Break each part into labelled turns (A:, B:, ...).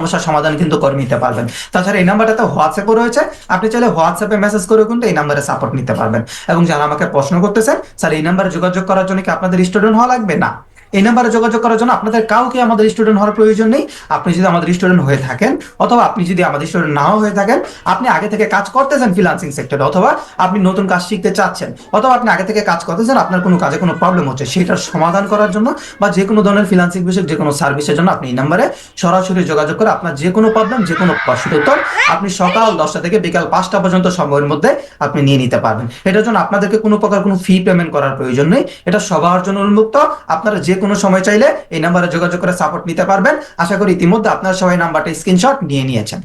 A: সমস্যার সমাধান কিন্তু করে নিতে পারবেন। তাছাড়া এই নাম্বারটাতে হোয়াটসঅ্যাপও রয়েছে, আপনি চাইলে হোয়াটসঅ্যাপে মেসেজ করে কিন্তু এই নাম্বারে সাপোর্ট নিতে পারবেন। এবং যারা আমাকে প্রশ্ন করতেছেন স্যার এই নাম্বারে যোগাযোগ করার জন্য কি আপনাদের স্টুডেন্ট হওয়া লাগবে, না, এই নাম্বারে যোগাযোগ করার জন্য আপনাদের কাউকে আমাদের স্টুডেন্ট হওয়ার প্রয়োজন নেই। আপনি যদি আমাদের স্টুডেন্ট হয়ে থাকেন অথবা আপনি যদি আমাদের স্টুডেন্ট নাও হয়ে থাকেন, আপনি আগে থেকে কাজ করতেছেন ফ্রিল্যান্সিং সেক্টরে, অথবা আপনি নতুন কাজ শিখতে চাচ্ছেন, অথবা আপনি আগে থেকে কাজ করতেছেন, আপনার কোনো কাজে কোনো প্রবলেম হচ্ছে, সেটার সমাধান করার জন্য বা যে কোনো ধরনের ফ্রিল্যান্সিং বিষয়ক যে কোনো সার্ভিসের জন্য আপনি এই নাম্বারে সরাসরি যোগাযোগ করে আপনার যে কোনো প্রবলেম, যে কোনো প্রশ্নের উত্তর আপনি সকাল 10টা থেকে বিকাল 5টা পর্যন্ত সময়ের মধ্যে আপনি নিয়ে নিতে পারবেন। এটার জন্য আপনাদেরকে কোনো প্রকার কোনো ফি পেমেন্ট করার প্রয়োজন নেই, এটা সবার জন্য উন্মুক্ত। আপনারা যে কোনো সময় চাইলে এই নাম্বারে যোগাযোগ করে সাপোর্ট নিতে পারবেন। আশা করি ইতিমধ্যে আপনারা সবাই নাম্বারটা স্ক্রিনশট নিয়ে নিয়েছেন।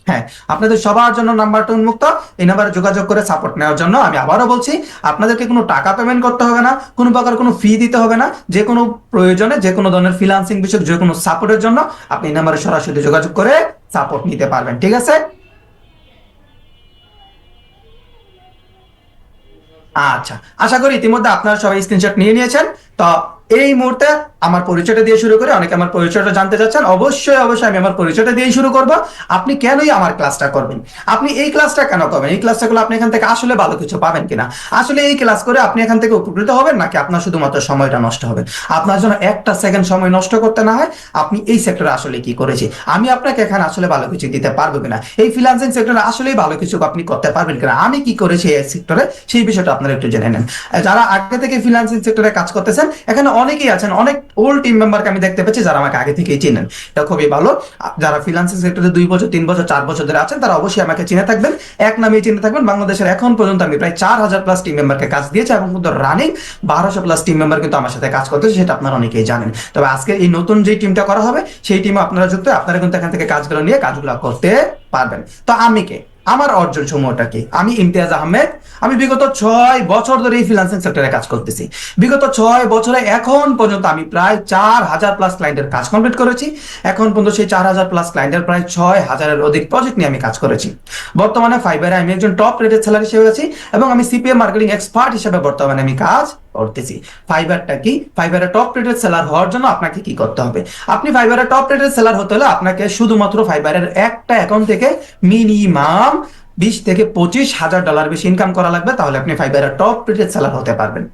A: হ্যাঁ, আপনাদের সবার জন্য নাম্বারটা উন্মুক্ত। এই নাম্বারে যোগাযোগ করে সাপোর্ট নেওয়ার জন্য আমি আবারও বলছি, আপনাদেরকে কোনো টাকা পেমেন্ট করতে হবে না, কোনো প্রকার কোনো ফি দিতে হবে না। যে কোনো প্রয়োজনে যে কোনো ধরনের ফ্রিল্যান্সিং বিষয়ক যে কোনো সাপোর্টের জন্য আপনি এই নাম্বারে সরাসরি যোগাযোগ করে সাপোর্ট নিতে পারবেন। ঠিক আছে? আচ্ছা, আশা করি ইতিমধ্যে আপনারা সবাই স্ক্রিনশট নিয়ে নিয়েছেন। তো এই মুহূর্তে আমার পরিচয়টা দিয়ে শুরু করি। অনেকে আমার পরিচয়টা জানতে চাচ্ছেন, অবশ্যই অবশ্যই আমি আমার পরিচয়টা দিয়ে শুরু করব। আপনি কেনই আমার ক্লাসটা করবেন, আপনি এই ক্লাসটা কেন করবেন, এই ক্লাসটা করলে আপনি এখান থেকে আসলে ভালো কিছু পাবেন কিনা, আসলে এই ক্লাস করে আপনি এখান থেকে উপকৃত হবেন নাকি আপনার শুধুমাত্র সময়টা নষ্ট হবে। আপনার জন্য একটা সেকেন্ড সময় নষ্ট করতে না হয়, আপনি এই সেক্টরে আসলে কি করেছি, আমি আপনাকে এখানে আসলে ভালো কিছু দিতে পারবো কিনা, এই ফ্রিল্যান্সিং সেক্টরে আসলেই ভালো কিছু আপনি করতে পারবেন কিনা, আমি কি করেছি এই সেক্টরে, সেই বিষয়টা আপনারা একটু জেনে নেন। যারা আগে থেকে ফ্রিল্যান্সিং সেক্টরে কাজ করতেছেন, এখানে অনেকেই আছেন, অনেক ওল্ড টিম মেম্বারকে আমি দেখতে পাচ্ছি যারা আমাকে আগে থেকেই চিনেন, এটা খুবই ভালো। যারা ফ্রিল্যান্সিং সেক্টরে 2 বছর 3 বছর 4 বছর ধরে আছেন, তারা অবশ্যই আমাকে চিনে থাকবেন, এক নামেই চিনে থাকবেন। বাংলাদেশের এখন পর্যন্ত আমি প্রায় 4000+ টিম মেম্বারকে কাজ দিয়েছি এবং কিন্তু রানিং 1200+ টিম মেম্বার কিন্তু আমার সাথে কাজ করতেছে, সেটা আপনারা অনেকেই জানেন। তবে আজকে এই নতুন যে টিমটা করা হবে, সেই টিমে আপনারা যুক্ত, আপনারা কিন্তু এখান থেকে কাজগুলো নিয়ে কাজগুলো করতে পারবেন। তো আমি কে, আমার অর্জন সমূহটা কি, আমি ইমতিয়াজ আহমেদ। আমি বিগত 6 বছর ধরে এই ফ্রিল্যান্সিং সেক্টরে কাজ করতেছি। বিগত 6 বছরে এখন পর্যন্ত আমি প্রায় 4000+ ক্লায়েন্টের কাজ কমপ্লিট করেছি। এখন পর্যন্ত সেই 4000+ ক্লায়েন্টের প্রায় 6000-এর অধিক প্রজেক্ট নিয়ে আমি কাজ করেছি। বর্তমানে ফাইবারে আমি একজন টপ রেটেড সেলার হিসেবে আছি এবং আমি সিপিএম মার্কেটিং এক্সপার্ট হিসেবে বর্তমানে আমি কাজ করতেছি। ফাইবারটা কি, ফাইবারে টপ রেটেড সেলার হওয়ার জন্য আপনাকে কি করতে হবে, আপনি ফাইবারে টপ রেটেড সেলার হতে হলে আপনাকে শুধুমাত্র ফাইবারের একটা অ্যাকাউন্ট থেকে মিনিমাম 20 থেকে 25 হাজার ডলার বেশি ইনকাম করা লাগবে, তাহলে আপনি ফাইবারের টপ রেটেড সেলার হতে পারবেন।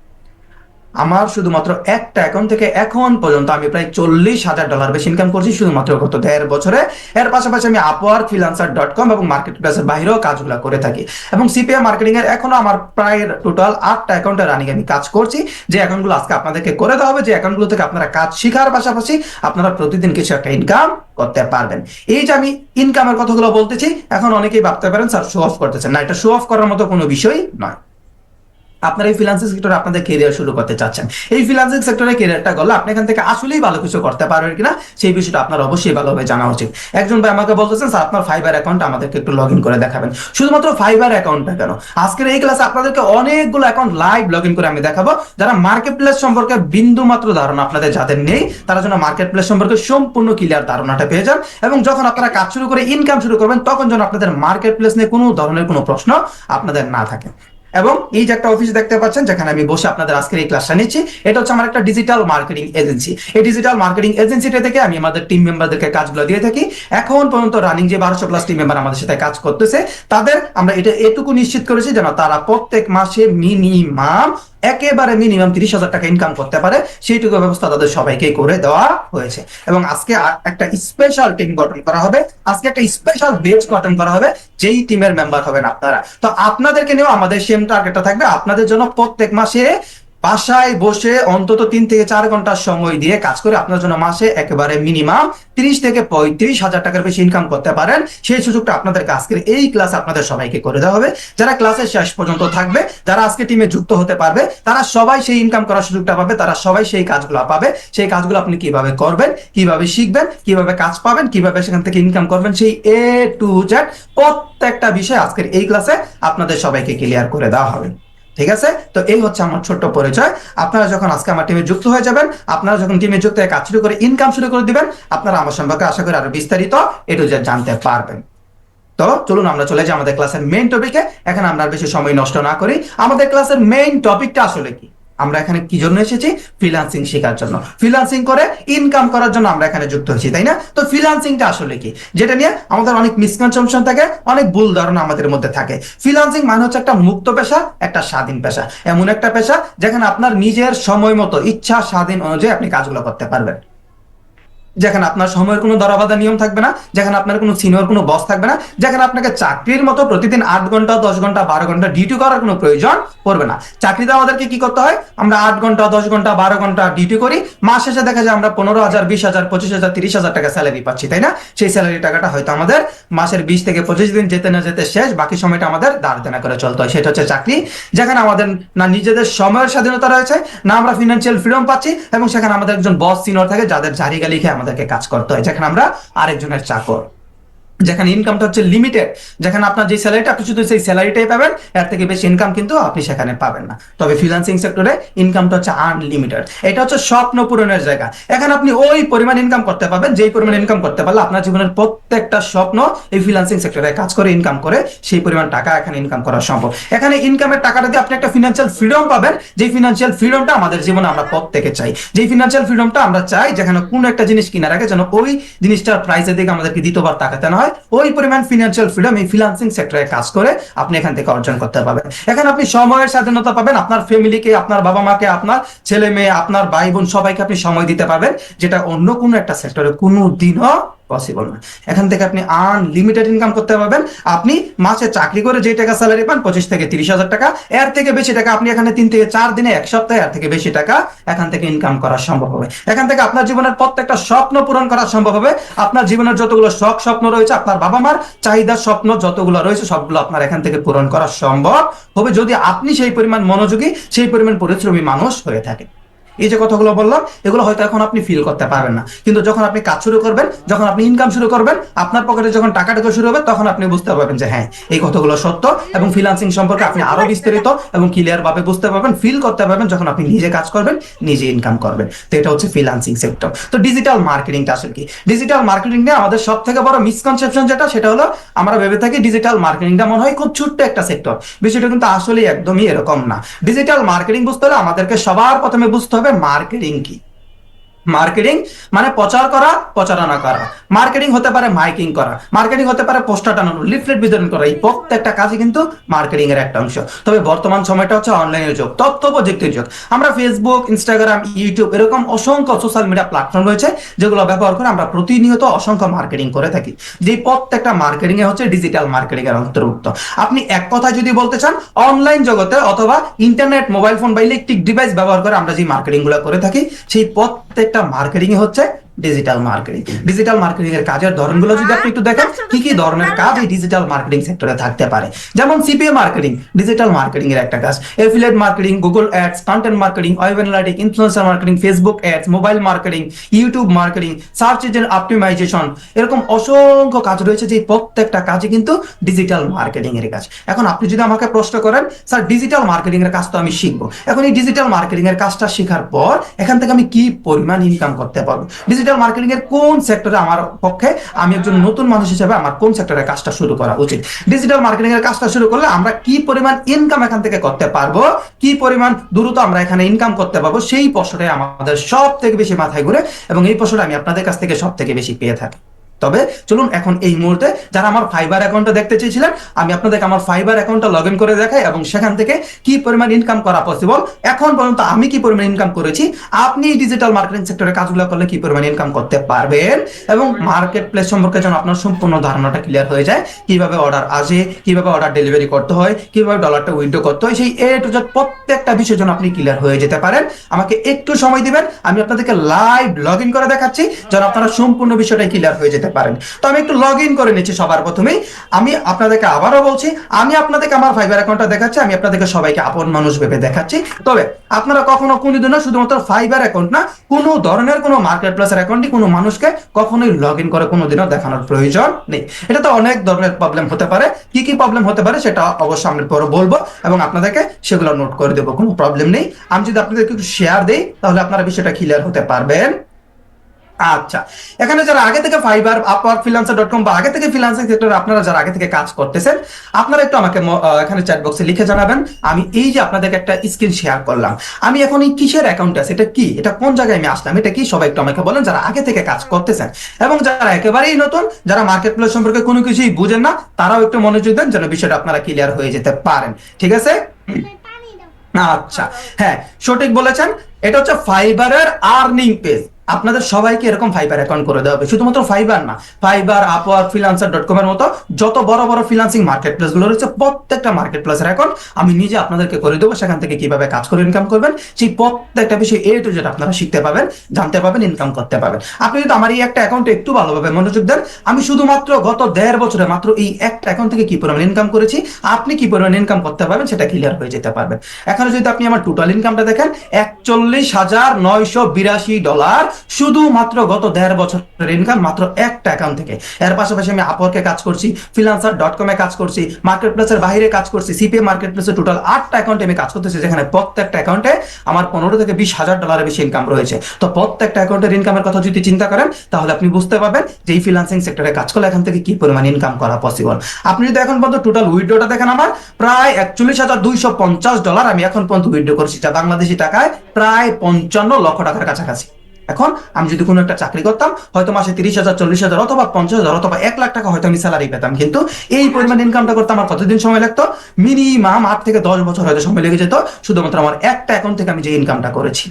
A: আমার শুধুমাত্র একটা অ্যাকাউন্ট থেকে এখন পর্যন্ত আমি প্রায় 40 হাজার ডলার বেশি ইনকাম করছি শুধুমাত্র গত 1.5 বছরে। এর পাশাপাশি আমি আপওয়ার্ক, ফ্রিল্যান্সার.com এবং মার্কেট প্লেসের বাইরেও কাজগুলো করে থাকি। এবং সিপিএম মার্কেটিং এর এখনো আমার প্রায় টোটাল 8টা অ্যাকাউন্টে রানিং আমি কাজ করছি, যে অ্যাকাউন্টগুলো আজকে আপনাদেরকে করে দেওয়া হবে, যে অ্যাকাউন্টগুলো থেকে আপনারা কাজ শেখার পাশাপাশি আপনারা প্রতিদিন কিছু একটা ইনকাম করতে পারবেন। এই যে আমি ইনকামের কথাগুলো বলতেছি, এখন অনেকেই ভাবতে পারেন স্যার শো অফ করতেছেন, না, এটা শো অফ করার মতো কোনো বিষয় নয়। আপনার এই ফ্রিল্যান্সিং সেক্টরে আপনাদের ক্যারিয়ার শুরু করতে চাচ্ছেন, এই ফ্রিল্যান্সিং সেক্টরে ক্যারিয়ারটা গেলে আপনি এখান থেকে আসলেই ভালো কিছু করতে পারবেন কিনা, সেই বিষয়টা আপনার অবশ্যই ভালোভাবে জানা উচিত। একজন ভাই আমাকে বলতেছেন স্যার আপনার ফাইবার অ্যাকাউন্ট আমাদেরকে একটু লগ ইন করে দেখাবেন। শুধুমাত্র ফাইবার অ্যাকাউন্টটা কেন, আজকের এই ক্লাসে আপনাদেরকে অনেকগুলো অ্যাকাউন্ট লাইভ লগ ইন করে আমি দেখাবো। যারা মার্কেট প্লেস সম্পর্কে বিন্দু মাত্র ধারণা আপনাদের যাদের নেই, তারা যেন মার্কেট প্লেস সম্পর্কে সম্পূর্ণ ক্লিয়ার ধারণাটা পেয়ে যান, এবং যখন আপনারা কাজ শুরু করে ইনকাম শুরু করবেন, তখন যেন আপনাদের মার্কেট প্লেস নিয়ে কোনো ধরনের কোনো প্রশ্ন আপনাদের না থাকে। এবং এই যে একটা অফিস দেখতে পাচ্ছেন যেখানে আমি বসে আপনাদের আজকের এই ক্লাসটা নিচ্ছি, এটা হচ্ছে আমার একটা ডিজিটাল মার্কেটিং এজেন্সি। এই ডিজিটাল মার্কেটিং এজেন্সিটা থেকে আমি আমাদের টিম মেম্বারদেরকে কাজগুলো দিয়ে থাকি। এখন পর্যন্ত রানিং যে 1200+ টিম মেম্বার আমাদের সাথে কাজ করতেছে, তাদের আমরা এটা এটুকু নিশ্চিত করেছি যেন তারা প্রত্যেক মাসে মিনিমাম একেবারে মিনিমাম 30,000 টাকা ইনকাম করতে পারে, সেইটুকু ব্যবস্থা তাদের সবাইকে করে দেওয়া হয়েছে। এবং আজকে একটা স্পেশাল টিম গঠন করা হবে, আজকে একটা স্পেশাল বেচ গঠন করা হবে, যেই টিমের মেম্বার হবেন আপনারা। তো আপনাদেরকে নিয়েও আমাদের সেম টার্গেটটা থাকবে, আপনাদের জন্য প্রত্যেক মাসে বাসায় বসে অন্তত 3 থেকে 4 ঘন্টা সময় দিয়ে কাজ করে আপনার জন্য মাসে একেবারে মিনিমাম 30 থেকে 35 হাজার টাকার বেশি ইনকাম করতে পারেন, সেই সুযোগটা আপনাদেরকে আজকের এই ক্লাস আপনাদের সবাইকে করে দেওয়া হবে। যারা ক্লাসের শেষ পর্যন্ত থাকবে, যারা আজকে টিমে যুক্ত হতে পারবে, তারা সবাই সেই ইনকাম করার সুযোগটা পাবে, তারা সবাই সেই কাজগুলো পাবে। সেই কাজগুলো আপনি কিভাবে করবেন, কিভাবে শিখবেন, কিভাবে কাজ পাবেন, কিভাবে সেখান থেকে ইনকাম করবেন, সেই A to Z প্রত্যেকটা বিষয় আজকের এই ক্লাসে আপনাদের সবাইকে ক্লিয়ার করে দেওয়া হবে। ঠিক আছে? তো এই হচ্ছে আমার ছোট্ট পরিচয়। আপনারা যখন আজকে আমার টিমে যুক্ত হয়ে যাবেন, আপনারা যখন টিমে যুক্ত হয়ে কাজ শুরু করে ইনকাম শুরু করে দিবেন, আপনারা আমার সম্পর্কে আশা করি আরো বিস্তারিত A to Z জানতে পারবেন। তো চলুন আমরা চলে যাই আমাদের ক্লাসের মেইন টপিকে। এখানে আমরা বেশি সময় নষ্ট না করি, আমাদের ক্লাসের মেইন টপিকটা আসলে কি। আমরা এখানে কি জন্য এসেছি? ফ্রিল্যান্সিং শেখার জন্য, ফ্রিল্যান্সিং করে ইনকাম করার জন্য আমরা এখানে যুক্ত হয়েছি, তাই না? তো ফ্রিল্যান্সিংটা আসলে কি, যেটা নিয়ে আমাদের অনেক মিসকনসেপশন থাকে, অনেক ভুল ধারণা আমাদের মধ্যে থাকে। ফ্রিল্যান্সিং মানে হচ্ছে একটা মুক্ত পেশা, একটা স্বাধীন পেশা, এমন একটা পেশা যেখানে আপনার নিজের সময় মতো ইচ্ছা স্বাধীন অনুযায়ী আপনি কাজগুলো করতে পারবেন, যেখানে আপনার সময়ের কোনো ধরাবাধা নিয়ম থাকবে না, যেখানে আপনার কোনো সিনিয়র কোনো বস থাকবে না, যেখানে আপনাকে চাকরির মতো প্রতিদিন 8 ঘন্টা 10 ঘন্টা 12 ঘন্টা ডিউটি করার কোনো প্রয়োজন পড়বে না। চাকরিতে আমাদেরকে কি করতে হয়? আমরা 8 ঘন্টা 10 ঘন্টা 12 ঘন্টা ডিউটি করি, মাস শেষে দেখা যায় আমরা 15,000 20,000 25,000 30,000 টাকা স্যালারি পাচ্ছি, তাই না? সেই স্যালারি টাকাটা হয়তো আমাদের মাসের 20 থেকে 25 দিন যেতে না যেতে শেষ, বাকি সময়টা আমাদের দাঁড় দেনা করে চলতে হয়। সেটা হচ্ছে চাকরি, যেখানে আমাদের না নিজেদের সময়ের স্বাধীনতা রয়েছে, না আমরা ফিনান্সিয়াল ফ্রিডম পাচ্ছি, এবং সেখানে আমাদের একজন বস সিনিয়র থাকে যাদের জারি গালি খেয়ে আমাদেরকে কাজ করতে হয়, যেখানে আমরা আরেকজনের চাকর, যেখানে ইনকামটা হচ্ছে লিমিটেড, যেখানে আপনার যে স্যালারিটা আপনি শুধু সেই স্যালারিটাই পাবেন, এর থেকে বেশি ইনকাম কিন্তু আপনি সেখানে পাবেন না। তবে ফ্রিল্যান্সিং সেক্টরে ইনকামটা হচ্ছে আনলিমিটেড, এটা হচ্ছে স্বপ্ন পূরণের জায়গা। এখানে আপনি ওই পরিমাণ ইনকাম করতে পারবেন যেই পরিমাণ ইনকাম করতে পারলে আপনার জীবনের প্রত্যেকটা স্বপ্ন এই ফ্রিল্যান্সিং সেক্টরে কাজ করে ইনকাম করে সেই পরিমাণ টাকা এখানে ইনকাম করা সম্ভব। এখানে ইনকামের টাকাটা দিয়ে আপনি একটা ফিনান্সিয়াল ফ্রিডম পাবেন, যে ফিনান্সিয়াল ফ্রিডমটা আমাদের জীবনে আমরা প্রত্যেকে চাই, যে ফিনান্সিয়াল ফ্রিডমটা আমরা চাই যেখানে কোনো একটা জিনিস কেনার আগে যেন ওই জিনিসটার প্রাইসের দিকে আমাদেরকে দ্বিতীয়বার তাকাতে না হয়, ওই পরিমাণ ফিনান্সিয়াল ফ্রিডম এই ফ্রিল্যান্সিং সেক্টরে কাজ করে আপনি এখান থেকে অর্জন করতে পারবেন। এখানে আপনি সময়ের স্বাধীনতা পাবেন, আপনার ফ্যামিলিকে, আপনার বাবা মাকে, আপনার ছেলে মেয়ে, আপনার ভাই বোন সবাইকে আপনি সময় দিতে পারবেন, যেটা অন্য কোনো একটা সেক্টরে কোনো দিনও পসিবল না। এখান থেকে আপনি আনলিমিটেড ইনকাম করতে পারবেন। আপনি মাসে চাকরি করে যে টাকা স্যালারি পান 25 থেকে 30,000 টাকা, এর থেকে বেশি টাকা আপনি এখানে 3 থেকে 4 দিনে, এক সপ্তাহে এর থেকে বেশি টাকা এখান থেকে ইনকাম করা সম্ভব হবে। এখান থেকে আপনার জীবনের প্রত্যেকটা স্বপ্ন পূরণ করা সম্ভব হবে। আপনার জীবনের যতগুলো শখ স্বপ্ন রয়েছে, আপনার বাবা মার চাহিদার স্বপ্ন যতগুলো রয়েছে, সবগুলো আপনার এখান থেকে পূরণ করা সম্ভব হবে যদি আপনি সেই পরিমাণ মনোযোগী, সেই পরিমাণ পরিশ্রমী মানুষ হয়ে থাকেন। এই যে কথাগুলো বললাম, এগুলো হয়তো এখন আপনি ফিল করতে পারবেন না, কিন্তু যখন আপনি কাজ শুরু করবেন, যখন আপনি ইনকাম শুরু করবেন, আপনার পকেটে যখন টাকা ঢোকা শুরু হবে, তখন আপনি বুঝতে পারবেন যে হ্যাঁ, এই কথাগুলো সত্য, এবং ফ্রিল্যান্সিং সম্পর্কে আপনি আরো বিস্তারিত এবং ক্লিয়ার ভাবে বুঝতে পারবেন, ফিল করতে পারবেন যখন আপনি নিজে কাজ করবেন, নিজে ইনকাম করবেন। তো এটা হচ্ছে ফ্রিল্যান্সিং সেক্টর। তো ডিজিটাল মার্কেটিংটা আসলে কি? ডিজিটাল মার্কেটিং নিয়ে আমাদের সব থেকে বড় মিসকনসেপশন যেটা, সেটা হলো আমরা ভেবে থাকি ডিজিটাল মার্কেটিংটা মনে হয় খুব ছোট্ট একটা সেক্টর। বিষয়টা কিন্তু আসলে একদমই এরকম না। ডিজিটাল মার্কেটিং বুঝতে হলে আমাদেরকে সবার প্রথমে বুঝতে হবে মার্কেটিং কি। মার্কেটিং মানে প্রচার করা, প্রচারণা করা। মার্কেটিং হতে পারে মাইকিং করা, মার্কেটিং হতে পারে পোস্টার টানানো, লিফলেট বিতরণ করা। এই প্রত্যেকটা কাজই কিন্তু মার্কেটিং এর একটা অংশ। তবে বর্তমান সময়টা হচ্ছে অনলাইনের যুগ, তথ্য প্রযুক্তির যুগ। আমরা ফেসবুক, ইনস্টাগ্রাম, ইউটিউব এরকম অসংখ্য সোশ্যাল মিডিয়া প্ল্যাটফর্ম রয়েছে, যেগুলো ব্যবহার করে আমরা প্রতিনিয়ত অসংখ্য মার্কেটিং করে থাকি। যে প্রত্যেকটা মার্কেটিং এ হচ্ছে ডিজিটাল মার্কেটিং এর অন্তর্ভুক্ত। আপনি এক কথায় যদি বলতে চান, অনলাইন জগতে অথবা ইন্টারনেট, মোবাইল ফোন বা ইলেকট্রিক ডিভাইস ব্যবহার করে আমরা যে মার্কেটিং গুলো করে থাকি, সেই প্রত্যেকটা মার্কেটিং এ হচ্ছে ডিজিটাল মার্কেটিং। ডিজিটাল মার্কেটিং এর কাজের ধরনগুলো যদি আপনি একটু দেখেন, কি কি ধরনের কাজ এই ডিজিটাল মার্কেটিং সেক্টরে থাকতে পারে। যেমন সিপিএ মার্কেটিং ডিজিটাল মার্কেটিং এর একটা কাজ, affiliate marketing, Google ads, content marketing, web analytics, influencer marketing, Facebook ads, mobile marketing, YouTube marketing, search engine optimisation, এরকম অসংখ্য কাজ রয়েছে, যে প্রত্যেকটা কাজই কিন্তু ডিজিটাল মার্কেটিং এর কাজ। এখন আপনি যদি আমাকে প্রশ্ন করেন, স্যার ডিজিটাল মার্কেটিং এর কাজ তো আমি শিখবো, এখন এই ডিজিটাল মার্কেটিং এর কাজটা শেখার পর এখান থেকে আমি কি পরিমাণ ইনকাম করতে পারবো, ডিজিটাল মার্কেটিং এর কোন সেক্টরে আমার পক্ষে, আমি একজন নতুন মানুষ হিসেবে আমার কোন সেক্টরে কাজটা শুরু করা উচিত, ডিজিটাল মার্কেটিং এর কাজটা শুরু করলে আমরা কি পরিমাণ ইনকাম এখান থেকে করতে পারবো, কি পরিমাণ দ্রুত আমরা এখানে ইনকাম করতে পারবো, সেই প্রশ্নটাই আমাদের সব থেকে বেশি মাথায় ঘুরে, এবং এই প্রশ্নটা আমি আপনাদের কাছ থেকে সব থেকে বেশি পেয়ে থাকি। তবে চলুন এখন এই মুহূর্তে যারা আমার ফাইবার অ্যাকাউন্টটা দেখতে চেয়েছিলেন, আমি আপনাদেরকে আমার ফাইবার অ্যাকাউন্টটা লগ ইন করে দেখাই, এবং সেখান থেকে কি পরিমাণ ইনকাম করা পসিবল, এখন পর্যন্ত আমি কি পরিমাণ ইনকাম করেছি, আপনি ডিজিটাল মার্কেটিং সেক্টরে কাজগুলো করলে কি পরিমাণ ইনকাম করতে পারবেন, এবং মার্কেট প্লেস সম্পর্কে যেন আপনার সম্পূর্ণ ধারণাটা ক্লিয়ার হয়ে যায়, কিভাবে অর্ডার আসে, কিভাবে অর্ডার ডেলিভারি করতে হয়, কিভাবে ডলারটা উইথড্র করতে হয়, সেই এ টু জেড প্রত্যেকটা বিষয়ের জন্য আপনি ক্লিয়ার হয়ে যেতে পারেন। আমাকে একটু সময় দিবেন, আমি আপনাদেরকে লাইভ লগ ইন করে দেখাচ্ছি, যেন আপনারা সম্পূর্ণ বিষয়টাই ক্লিয়ার হয়ে যেতে পারেন। তো আমি একটু লগ ইন করে নিচ্ছি। সবার প্রথমেই আমি আপনাদেরকে আবারও বলছি, আমি আপনাদেরকে আমার ফাইবার অ্যাকাউন্টটা দেখাচ্ছি, আমি আপনাদেরকে সবাইকে আপন মানুষ ভেবে দেখাচ্ছি। তবে আপনারা কখনো কোনোদিনও শুধুমাত্র ফাইবার অ্যাকাউন্ট না, কোনো ধরনের কোনো মার্কেট প্লেসের অ্যাকাউন্টই কোনো মানুষকে কখনোই লগ ইন করে কোনোদিনও দেখানোর প্রয়োজন নেই। এটা তো অনেক ধরনের প্রবলেম হতে পারে, কি কি প্রবলেম হতে পারে সেটা অবশ্যই আমি পরে বলবো, এবং আপনাদেরকে সেগুলো নোট করে দেবো, কোনো প্রবলেম নেই। আমি যদি আপনাদেরকে একটু শেয়ার দেই, তাহলে আপনারা বিষয়টা ক্লিয়ার হতে পারবেন। আচ্ছা, এখানে যারা আগে থেকে ফাইবার, আপওয়ার্ক, ফ্রিল্যান্সার.কম বা আগে থেকে ফ্রিল্যান্সিং সেক্টরে আপনারা যারা আগে থেকে কাজ করতেছেন, আপনারা একটু আমাকে এখানে চ্যাট বক্সে লিখে জানাবেন। আমি এই যে আপনাদেরকে একটা স্ক্রিন শেয়ার করলাম, আমি এখন এই কিসের অ্যাকাউন্টে আছে, এটা কি, এটা কোন জায়গায় আমি আসলাম, এটা কি, সবাই একটু আমাকে বলেন যারা আগে থেকে কাজ করতেছেন। এবং যারা একেবারেই নতুন, যারা মার্কেট প্লেস সম্পর্কে কোনো কিছুই বুঝেন না, তারাও একটু মনোযোগ দেন যেন বিষয়টা আপনারা ক্লিয়ার হয়ে যেতে পারেন। ঠিক আছে? আচ্ছা, হ্যাঁ, সঠিক বলেছেন। এটা হচ্ছে ফাইবারের আর্নিং পেজ। আপনাদের সবাইকে এরকম ফাইবার অ্যাকাউন্ট করে দেওয়া হবে। শুধুমাত্র ফাইবার না, ফাইবার, আপওয়ার্ক, ফ্রিল্যান্সার.কম এর মতো যত বড় বড় ফ্রিল্যান্সিং মার্কেট প্লেস গুলো রয়েছে, প্রত্যেকটা মার্কেট প্লেসের অ্যাকাউন্ট আমি নিজে আপনাদেরকে করে দেবো। সেখান থেকে কিভাবে কাজ করে ইনকাম করবেন, সেই প্রত্যেকটা বিষয় এ টু জেড আপনারা শিখতে পাবেন, জানতে পাবেন, ইনকাম করতে পারবেন। আপনি যদি আমার এই একটা অ্যাকাউন্টে একটু ভালোভাবে মনোযোগ দেন, আমি শুধুমাত্র গত 1.5 বছরে মাত্র এই একটা অ্যাকাউন্ট থেকে কি পরিমাণ ইনকাম করেছি, আপনি কি পরিমাণ ইনকাম করতে পারবেন সেটা ক্লিয়ার হয়ে যেতে পারবেন। এখানে যদি আপনি আমার টোটাল ইনকামটা দেখেন, $41,982 শুধুমাত্র গত 1.5 বছরের ইনকাম মাত্র একটা অ্যাকাউন্ট থেকে। এর পাশাপাশি আমি আপওয়ার্কে কাজ করছি, ফ্রিল্যান্সার.কম এ কাজ করছি, মার্কেট প্লেসের বাইরে কাজ করছি, সিপিএ মার্কেট প্লেসে টোটাল 8টা অ্যাকাউন্টে আমি কাজ করতেছি, যেখানে প্রত্যেকটা অ্যাকাউন্টে আমার 15 থেকে $20,000 বেশি ইনকাম রয়েছে। তো প্রত্যেকটা অ্যাকাউন্টের ইনকামের কথা যদি চিন্তা করেন, তাহলে আপনি বুঝতে পারবেন যে এই ফ্রিল্যান্সিং সেক্টরে কাজ করলে এখান থেকে কি পরিমাণ ইনকাম করা পসিবল। আপনি যদি এখন পর্যন্ত টোটাল উইথড্রটা দেখেন, আমার প্রায় $41,250 আমি এখন পর্যন্ত উইথড্র করেছি, যা বাংলাদেশি টাকায় প্রায় 55 লক্ষ টাকার কাছাকাছি। এখন আমি যদি কোনো একটা চাকরি করতাম, হয়তো মাসে 30,000, 40,000 অথবা 50,000 অথবা 1 লাখ টাকা হয়তো আমি স্যালারি পেতাম, কিন্তু এই পরিমাণ ইনকামটা করতে আমার কতদিন সময় লাগতো? মিনিমাম 8 থেকে 10 বছর হয়তো সময় লেগে যেত, শুধুমাত্র আমার একটা অ্যাকাউন্ট থেকে আমি যে ইনকামটা করেছি।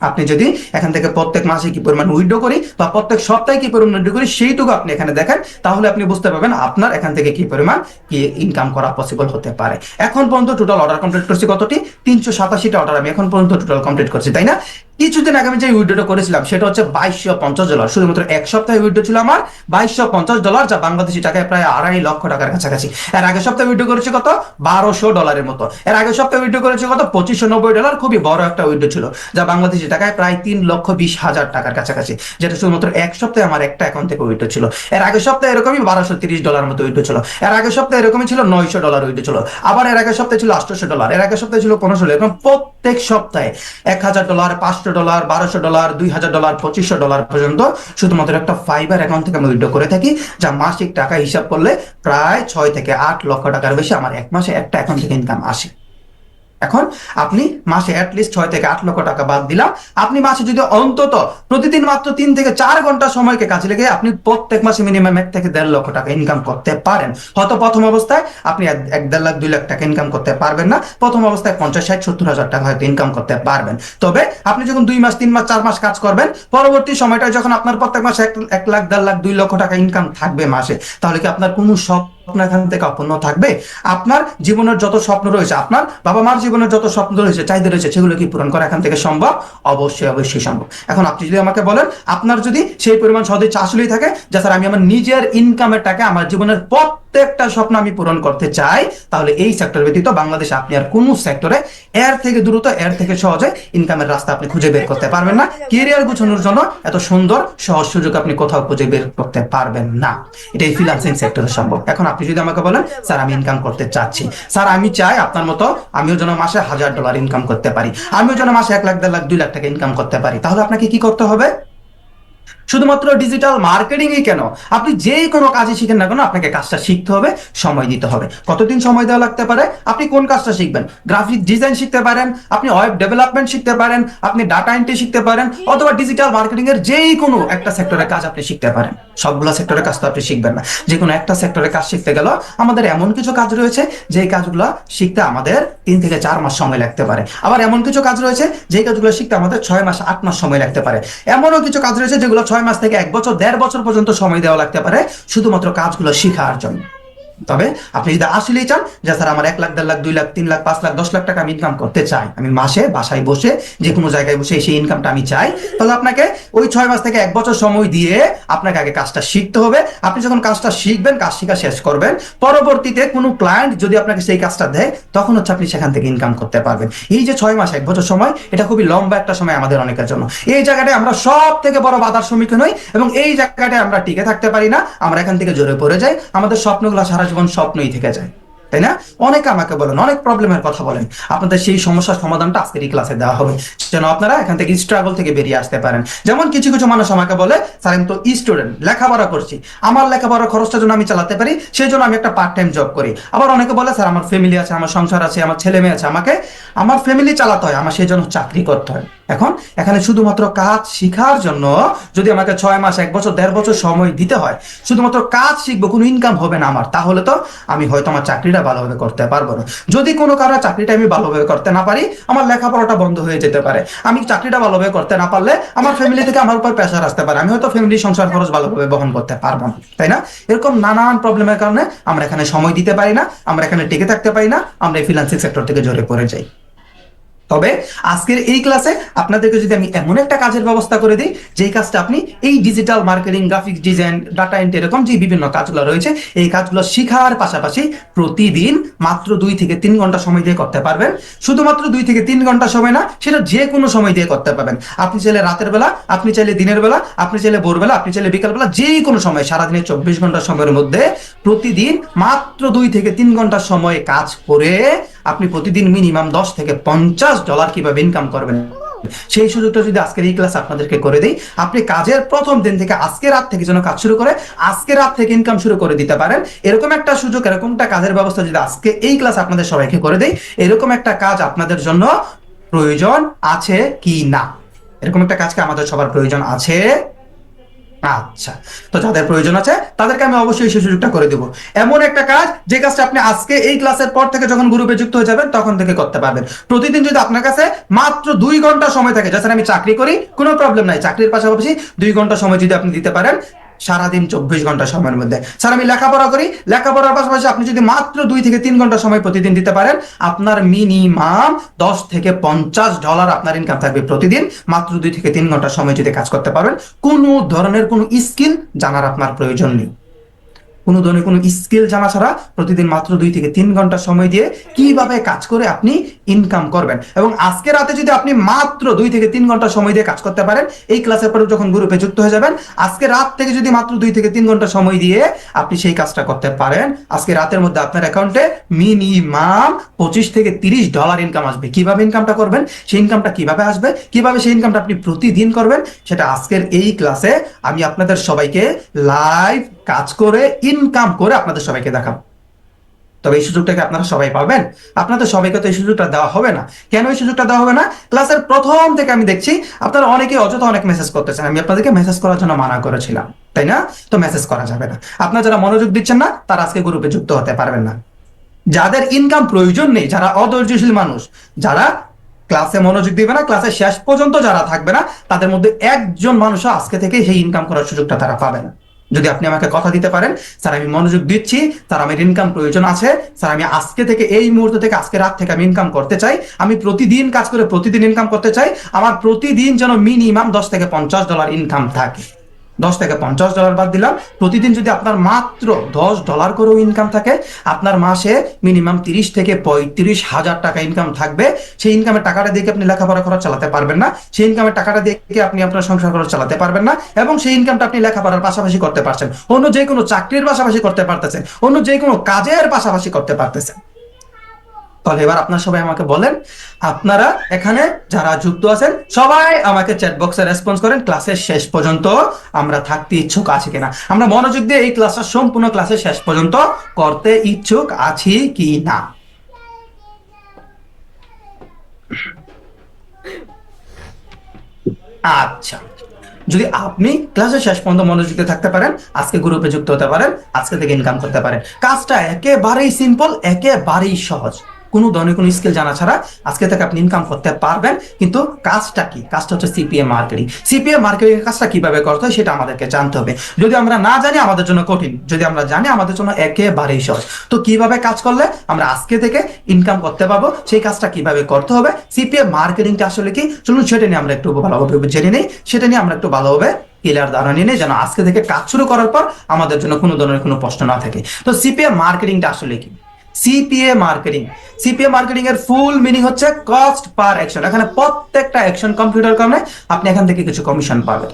A: আপনি যদি এখান থেকে প্রত্যেক মাসে কি পরিমাণ উইথড্র করি বা প্রত্যেক সপ্তাহে কি পরিমাণ উইথড্র করি সেইটুকু আপনি এখানে দেখেন, তাহলে আপনি বুঝতে পারবেন আপনার এখান থেকে কি পরিমাণ কি ইনকাম করা পসিবল হতে পারে। এখন পর্যন্ত টোটাল অর্ডার কমপ্লিট করছি কতটি? 387টা অর্ডার আমি এখন পর্যন্ত টোটাল কমপ্লিট করছি, তাই না? কিছুদিন আগে আমি যে উইথড্রটা করেছিলাম সেটা হচ্ছে $2,250, শুধুমাত্র এক সপ্তাহে উইথড্র ছিল আমার $2,250, যা বাংলাদেশি টাকায় প্রায় 2.5 লক্ষ টাকার কাছাকাছি। এর আগের সপ্তাহে উইথড্র করেছি কত? $1,200 মতো। এর আগের সপ্তাহে উইথড্র করেছি কত? $2,590, খুবই বড় একটা উইথড্র ছিল, যা বাংলাদেশি টাকায় প্রায় 3,20,000 টাকার কাছাকাছি, যেটা শুধুমাত্র এক সপ্তাহে আমার একটা অ্যাকাউন্ট থেকে উইথড্র ছিল। এর আগের সপ্তাহে এরকমই $1,230 মতো উইথড্র ছিল। এর আগের সপ্তাহে এরকমই ছিল $900 উইথড্র ছিল। আবার এর আগের সপ্তাহে ছিল $800, এর আগের সপ্তাহে ছিল $1,500। এরকম প্রত্যেক সপ্তাহে $1,000, $500, $1,200, $2,000, $2,500 পর্যন্ত শুধুমাত্র একটা ফাইবার অ্যাকাউন্ট থেকে আমি উইথড্র করে থাকি, যা মাসিক টাকা হিসাব করলে প্রায় 6 থেকে 8 লক্ষ টাকার বেশি আমার এক মাসে একটা অ্যাকাউন্ট থেকে ইনকাম আসে। এখন আপনি মাসে অ্যাটলিস্ট 6 থেকে 8 লক্ষ টাকা বাদ দিলাম, আপনি মাসে যদি অন্তত প্রতিদিন মাত্র 3 থেকে 4 ঘন্টা সময়কে কাজে লেগে আপনি প্রত্যেক মাসে মিনিমাম 1 থেকে 1.5 লক্ষ টাকা ইনকাম করতে পারেন। হয়তো প্রথম অবস্থায় আপনি 1-1.5 লাখ 2 লাখ টাকা ইনকাম করতে পারবেন না, প্রথম অবস্থায় 50-60-70 হাজার টাকা হয়তো ইনকাম করতে পারবেন। তবে আপনি যখন 2 মাস 3 মাস 4 মাস কাজ করবেন, পরবর্তী সময়টা যখন আপনার প্রত্যেক মাসে 1 লাখ 1.5 লাখ 2 লক্ষ টাকা ইনকাম থাকবে মাসে, তাহলে কি আপনার কোনো স্বপ্ন এখান থেকে অপূর্ণ থাকবে? আপনার জীবনের যত স্বপ্ন রয়েছে, আপনার বাবা মার জীবনের যত স্বপ্ন রয়েছে, চাহিদা রয়েছে, সেগুলো কি পূরণ করা এখান থেকে সম্ভব? অবশ্যই অবশ্যই সম্ভব। এখন আপনি যদি আমাকে বলেন, আপনার যদি সেই পরিমাণ সদিচ্ছা আসলেই থাকে যে স্যার আমি আমার নিজের ইনকামের টাকা আমার জীবনের প্রত্যেকটা স্বপ্ন আমি পূরণ করতে চাই, তাহলে এই সেক্টর ব্যতীত বাংলাদেশে আপনি আর কোনো সেক্টরে এর থেকে দ্রুত, এর থেকে সহজে ইনকামের রাস্তা আপনি খুঁজে বের করতে পারবেন না। ক্যারিয়ার গুছানোর জন্য এত সুন্দর সহজ সুযোগ আপনি কোথাও খুঁজে বের করতে পারবেন না। এটাই ফ্রিল্যান্সিং সেক্টরে সম্ভব। এখন আপনি যদি আমাকে বলেন, স্যার আমি ইনকাম করতে চাচ্ছি, স্যার আমি চাই আপনার মতো আমিও যেন মাসে $1,000 ইনকাম করতে পারি, আমিও যেন মাসে 1 লাখ 1.5 লাখ 2 লাখ টাকা ইনকাম করতে পারি, তাহলে আপনাকে কি করতে হবে? শুধুমাত্র ডিজিটাল মার্কেটিংই কেন, আপনি যে কোনো কাজে শিখেন না কেন, আপনাকে কাজটা শিখতে হবে, সময় দিতে হবে। কতদিন সময় দেওয়া লাগতে পারে? আপনি কোন কাজটা শিখবেন? গ্রাফিক ডিজাইন শিখতে পারেন, আপনি ওয়েব ডেভেলপমেন্ট শিখতে পারেন, আপনি ডাটা এন্ট্রি শিখতে পারেন, অথবা ডিজিটাল মার্কেটিং এর যেই কোনো একটা সেক্টরের কাজ আপনি শিখতে পারেন। সবগুলো সেক্টরের কাজ তো আপনি শিখবেন না। যে কোনো একটা সেক্টরের কাজ শিখতে গেল আমাদের এমন কিছু কাজ রয়েছে যে কাজগুলো শিখতে আমাদের 3 থেকে 4 মাস সময় লাগতে পারে। আবার এমন কিছু কাজ রয়েছে যে কাজগুলো শিখতে আমাদের 6 মাস 8 মাস সময় লাগতে পারে। এমনও কিছু কাজ রয়েছে যেগুলো 6 মাস থেকে 1 বছর 1.5 বছর পর্যন্ত সময় দেওয়া লাগতে পারে শুধুমাত্র কাজগুলো শেখার জন্য। তবে আপনি যদি আসলেই চান যে স্যার আমার 1 লাখ 1.5 লাখ 2 লাখ 3 লাখ 5 লাখ 10 লাখ টাকা আমি ইনকাম করতে চাই, আমি মাসে বাসায় বসে যে কোনো জায়গায় বসে সেই ইনকামটা আমি চাই, তাহলে আপনাকে ওই 6 মাস থেকে 1 বছর সময় দিয়ে আপনাকে আগে কাজটা শিখতে হবে। আপনি যখন কাজটা শিখবেন, কাজ শেখা শেষ করবেন, পরবর্তীতে কোনো ক্লায়েন্ট যদি আপনাকে সেই কাজটা দেয়, তখন হচ্ছে আপনি সেখান থেকে ইনকাম করতে পারবেন। এই যে 6 মাস 1 বছর সময়, এটা খুবই লম্বা একটা সময় আমাদের অনেকের জন্য। এই জায়গাটায় আমরা সব থেকে বড় বাধার সম্মুখীন হই এবং এই জায়গাটায় আমরা টিকে থাকতে পারি না, আমরা এখান থেকে জোরে পড়ে যাই, আমাদের স্বপ্নগুলো সারা জীবন স্বপ্নই থেকে যায়। তাই না? অনেকে আমাকে বলেন, অনেক প্রবলেমের কথা বলেন, আপনাদের সেই সমস্যার সমাধানটা আজকের এই ক্লাসে দেওয়া হবে, যেন আপনারা এখান থেকে স্ট্রাগল থেকে বেরিয়ে আসতে পারেন। যেমন কিছু কিছু মানুষ আমাকে বলে, স্যার আমি তো স্টুডেন্ট, লেখাপড়া করছি, আমার লেখাপড়ার খরচটা যেন আমি চালাতে পারি সেই জন্য আমি একটা পার্ট টাইম জব করি। আবার অনেকে বলে, স্যার আমার ফ্যামিলি আছে, আমার সংসার আছে, আমার ছেলে মেয়ে আছে, আমাকে আমার ফ্যামিলি চালাতে হয়, আমার সেই জন্য চাকরি করতে হয়। এখন এখানে শুধুমাত্র কাজ শেখার জন্য যদি আমাকে 6 মাস, 1 বছর, 1.5 বছর সময় দিতে হয়, শুধুমাত্র কাজ শিখবো, কোনো ইনকাম হবে না আমার, তাহলে তো আমি হয়তো আমার চাকরিটা ভালোভাবে করতে পারবো না। যদি কোনো কারণে চাকরিটা আমি ভালোভাবে করতে না পারি, আমার লেখাপড়াটা বন্ধ হয়ে যেতে পারে। আমি চাকরিটা ভালোভাবে করতে না পারলে আমার ফ্যামিলি থেকে আমার উপর প্রেশার আসতে পারে, আমি হয়তো ফ্যামিলি সংসার খরচ ভালোভাবে বহন করতে পারবো না, তাই না? এরকম নানান প্রবলেমের কারণে আমরা এখানে সময় দিতে পারি না, আমরা এখানে টিকে থাকতে পারি না, আমরা এই ফ্রিল্যান্সিং সেক্টর থেকে ঝরে পড়ে যাই। তবে আজকের এই ক্লাসে আপনাদেরকে যদি আমি এমন একটা কাজের ব্যবস্থা করে দিই, যেই কাজটা আপনি এই digital marketing, graphics design, data entry, এরকম যে বিভিন্ন কাজগুলো রয়েছে, এই কাজগুলো শেখার পাশাপাশি প্রতিদিন মাত্র 2 থেকে 3 ঘন্টা সময় দিয়ে করতে পারবেন। শুধুমাত্র 2 থেকে 3 ঘন্টা সময় না, সেটা যে কোনো সময় দিয়ে করতে পারবেন। আপনি চাইলে রাতের বেলা, আপনি চাইলে দিনের বেলা, আপনি চাইলে ভোরবেলা, আপনি চাইলে বিকালবেলা, যে কোনো সময়, সারাদিনে 24 ঘন্টা সময়ের মধ্যে প্রতিদিন মাত্র 2 থেকে 3 ঘন্টা সময় কাজ করে আপনি প্রতিদিন মিনিমাম $10 থেকে $50 কিভাবে ইনকাম করবেন, সেই সুযোগটা যদি আজকের এই ক্লাস আপনাদেরকে করে দেই, আপনি কাজের প্রথম দিন থেকে আজকে রাত থেকে যেন কাজ শুরু করে আজকে রাত থেকে ইনকাম শুরু করে দিতে পারেন, এরকম একটা সুযোগ, এরকম একটা কাজের ব্যবস্থা যদি আজকে এই ক্লাস আপনাদের সবাইকে করে দেই, এরকম একটা কাজ আপনাদের জন্য প্রয়োজন আছে কি না? এরকম একটা কাজকে আমাদের সবার প্রয়োজন আছে? আচ্ছা, তো যাদের প্রয়োজন আছে তাদেরকে আমি অবশ্যই সেই সুযোগটা করে দেবো। এমন একটা কাজ, যে কাজটা আপনি আজকে এই ক্লাসের পর থেকে যখন গ্রুপে যুক্ত হয়ে যাবেন তখন থেকে করতে পারবেন। প্রতিদিন যদি আপনার কাছে মাত্র 2 ঘন্টা সময় থাকে, যাতে আমি চাকরি করি কোনো প্রবলেম নাই, চাকরির পাশাপাশি 2 ঘন্টা সময় যদি আপনি দিতে পারেন সারাদিন 24 ঘন্টা সময়ের মধ্যে, স্যার আমি লেখাপড়া করি, লেখাপড়ার পাশাপাশি আপনি যদি মাত্র 2 থেকে 3 ঘন্টা সময় প্রতিদিন দিতে পারেন, আপনার মিনিমাম $10 থেকে $50 আপনার ইনকাম থাকবে প্রতিদিন, মাত্র 2 থেকে 3 ঘন্টা সময় যদি কাজ করতে পারবেন। কোনো ধরনের কোনো স্কিল জানার আপনার প্রয়োজন নেই, কোনো ধরনের কোনো স্কিল জানা ছাড়া প্রতিদিন মাত্র 2 থেকে 3 ঘন্টা সময় দিয়ে কিভাবে কাজ করে আপনি ইনকাম করবেন। এবং আজকে রাতে যদি আপনি মাত্র 2 থেকে 3 ঘন্টা সময় দিয়ে কাজ করতে পারেন, এই ক্লাসের পরে যখন গ্রুপে যুক্ত হয়ে যাবেন, আজকে রাত থেকে যদি মাত্র 2 থেকে 3 ঘন্টা সময় দিয়ে আপনি সেই কাজটা করতে পারেন, আজকে রাতের মধ্যে আপনার অ্যাকাউন্টে মিনিমাম $25 থেকে $30 ইনকাম আসবে। কিভাবে ইনকামটা করবেন, সেই ইনকামটা কিভাবে আসবে, কিভাবে সেই ইনকামটা আপনি প্রতিদিন করবেন, সেটা আজকের এই ক্লাসে আমি আপনাদের সবাইকে লাইভ কাজ করে ইনকাম করে আপনাদের সবাইকে দেখাবো। তবে এই সুযোগটাকে আপনারা সবাই পাবেন? আপনাদের সবাইকে তো এই সুযোগটা দেওয়া হবে না। কেন এই সুযোগটা দেওয়া হবে না? ক্লাসের প্রথম থেকে আমি দেখছি আপনারা অনেকে অযথা অনেক মেসেজ করতেছেন, আমি আপনাদেরকে মেসেজ করার জন্য মানা করেছিলাম, তাই না? তো মেসেজ করা যাবে না। আপনারা যারা মনোযোগ দিচ্ছেন না তারা আজকে গ্রুপে যুক্ত হতে পারবেন না। যাদের ইনকাম প্রয়োজন নেই, যারা অধৈর্যশীল মানুষ, যারা ক্লাসে মনোযোগ দিবে না, ক্লাসের শেষ পর্যন্ত যারা থাকবে না, তাদের মধ্যে একজন মানুষও আজকে থেকে সেই ইনকাম করার সুযোগটা তারা পাবে না। যদি আপনি আমাকে কথা দিতে পারেন, স্যার আমি মনোযোগ দিচ্ছি, স্যার আমার ইনকাম প্রয়োজন আছে, স্যার আমি আজকে থেকে, এই মুহূর্ত থেকে, আজকে রাত থেকে আমি ইনকাম করতে চাই, আমি প্রতিদিন কাজ করে প্রতিদিন ইনকাম করতে চাই, আমার প্রতিদিন যেন মিনিমাম $10 থেকে $50 ইনকাম থাকে। $10 থেকে $50 বাদ দিলাম, প্রতিদিন যদি আপনার মাত্র $10 করেও ইনকাম থাকে, আপনার মাসে মিনিমাম $30,000 থেকে $35,000 ইনকাম থাকবে। সেই ইনকামের টাকাটা দিয়ে আপনি লেখাপড়া খরচ চালাতে পারবেন না, সেই ইনকামের টাকাটা দিয়ে আপনি আপনার সংসার খরচ চালাতে পারবেন না, এবং সেই ইনকামটা আপনি লেখাপড়ার পাশাপাশি করতে পারছেন, অন্য যে কোনো চাকরির পাশাপাশি করতে পারতেছেন, অন্য যে কোনো কাজের পাশাপাশি করতে পারতেছেন। তাহলে এবার আপনারা সবাই আমাকে বলেন, আপনারা এখানে যারা যুক্ত আছেন সবাই আমাকে চ্যাট বক্সে রেসপন্স করেন, ক্লাসের শেষ পর্যন্ত আমরা থাকতে ইচ্ছুক আছি কিনা, আমরা মনোযোগ দিয়ে এই ক্লাসটা সম্পূর্ণ ক্লাসের শেষ পর্যন্ত করতে ইচ্ছুক আছি কি না। আচ্ছা, যদি আপনি ক্লাসের শেষ পর্যন্ত মনোযোগ দিয়ে থাকতে পারেন, আজকে গ্রুপে যুক্ত হতে পারেন, আজকে থেকে ইনকাম করতে পারেন। কাজটা একেবারেই সিম্পল, একেবারেই সহজ, কোনো ধরনের কোনো স্কিল জানা ছাড়া আজকে থেকে আপনি ইনকাম করতে পারবেন। কিন্তু কাজটা কি? কাজটা হচ্ছে সিপিএ মার্কেটিং। সিপিএ মার্কেটিং এর কাজটা কিভাবে করতে হয় সেটা আমাদেরকে জানতে হবে। যদি আমরা না জানি আমাদের জন্য কঠিন, যদি আমরা জানি আমাদের জন্য একেবারেই সহজ। তো কিভাবে কাজ করলে আমরা আজকে থেকে ইনকাম করতে পারবো, সেই কাজটা কিভাবে করতে হবে, সিপিএ মার্কেটিংটা আসলে কি, চলুন সেটা নিয়ে আমরা একটু ভালোভাবে জেনে নিই, সেটা নিয়ে আমরা একটু ভালোভাবে ক্লিয়ার ধারণা নিয়ে যেন আজকে থেকে কাজ শুরু করার পর আমাদের জন্য কোনো ধরনের কোনো প্রশ্ন না থাকে। তো সিপিএ মার্কেটিংটা আসলে কি? সিপিএ মার্কেটিং, সিপিএ মার্কেটিং এর ফুল মিনিং হচ্ছে কস্ট পার অ্যাকশন। এখানে প্রত্যেকটা অ্যাকশন কম্পিউটার কারণে আপনি এখান থেকে কিছু কমিশন পাবেন।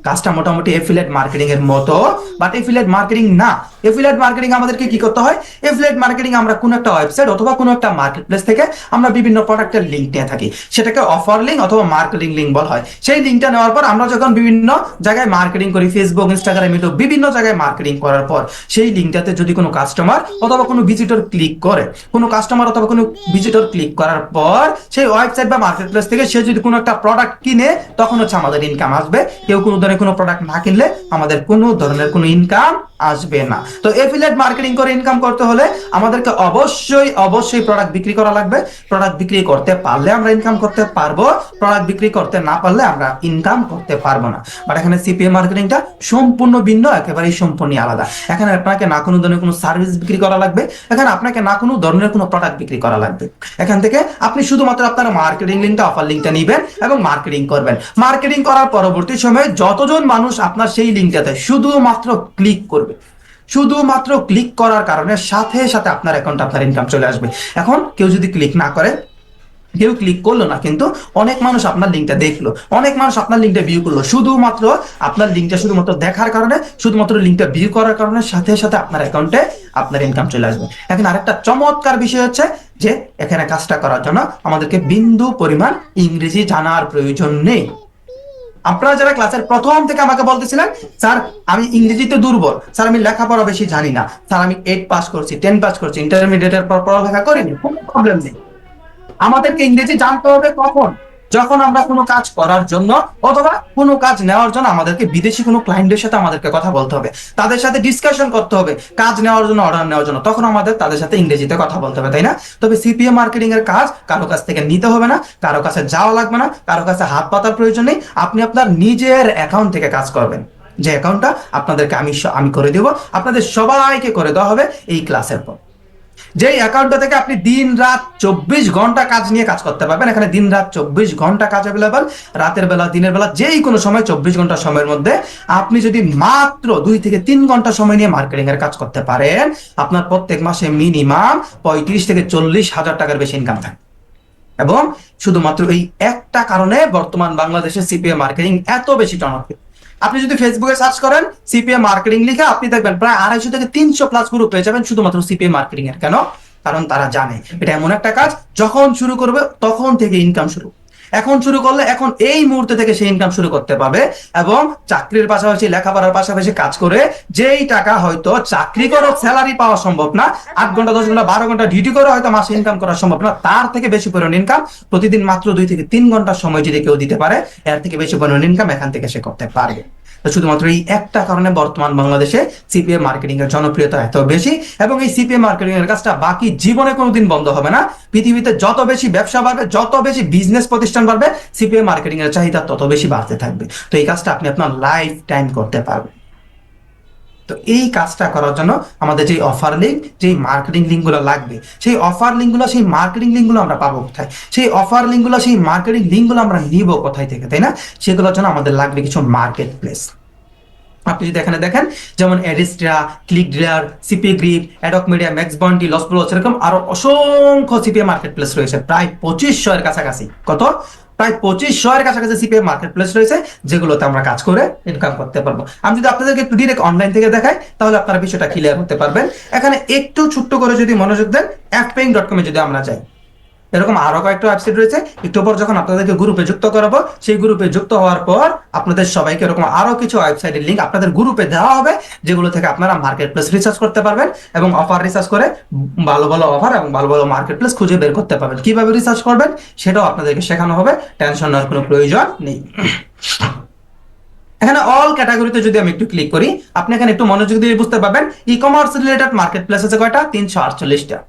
A: কাজটা মোটামুটি এফিলিয়েট মার্কেটিং এর মতো, বাট এফিলিয়েট মার্কেটিং না। এফিলিয়েট মার্কেটিং আমাদেরকে কি করতে হয়? এফিলিয়েট মার্কেটিং আমরা কোনো একটা ওয়েবসাইট অথবা কোনো একটা মার্কেট প্লেস থেকে আমরা বিভিন্ন প্রোডাক্টের লিঙ্ক নিয়ে থাকি, সেটাকে অফার লিঙ্ক অথবা মার্কেটিং লিঙ্ক বলা হয়। সেই লিঙ্কটা নেওয়ার পর আমরা যখন বিভিন্ন জায়গায় মার্কেটিং করি, ফেসবুক, ইনস্টাগ্রাম, ইউটিউব, বিভিন্ন জায়গায় মার্কেটিং করার পর সেই লিঙ্কটাতে যদি কোনো কাস্টমার অথবা কোনো ভিজিটর ক্লিক করে, কোনো কাস্টমার অথবা কোনো ভিজিটর ক্লিক করার পর সেই ওয়েবসাইট বা মার্কেট প্লেস থেকে সে যদি কোনো একটা প্রোডাক্ট কিনে, তখন হচ্ছে আমাদের ইনকাম আসবে। কেউ কোনো ধরনের কোনো প্রোডাক্ট না কিনলে আমাদের কোনো ধরনের কোনো ইনকাম আসবে না। তো এফিলিয়েট মার্কেটিং করে ইনকাম করতে হলে আমাদেরকে অবশ্যই অবশ্যই প্রোডাক্ট বিক্রি করা লাগবে। প্রোডাক্ট বিক্রি করতে পারলে আমরা ইনকাম করতে পারবো, প্রোডাক্ট বিক্রি করতে না পারলে আমরা ইনকাম করতে পারবো না। বাট এখানে সিপিএম মার্কেটিংটা সম্পূর্ণ ভিন্ন, একেবারেই সম্পূর্ণ আলাদা। এখানে আপনাকে না কোনো ধরনের কোনো সার্ভিস বিক্রি করা লাগবে, এখানে আপনাকে না কোনো ধরনের কোনো প্রোডাক্ট বিক্রি করা লাগবে। এখান থেকে আপনি শুধুমাত্র আপনার মার্কেটিং লিঙ্কটা, অফার লিঙ্কটা নিবেন এবং মার্কেটিং করবেন। মার্কেটিং করার পরবর্তী সময়ে যতজন মানুষ আপনার সেই লিঙ্কটাতে শুধুমাত্র ক্লিক করবে, শুধুমাত্র ক্লিক করার কারণে সাথে সাথে আপনার অ্যাকাউন্টে আপনার ইনকাম চলে আসবে। এখন কেউ যদি ক্লিক না করে, কেউ ক্লিক করলো না, কিন্তু অনেক মানুষ আপনার লিঙ্কটা দেখলো, অনেক মানুষ আপনার লিঙ্কটা ভিউ করলো, শুধুমাত্র আপনার লিঙ্কটা শুধুমাত্র দেখার কারণে, শুধুমাত্র লিঙ্কটা ভিউ করার কারণে সাথে সাথে আপনার অ্যাকাউন্টে আপনার ইনকাম চলে আসবে। এখন আরেকটা চমৎকার বিষয় হচ্ছে যে এখানে কাজটা করার জন্য আমাদেরকে বিন্দু পরিমাণ ইংরেজি জানার প্রয়োজন নেই। আপনারা যারা ক্লাসের প্রথম থেকে আমাকে বলতেছিলেন, স্যার আমি ইংরেজিতে দুর্বল, স্যার আমি লেখাপড়া বেশি জানি না, স্যার আমি 8 পাস করছি, 10 পাস করছি, ইন্টারমিডিয়েটের পর পড়ালেখা করিনি, কোনো প্রবলেম নেই। আমাদেরকে ইংরেজি জানতে হবে কখন? যখন আমরা কোনো কাজ করার জন্য অথবা কোনো কাজ নেওয়ার জন্য আমাদেরকে বিদেশি কোনো ক্লায়েন্টের সাথে আমাদেরকে কথা বলতে হবে, তাদের সাথে ডিসকাশন করতে হবে কাজ নেওয়ার জন্য, অর্ডার নেওয়ার জন্য, তখন আমাদের তাদের সাথে ইংরেজিতে কথা বলতে হবে, তাই না? তবে সিপিএম মার্কেটিং এর কাজ কারো কাছ থেকে নিতে হবে না, কারো কাছে যাওয়া লাগবে না, কারো কাছে হাত পাতার প্রয়োজন নেই। আপনি আপনার নিজের অ্যাকাউন্ট থেকে কাজ করবেন, যে অ্যাকাউন্টটা আপনাদেরকে আমি করে দেব, আপনাদের সবাইকে করে দেওয়া হবে এই ক্লাসের পর। যেই অ্যাকাউন্টটা থেকে আপনি দিন রাত 24 ঘন্টা কাজ নিয়ে কাজ করতে পারবেন। এখানে দিন রাত 24 ঘন্টা কাজ অ্যাভেলেবল, রাতের বেলা, দিনের বেলা, যেই কোনো সময় 24 ঘন্টা সময়ের মধ্যে আপনি যদি মাত্র 2 থেকে 3 ঘন্টা সময় নিয়ে মার্কেটিং এর কাজ করতে পারেন, আপনার প্রত্যেক মাসে মিনিমাম 35 থেকে 40 হাজার টাকার বেশি ইনকাম থাকে। এবং শুধুমাত্র এই একটা কারণে বর্তমান বাংলাদেশের সিপিএম মার্কেটিং এত বেশি জনপ্রিয়। আপনি যদি ফেসবুকে সার্চ করেন সিপিএম মার্কেটিং লিখে, আপনি দেখবেন প্রায় 250 থেকে 300 প্লাস গ্রুপ পেয়ে যাবেন শুধুমাত্র সিপিএম মার্কেটিং এর। কেন? কারণ তারা জানে এটা এমন একটা কাজ, যখন শুরু করবে তখন থেকে ইনকাম শুরু। এখন শুরু করলে এখন এই মুহূর্তে থেকে সে ইনকাম শুরু করতে পারবে, এবং চাকরির পাশাপাশি, লেখাপড়ার পাশাপাশি কাজ করে যেই টাকা হয়তো চাকরি করে স্যালারি পাওয়া সম্ভব না, 8 ঘন্টা 10 ঘন্টা 12 ঘন্টা ডিউটি করে হয়তো মাসে ইনকাম করা সম্ভব না, তার থেকে বেশি পরিমাণ ইনকাম প্রতিদিন মাত্র 2 থেকে 3 ঘন্টার সময় যদি কেউ দিতে পারে, এর থেকে বেশি পরিমাণ ইনকাম এখান থেকে সে করতে পারবে। শুধুমাত্র এই একটা কারণে বর্তমান বাংলাদেশে সিপিএম মার্কেটিং এর জনপ্রিয়তা এত বেশি, এবং এই সিপিএম মার্কেটিং এর কাজটা বাকি জীবনে কোনোদিন বন্ধ হবে না। পৃথিবীতে যত বেশি ব্যবসা বাড়বে, যত বেশি বিজনেস প্রতিষ্ঠান বাড়বে, সিপিএম মার্কেটিং এর চাহিদা তত বেশি বাড়তে থাকবে। তো এই কাজটা আপনি আপনার লাইফ টাইম করতে পারবেন। তো এই কাজটা করার জন্য আমাদের যে অফার লিঙ্ক, যে মার্কেটিং লিঙ্ক গুলো লাগবে, সেই অফার লিঙ্ক গুলো, সেই মার্কেটিং লিঙ্ক গুলো আমরা পাবো কোথায়? সেই অফার লিঙ্ক গুলো, সেই মার্কেটিং লিঙ্ক গুলো আমরা নিব কোথায় থেকে, তাই না? সেগুলোর জন্য আমাদের লাগবে কিছু মার্কেট প্লেস। আপনি যদি এখানে দেখেন, যেমন Adsterra, ClickDealer, CPAGrip, AdWork Media, MaxBounty, Los Pollos, এরকম আরো অসংখ্য সিপিএম মার্কেট প্লেস রয়েছে, প্রায় 2500 এর কাছাকাছি। কত? প্রায় 2500 এর কাছাকাছি সিপিএম মার্কেট প্লেস রয়েছে, যেগুলোতে আমরা কাজ করে ইনকাম করতে পারবো। আমি যদি আপনাদেরকে একটু ডিরেক্ট অনলাইন থেকে দেখাই, তাহলে আপনারা বিষয়টা ক্লিয়ার হতে পারবেন। এখানে একটু ছোট্ট করে যদি মনোযোগ দেন, fpaying.com এ যদি আমরা যাই, এরকম আরো কয়েকটা ওয়েবসাইট রয়েছে। একটু পর যখন আপনাদেরকে গ্রুপে যুক্ত করাবো, সেই গ্রুপে যুক্ত হওয়ার পর আপনাদের সবাইকে এরকম আরো কিছু ওয়েবসাইটের লিংক আপনাদের গ্রুপে দেওয়া হবে, যেগুলো থেকে আপনারা মার্কেট প্লেস রিসার্চ করতে পারবেন এবং অফার রিসার্চ করে ভালো ভালো অফার এবং ভালো ভালো মার্কেট প্লেস খুঁজে বের করতে পারবেন। কিভাবে রিসার্চ করবেন সেটাও আপনাদেরকে শেখানো হবে, টেনশন নেওয়ার কোনো প্রয়োজন নেই। এখানে অল ক্যাটাগরিতে যদি আমি একটু ক্লিক করি, আপনি এখানে একটু মনোযোগ দিয়ে বুঝতে পারবেন e commerce related market place আছে কয়টা? 348টা।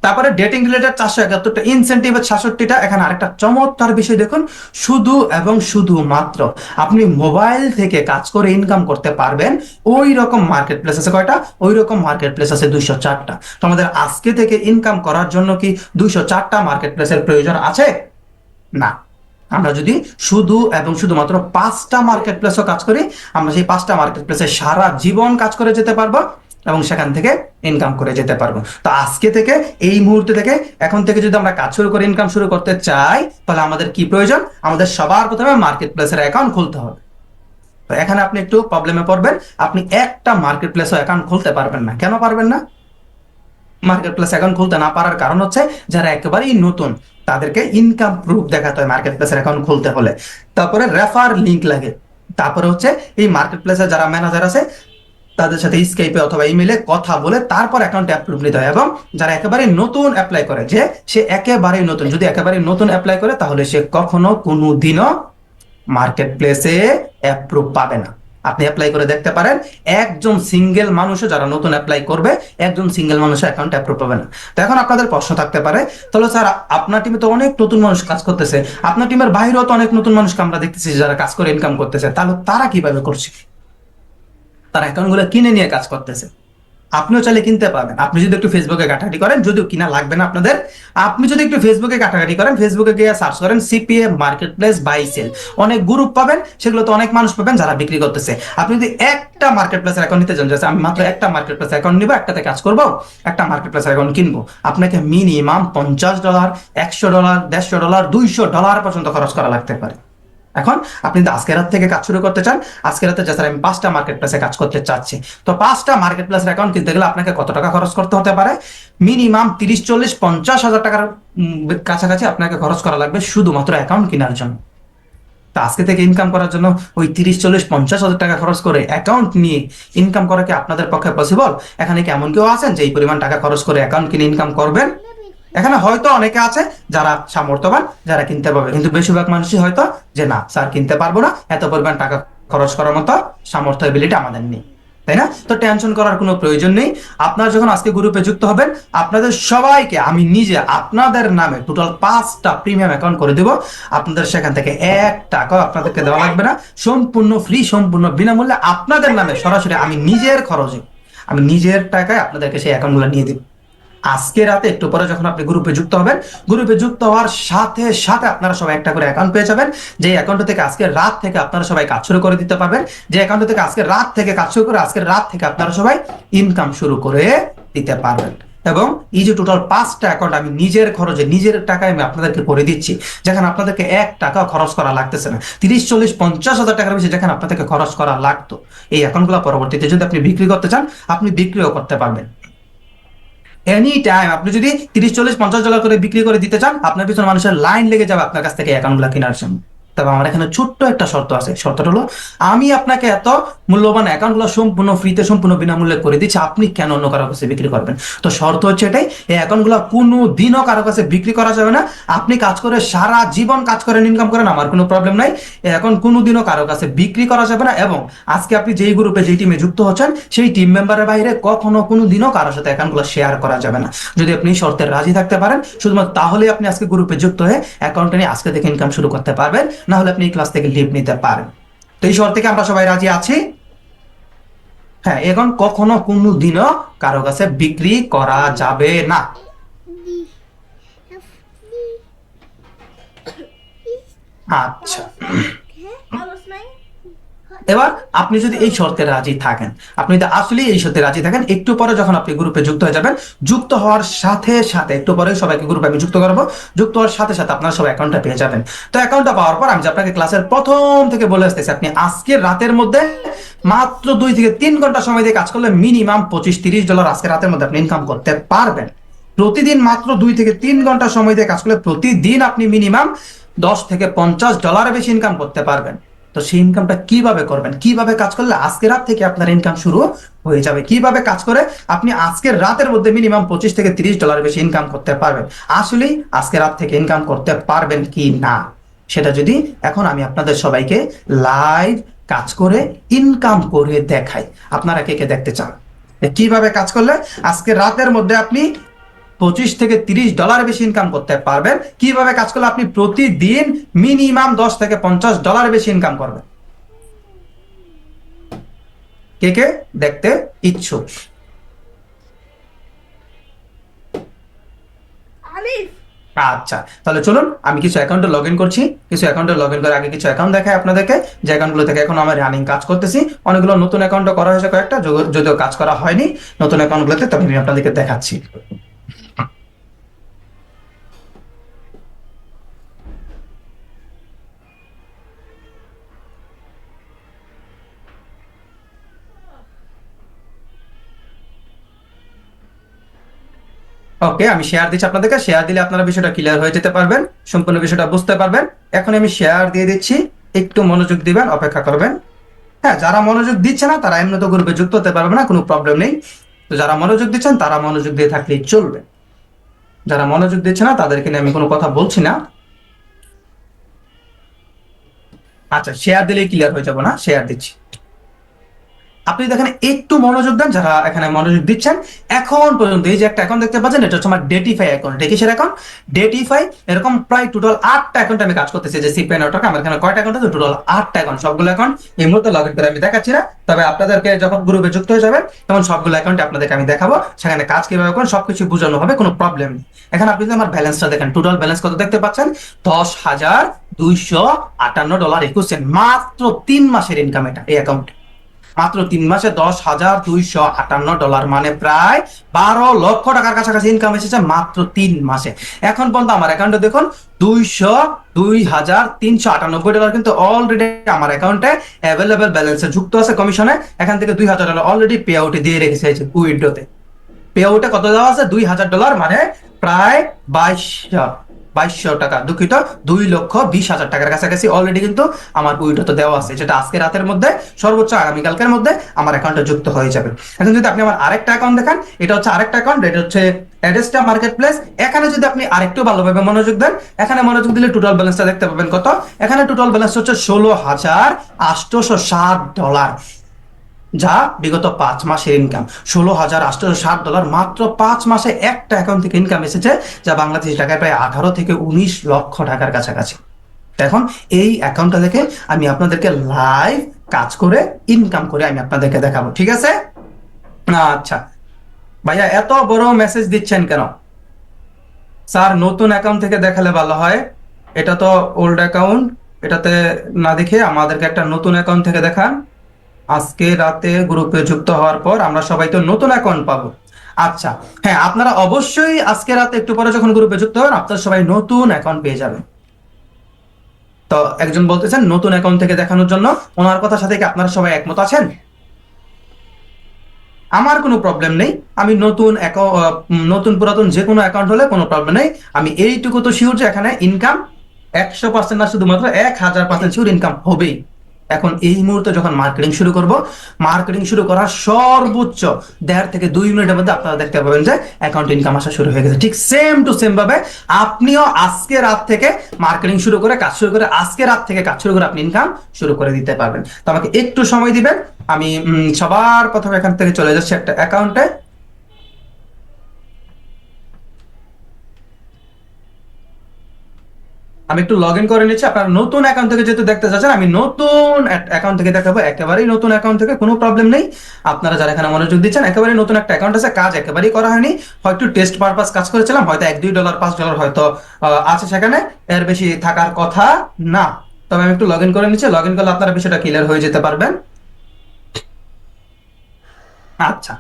A: তারপরে ডেটিং রিলেটেড 471টা, ইনসেন্টিভ 66টা। এখানে আরেকটা চমৎকার বিষয় দেখুন, শুধু এবং শুধুমাত্র আপনি মোবাইল থেকে কাজ করে ইনকাম করতে পারবেন ওই রকম মার্কেট প্লেস আছে কয়টা? ওই রকম মার্কেট প্লেস আছে 204টা। তো আমাদের আজকে থেকে ইনকাম করার জন্য কি 204টা মার্কেট প্লেসের প্রয়োজন আছে? না। আমরা যদি শুধু এবং শুধুমাত্র 5টা মার্কেট প্লেসও কাজ করি, আমরা সেই 5টা মার্কেট প্লেসে সারা জীবন কাজ করে যেতে পারবো এবং সেখান থেকে ইনকাম করে যেতে পারবো। তো আজকে থেকে, এই মুহূর্তে থেকে, এখন থেকে যদি আমরা কাজ শুরু করে ইনকাম শুরু করতে চাই, তাহলে আমাদের কি প্রয়োজন? আমাদের সবার প্রথমে মার্কেট প্লেসের অ্যাকাউন্ট খুলতে হবে। তো এখানে আপনি একটু প্রবলেমে পড়বেন। আপনি একটা মার্কেট প্লেসও অ্যাকাউন্ট খুলতে পারবেন না। কেন পারবেন না? মার্কেট প্লেস অ্যাকাউন্ট খুলতে না পারার কারণ হচ্ছে যারা একেবারেই নতুন তাদেরকে ইনকাম প্রুফ দেখাতে হয় মার্কেট প্লেসের অ্যাকাউন্ট খুলতে হলে, তারপরে রেফার লিংক লাগে, তারপরে হচ্ছে এই মার্কেট প্লেসে যারা ম্যানেজার আছে তাদের সাথে স্কাইপে অথবা ইমেলে কথা বলে তারপর অ্যাকাউন্ট অ্যাপ্রুভ নিতে হয়। এবং যারা একেবারে নতুন অ্যাপ্লাই করে, যে সে একেবারেই নতুন, যদি একেবারে নতুন অ্যাপ্লাই করে তাহলে সে কখনো কোনো দিনও মার্কেট প্লেসে অ্যাপ্রুভ পাবে না। আপনি অ্যাপ্লাই করে দেখতে পারেন, একজন সিঙ্গেল মানুষও যারা নতুন অ্যাপ্লাই করবে, একজন সিঙ্গেল মানুষের অ্যাকাউন্ট অ্যাপ্রুভ পাবে না। তো এখন আপনাদের প্রশ্ন থাকতে পারে, তাহলে স্যার আপনার টিমে তো অনেক নতুন মানুষ কাজ করতেছে, আপনার টিমের বাইরেও তো অনেক নতুন মানুষকে আমরা দেখতেছি যারা কাজ করে ইনকাম করতেছে, তাহলে তারা কিভাবে করছে? তারা অ্যাকাউন্টগুলো কিনে নিয়ে কাজ করতেছে। আপনিও চাইলে কিনতে পারবেন। আপনি যদি একটু ফেসবুকে ঘাটাঘাটি করেন, যদিও কিনা লাগবে না আপনাদের, আপনি যদি একটু ফেসবুকে ঘাটাঘাটি করেন, ফেসবুকে গিয়ে সার্চ করেন CPA market place buy sell, অনেক গ্রুপ পাবেন, সেগুলো তো অনেক মানুষ পাবেন যারা বিক্রি করতেছে। আপনি যদি একটা মার্কেট প্লেসের অ্যাকাউন্ট নিতে চান, যে আমি মাত্র একটা মার্কেট প্লেস অ্যাকাউন্ট নিবো, একটাতে কাজ করবো, একটা মার্কেট প্লেস অ্যাকাউন্ট কিনবো, আপনাকে মিনিমাম $50, $100, $150, $200 পর্যন্ত খরচ করা লাগতে পারে। এখন আপনি যদি আজকের রাত থেকে কাজ শুরু করতে চান, আজকের রাতে যা স্যার আমি 5টা মার্কেট প্লেসে কাজ করতে চাচ্ছি, তো 5টা মার্কেট প্লেসের অ্যাকাউন্ট কিনতে গেলে আপনাকে কত টাকা খরচ করতে হতে পারে? মিনিমাম 30, 40, 50 হাজার টাকার কাছাকাছি আপনাকে খরচ করা লাগবে শুধুমাত্র অ্যাকাউন্ট কেনার জন্য। তো আজকে থেকে ইনকাম করার জন্য ওই 30, 40, 50 হাজার টাকা খরচ করে অ্যাকাউন্ট নিয়ে ইনকাম করা কি আপনাদের পক্ষে পসিবল? এখানে কি এমন কেউ আছেন যে এই পরিমাণ টাকা খরচ করে অ্যাকাউন্ট কিনে ইনকাম করবেন? এখানে হয়তো অনেকে আছে যারা সামর্থ্যবান, যারা কিনতে পারবে, কিন্তু বেশিরভাগ মানুষই হয়তো যে না স্যার কিনতে পারবো না, এত পরিমাণ টাকা খরচ করার মতো সামর্থ্য এবিলিটি আমাদের নেই, তাই না? তো টেনশন করার কোনো প্রয়োজন নেই। আপনারা যখন আজকে গ্রুপে যুক্ত হবেন, আপনাদের সবাইকে আমি নিজে আপনাদের নামে টোটাল 5টা প্রিমিয়াম অ্যাকাউন্ট করে দেব। আপনাদের সেখান থেকে 1 টাকাও আপনাদেরকে দেওয়া লাগবে না, সম্পূর্ণ ফ্রি, সম্পূর্ণ বিনামূল্যে আপনাদের নামে সরাসরি আমি নিজের খরচে, আমি নিজের টাকায় আপনাদেরকে সেই অ্যাকাউন্টগুলো নিয়ে দেব। আজকে রাতে একটু পরে যখন আপনি গ্রুপে যুক্ত হবেন, গ্রুপে যুক্ত হওয়ার সাথে সাথে আপনারা সবাই একটা করে অ্যাকাউন্ট পেয়ে যাবেন, যে অ্যাকাউন্ট থেকে আজকে রাত থেকে আপনারা সবাই কাজ শুরু করে দিতে পারবেন, যে অ্যাকাউন্ট থেকে আজকে রাত থেকে কাজ শুরু করে আজকে রাত থেকে আপনারা সবাই ইনকাম শুরু করে দিতে পারবেন। এবং এই যে টোটাল 5টা অ্যাকাউন্ট আমি নিজের খরচে, নিজের টাকায় আমি আপনাদেরকে করে দিচ্ছি, যেখানে আপনাদেরকে 1 টাকা খরচ করা লাগতেছে না, 30, 40, 50 হাজার টাকার বেশি যেখানে আপনাদেরকে খরচ করা লাগতো, এই অ্যাকাউন্টগুলো পরবর্তীতে যদি আপনি বিক্রি করতে চান, আপনি বিক্রিও করতে পারবেন এনি টাইম। আপনি যদি 30, 40, 50 ডলার করে বিক্রি করে দিতে চান, আপনার পিছনে মানুষের লাইন লেগে যাবে আপনার কাছ থেকে অ্যাকাউন্টগুলো কেনার জন্য। তবে আমার এখানে ছোট্ট একটা শর্ত আছে, শর্তটা হলো আমি আপনাকে এত মূল্যবান অ্যাকাউন্টগুলো সম্পূর্ণ ফ্রিতে, সম্পূর্ণ বিনামূল্যে করে দিচ্ছি, আপনি কেন অন্য কারো কাছে বিক্রি করবেন? তো শর্ত হচ্ছে এটাই, এই অ্যাকাউন্টগুলো কোনো দিনও কারো কাছে বিক্রি করা যাবে না। আপনি কাজ করে সারা জীবন কাজ করেন, ইনকাম করেন, আমার কোনো প্রবলেম নাই, এখন কোনোদিনও কারো কাছে বিক্রি করা যাবে না। এবং আজকে আপনি যেই গ্রুপে, যেই টিমে যুক্ত হচ্ছেন, সেই টিম মেম্বারের বাইরে কখনো কোনো দিনও কারোর সাথে অ্যাকাউন্টগুলো শেয়ার করা যাবে না। যদি আপনি শর্তে রাজি থাকতে পারেন শুধুমাত্র, তাহলে আপনি আজকে গ্রুপে যুক্ত হয়ে অ্যাকাউন্টটা নিয়ে আজকে থেকে ইনকাম শুরু করতে পারবেন, না হলে আপনি এই ক্লাস থেকে লিভ নিতে পারেন। তো এই শর্ত থেকে আমরা সবাই রাজি আছি? হ্যাঁ, এখন কখনো কোনো দিনও কারো কাছে বিক্রি করা যাবে না। আচ্ছা, এবার আপনি যদি এই শর্তে রাজি থাকেন, আপনি যদি আসলে এই শর্তে রাজি থাকেন, একটু পরে যখন আপনি গ্রুপে যুক্ত হয়ে যাবেন, যুক্ত হওয়ার সাথে সাথে একটু পরে সবাইকে গ্রুপে আমি যুক্ত করবো, যুক্ত হওয়ার সাথে সাথে আপনারা সবাই অ্যাকাউন্টটা পেয়ে যাবেন। তো অ্যাকাউন্টটা পাওয়ার পর আমি যে আপনাকে ক্লাসের প্রথম থেকে বলে আসতেছি, আপনি আজকের রাতের মধ্যে মাত্র 2 থেকে 3 ঘন্টা সময় দিয়ে কাজ করলে মিনিমাম $25-30 আজকে রাতের মধ্যে আপনি ইনকাম করতে পারবেন। প্রতিদিন মাত্র 2 থেকে 3 ঘন্টা সময় দিয়ে কাজ করলে প্রতিদিন আপনি মিনিমাম $10 থেকে $50 বেশি ইনকাম করতে পারবেন। তো সেই ইনকামটা কিভাবে করবেন, কিভাবে কাজ করলে আজকে রাত থেকে আপনার ইনকাম শুরু হয়ে যাবে, কিভাবে কাজ করে আপনি আজকের রাতের মধ্যে মিনিমাম $25 থেকে $30 বেশি ইনকাম করতে পারবেন, আসলেই আজকে রাত থেকে ইনকাম করতে পারবেন কি না, সেটা যদি এখন আমি আপনাদের সবাইকে লাইভ কাজ করে ইনকাম করে দেখাই। আপনারা কে কে দেখতে চান কিভাবে কাজ করলে আজকে রাতের মধ্যে আপনি $25 থেকে $30 বেশি ইনকাম করতে পারবেন, কিভাবে কাজ করলে আপনি প্রতিদিন মিনিমাম $10 থেকে $50 বেশি ইনকাম করবেন? কে কে দেখতে ইচ্ছুক? আচ্ছা, তাহলে চলুন আমি কিছু অ্যাকাউন্টে লগ ইন করছি। কিছু অ্যাকাউন্টে লগ ইন করে আগে কিছু অ্যাকাউন্ট দেখাই আপনাদেরকে, যে অ্যাকাউন্টগুলো থেকে এখন আমার রানিং কাজ করতেছি। অনেকগুলো নতুন অ্যাকাউন্টও করা হয়েছে, কয়েকটা যদিও কাজ করা হয়নি নতুন অ্যাকাউন্টগুলোতে, তবে আমি আপনাদেরকে দেখাচ্ছি। ওকে, আমি শেয়ার দিচ্ছি আপনাদেরকে। শেয়ার দিলে আপনারা বিষয়টা ক্লিয়ার হয়ে যেতে পারবেন, সম্পূর্ণ বিষয়টা বুঝতে পারবেন। এখন আমি শেয়ার দিয়ে দিচ্ছি, একটু মনোযোগ দিবেন, অপেক্ষা করবেন। হ্যাঁ, যারা মনোযোগ দিচ্ছে না তারা এমনি তো গ্রুপে যুক্ত হতে পারবে না, কোনো প্রবলেম নেই। তো যারা মনোযোগ দিচ্ছেন তারা মনোযোগ দিয়ে থাকলেই চলবে। যারা মনোযোগ দিচ্ছে না তাদেরকে নিয়ে আমি কোনো কথা বলছি না। আচ্ছা, শেয়ার দিলেই ক্লিয়ার হয়ে যাবো না, শেয়ার দিচ্ছি। আপনি দেখেন, একটু মনোযোগ দেন যারা এখানে মনোযোগ দিচ্ছেন। এখন পর্যন্ত এই যে একটা অ্যাকাউন্ট দেখতে পাচ্ছেন, এটা হচ্ছে আমার ডেটিফাই অ্যাকাউন্ট। কিসের অ্যাকাউন্ট? ডেটিফাই। এরকম প্রায় টোটাল 8টা অ্যাকাউন্ট আমি কাজ করতেছি। যে সিপিআই নেটওয়ার্ক আমার এখানে কয়টা অ্যাকাউন্ট আছে? টোটাল 8টা অ্যাকাউন্ট। সবগুলো অ্যাকাউন্ট এই মুহূর্তে লগ ইন করে আমি দেখাচ্ছি না, তবে আপনাদেরকে যখন গ্রুপে যুক্ত হয়ে যাবেন তখন সবগুলো অ্যাকাউন্ট আপনাদেরকে আমি দেখাবো, সেখানে কাজ কিভাবে করেন সবকিছু বোঝানো হবে, কোনো প্রবলেম নেই। এখন আপনি যদি আমার ব্যালেন্সটা দেখেন, টোটাল ব্যালেন্স কত দেখতে পাচ্ছেন? $10,258.21। মাত্র 3 মাসের ইনকাম এটা, এই অ্যাকাউন্টে। মাত্র 3 মাসে $10,258, মানে প্রায় 12 লক্ষ টাকার কাছাকাছি ইনকাম এসেছে মাত্র 3 মাসে। এখন পর্যন্ত আমার অ্যাকাউন্টে দেখুন $202,398 কিন্তু অলরেডি আমার অ্যাকাউন্টে অ্যাভেলেবেল ব্যালেন্সে যুক্ত আছে কমিশনে। এখান থেকে $2,000 অলরেডি পে আউটে দিয়ে রেখেছে উইন্ডোতে। পে আউটে কত দেওয়া আছে? $2,000, মানে প্রায় 2200 টাকা, দুঃখিত, 2,20,000 টাকার কাছাকাছি অলরেডি কিন্তু আমার উইড্রোতে দেওয়া আছে, যেটা আজকে রাতের মধ্যে সর্বোচ্চ আগামীকালকের মধ্যে আমার অ্যাকাউন্টে যুক্ত হয়ে যাবে। এখন যদি আপনি আমার আরেকটা অ্যাকাউন্ট দেখেন, এটা হচ্ছে আরেকটা অ্যাকাউন্ট, এটা হচ্ছে অ্যাডেস্টা মার্কেট প্লেস। এখানে যদি আপনি আরেকটু ভালোভাবে মনোযোগ দেন, এখানে মনোযোগ দিলে টোটাল ব্যালেন্সটা দেখতে পাবেন কত। এখানে টোটাল ব্যালেন্স হচ্ছে $16,860, যা বিগত 5 মাসের ইনকাম। $16,860 মাত্র 5 মাসে একটা অ্যাকাউন্ট থেকে ইনকাম এসেছে, যা বাংলাদেশি টাকায় প্রায় 18 থেকে 19 লক্ষ টাকার কাছাকাছি। এখন এই অ্যাকাউন্টটা থেকে আমি আপনাদেরকে লাইভ কাজ করে ইনকাম করে আমি আপনাদেরকে দেখাবো, ঠিক আছে? আচ্ছা ভাইয়া, এত বড় মেসেজ দিচ্ছেন কেন? স্যার, নতুন অ্যাকাউন্ট থেকে দেখালে ভালো হয়। এটা তো ওল্ড অ্যাকাউন্ট, এটাতে না দেখে আমাদেরকে একটা নতুন অ্যাকাউন্ট থেকে দেখান। আজকে রাতে গ্রুপে যুক্ত হওয়ার পর আমরা সবাই তো নতুন অ্যাকাউন্ট পাবো। আচ্ছা, হ্যাঁ, আপনারা অবশ্যই আজকে রাতে একটু পরে যখন গ্রুপে যুক্ত হবেন আপনারা সবাই নতুন অ্যাকাউন্ট পেয়ে যাবেন। তো একজন বলতেছেন নতুন অ্যাকাউন্ট থেকে দেখানোর জন্য, ওনার কথার সাথে কি আপনারা সবাই একমত আছেন? আমার কোনো প্রবলেম নেই। আমি নতুন পুরাতন যে কোনো অ্যাকাউন্ট হলে কোনো প্রবলেম নেই। আমি এইটুকু তো শিওর যে এখানে ইনকাম 100% না, শুধুমাত্র 1000% শিওর ইনকাম হবেই। এখন এই মুহূর্তে যখন মার্কেটিং শুরু করব, মার্কেটিং শুরু করার সর্বোচ্চ 1.5 থেকে 2 মিনিটের মধ্যে আপনারা দেখতে পাবেন যে অ্যাকাউন্ট ইনকাম আসা শুরু হয়ে গেছে। ঠিক সেম টু সেম ভাবে আপনিও আজকে রাত থেকে মার্কেটিং শুরু করে কাজ শুরু করে, আজকে রাত থেকে কাজ শুরু করে আপনি ইনকাম শুরু করে দিতে পারবেন। তো আমাকে একটু সময় দিবেন। আমি সবার প্রথমে এখান থেকে চলে যাচ্ছি একটা অ্যাকাউন্টে। আমি একটু লগ ইন করে নিচ্ছি। আপনারা নতুন অ্যাকাউন্ট থেকে যেহেতু দেখতে চাচ্ছেন, আমি নতুন অ্যাকাউন্ট থেকে দেখাবো, একেবারেই নতুন অ্যাকাউন্ট থেকে, কোনো প্রবলেম নেই। আপনারা যারা এখানে মনোযোগ দিচ্ছেন, একেবারে নতুন একটা অ্যাকাউন্ট আছে, কাজ একেবারেই করা হয়নি, হয়তো টেস্ট পারপাস কাজ করেছিলাম, হয়তো $1-2 $5 হয়তো আছে সেখানে, এর বেশি থাকার কথা না। তবে আমি একটু লগ ইন করে নিচ্ছি। লগ ইন করলে আপনারা বিষয়টা ক্লিয়ার হয়ে যেতে পারবেন। আচ্ছা,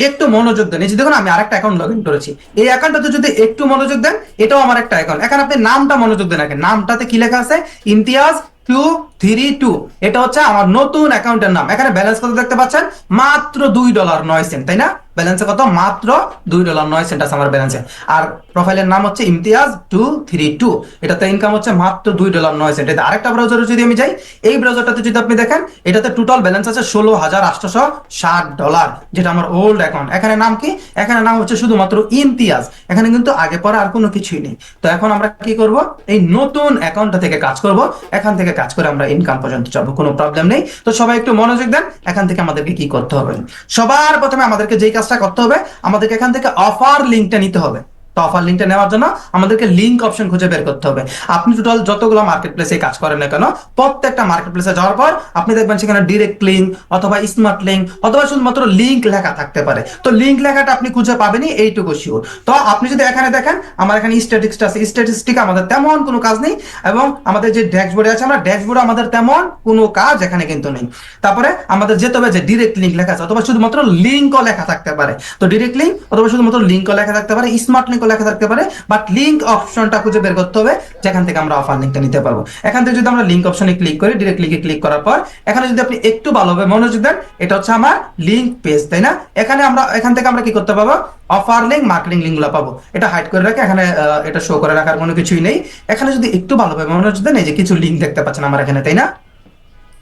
A: একটু মনোযোগ দেন। এই যে দেখুন, আমি আরেকটা অ্যাকাউন্ট লগ ইন করেছি। এই অ্যাকাউন্টটাতে যদি একটু মনোযোগ দেন, এটাও আমার একটা অ্যাকাউন্ট। এখন আপনি নামটা মনোযোগ দেন। আগে নামটাতে কি লেখা আছে? ইমতিয়াজ 232। এটা হচ্ছে আমার নতুন অ্যাকাউন্টের নাম। এখানে ব্যালেন্স কত দেখতে পাচ্ছেন? মাত্র $2.09, তাই না? ব্যালেন্সে কত? মাত্র $2.09 আছে আমার ব্যালেন্সে। আর প্রোফাইলের নাম হচ্ছে ইমতিয়াজ 232। এটাতে ইনকাম হচ্ছে মাত্র $2.09। এটা আরেকটা ব্রাউজারে যদি আমি যাই, এই ব্রাউজারটাতে যদি আপনি দেখেন, এটাতে টোটাল ব্যালেন্স আছে $16,860, যেটা আমার ওল্ড অ্যাকাউন্ট। এখানে নাম কি? এখানে নাম হচ্ছে শুধুমাত্র ইমতিয়াজ। এখানে কিন্তু আগে পরে আর কোনো কিছুই নেই। তো এখন আমরা কি করব? এই নতুন অ্যাকাউন্টটা থেকে কাজ করব, এখান থেকে কাজ করে আমরা ইনকাম পর্যন্ত যাবো, কোনো প্রবলেম নেই। তো সবাই একটু মনোযোগ দেন। এখান থেকে আমাদেরকে কি করতে হবে? সবার প্রথমে আমাদেরকে যেই কাজটা করতে হবে, আমাদেরকে এখান থেকে অফার লিঙ্কটা নিতে হবে। তো অফার লিঙ্কটা নেওয়ার জন্য আমাদেরকে লিঙ্ক অপশন খুঁজে বের করতে হবে। আপনি টোটাল যতগুলো মার্কেট প্লেসে কাজ করেন না কেন, প্রত্যেকটা মার্কেট প্লেসে যাওয়ার পর আপনি দেখবেন সেখানে ডিরেক্ট লিঙ্ক অথবা স্মার্ট লিঙ্ক অথবা শুধুমাত্র লিঙ্ক লেখা থাকতে পারে। তো লিঙ্ক লেখাটা আপনি খুঁজে পাবেনই, এইটুকু শিওর। তো আপনি যদি এখানে দেখেন, আমার এখানে স্ট্যাটিস্টিক্স আছে। স্ট্যাটিস্টিক আমাদের তেমন কোনো কাজ নেই, এবং আমাদের যে ড্যাশবোর্ডে আছে, আমরা ড্যাশবোর্ডে আমাদের তেমন কোনো কাজ এখানে কিন্তু নেই। তারপরে আমাদের যেতে হবে যে ডিরেক্ট লিঙ্ক লেখা আছে, অথবা শুধুমাত্র লিঙ্কও লেখা থাকতে পারে। তো ডিরেক্ট লিঙ্ক অথবা শুধুমাত্র লিঙ্কও লেখা থাকতে পারে, স্মার্ট লিঙ্ক লিঙ্কও লেখা থাকতে পারে, বাট লিঙ্ক অপশনটা খুঁজে বের করতে হবে যেখান থেকে আমরা অফার লিঙ্কটা নিতে পারবো। এখান থেকে যদি আমরা লিঙ্ক অপশনে ক্লিক করি, ডিরেক্ট লিঙ্কে ক্লিক করার পর এখানে যদি আপনি একটু ভালোভাবে মনোযোগ দেন, এটা হচ্ছে আমার লিঙ্ক পেজ, তাই না? এখান থেকে আমরা কি করতে পারবো, অফার লিঙ্ক, মার্কেটিং লিঙ্কগুলো পাবো। এটা হাইড করে রাখে, এখানে এটা শো করে রাখার কোনো কিছুই নেই। এখানে যদি একটু ভালোভাবে মনোযোগ দেন, এই যে কিছু লিঙ্ক দেখতে পাচ্ছেন আমার এখানে, তাই না?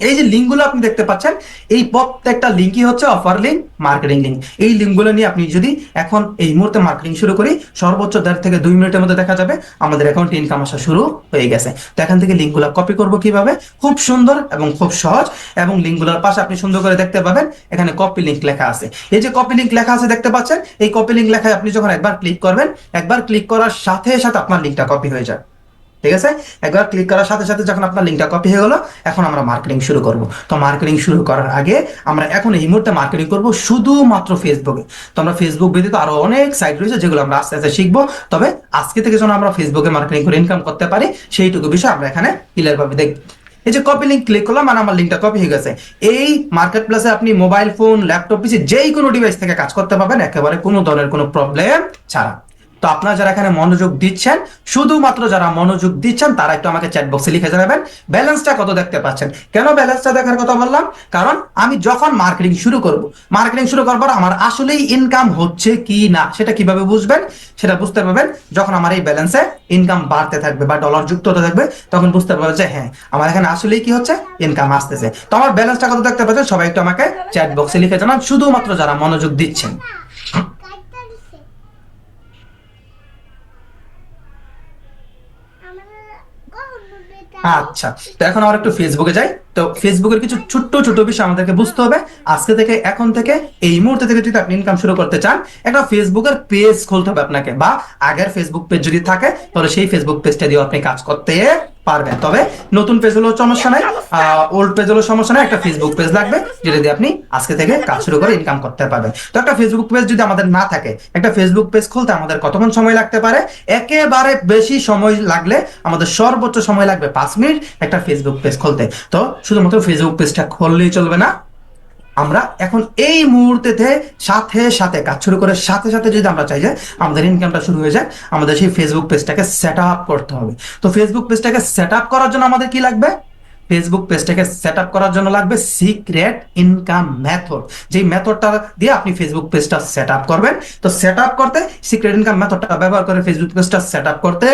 A: এই যে লিঙ্কগুলো আপনি দেখতে পাচ্ছেন, এই প্রত্যেকটা লিঙ্কই হচ্ছে অফার লিঙ্ক, মার্কেটিং লিঙ্ক। এই লিঙ্কগুলো নিয়ে আপনি যদি এখন এই মুহূর্তে মার্কেটিং শুরু করি, সর্বোচ্চ 1.5 থেকে 2 মিনিটের মধ্যে দেখা যাবে আমাদের অ্যাকাউন্টে ইনকাম আসা শুরু হয়ে গেছে। তো এখান থেকে লিঙ্কগুলো কপি করব কিভাবে, খুব সুন্দর এবং খুব সহজ। এবং লিঙ্কগুলোর পাশে আপনি সুন্দর করে দেখতে পাবেন এখানে কপি লিঙ্ক লেখা আছে। এই যে কপি লিঙ্ক লেখা আছে দেখতে পাচ্ছেন, এই কপি লিঙ্ক লেখায় আপনি যখন একবার ক্লিক করবেন, একবার ক্লিক করার সাথে সাথে আপনার লিঙ্কটা কপি হয়ে যায়। ঠিক আছে, একবার ক্লিক করার সাথে সাথে যখন আপনার লিঙ্কটা কপি হয়ে গেল, এখন আমরা মার্কেটিং শুরু করব। তো মার্কেটিং শুরু করার আগে আমরা এখন এই মুহূর্তে মার্কেটিং করব শুধুমাত্র ফেসবুকে। তো আমরা ফেসবুক ব্যতীত আরো অনেক সাইট রয়েছে যেগুলো আমরা আস্তে আস্তে শিখবো। তবে আজকে থেকে যেন আমরা ফেসবুকে মার্কেটিং করে ইনকাম করতে পারি, সেইটুকু বিষয় আমরা এখানে ক্লিয়ার ভাবে দেখব। এই যে কপি লিঙ্ক ক্লিক করলাম, মানে আমার লিঙ্কটা কপি হয়ে গেছে। এই মার্কেট প্লেসে আপনি মোবাইল ফোন, ল্যাপটপ, পিসি যেই কোনো ডিভাইস থেকে কাজ করতে পারবেন একেবারে কোনো ধরনের কোনো প্রবলেম ছাড়া। তো আপনারা যারা এখানে মনোযোগ দিচ্ছেন, শুধুমাত্র যারা মনোযোগ দিচ্ছেন তারা একটু আমাকে চ্যাট বক্সে লিখে জানাবেন ব্যালেন্সটা কত দেখতে পাচ্ছেন। কেন ব্যালেন্সটা দেখার কথা বললাম, কারণ আমি যখন মার্কেটিং শুরু করব, মার্কেটিং শুরু করার পর আমার আসলেই ইনকাম হচ্ছে কি না সেটা কিভাবে বুঝবেন, সেটা বুঝতে পারবেন যখন আমার এই ব্যালেন্সে ইনকাম বাড়তে থাকবে বা ডলার যুক্ত হতে থাকবে, তখন বুঝতে পারবেন যে হ্যাঁ আমার এখানে আসলেই কি হচ্ছে, ইনকাম আসতেছে। তো আমার ব্যালেন্সটা কত দেখতে পাচ্ছেন সবাই একটু আমাকে চ্যাট বক্সে লিখে জানান, শুধুমাত্র যারা মনোযোগ দিচ্ছেন। আচ্ছা, তো এখন আমরা একটু ফেসবুকে যাই। তো ফেসবুকের কিছু ছোট্ট ছোট বিষয় আমাদেরকে বুঝতে হবে। আজকে থেকে, এখন থেকে, এই মুহূর্তে থেকে যদি আপনি ইনকাম শুরু করতে চান, একটা ফেসবুকের পেজ খুলতে হবে আপনাকে, বা আগের ফেসবুক পেজ যদি থাকে তাহলে সেই ফেসবুক পেজটা দিয়ে আপনি কাজ করতে পারবেন। তবে নতুন পেজ হলেও সমস্যা নাই, ওল্ড পেজ হলেও সমস্যা নাই, একটা ফেসবুক পেজ লাগবে যেটা দিয়ে আপনি আজকে থেকে কাজ শুরু করে ইনকাম করতে পারবেন। তো একটা ফেসবুক পেজ যদি আমাদের না থাকে, একটা ফেসবুক পেজ খুলতে আমাদের কতক্ষণ সময় লাগতে পারে? একেবারে বেশি সময় লাগলে আমাদের সর্বোচ্চ সময় লাগবে 5 মিনিট একটা ফেসবুক পেজ খুলতে। তো শুধুমাত্র ফেসবুক পেজটা খুললেই চলবে না, আমরা এখন এই মুহূর্তে সাথে সাথে কাজ শুরু করে সাথে সাথে যদি আমরা চাই যে আমাদের ইনকামটা শুরু হয়ে যায়, আমাদের সেই ফেসবুক পেজটাকে সেট আপ করতে হবে। তো ফেসবুক পেজটাকে সেট আপ করার জন্য আমাদের কি লাগবে? ফেসবুক পেজটাকে সেট আপ করার জন্য লাগবে সিক্রেট ইনকাম মেথড। যেই মেথডটা দিয়ে আপনি ফেসবুক পেজটা সেট আপ করবেন। তো সেট আপ করতে, সিক্রেট ইনকাম মেথডটা ব্যবহার করে ফেসবুক পেজটা সেট আপ করতে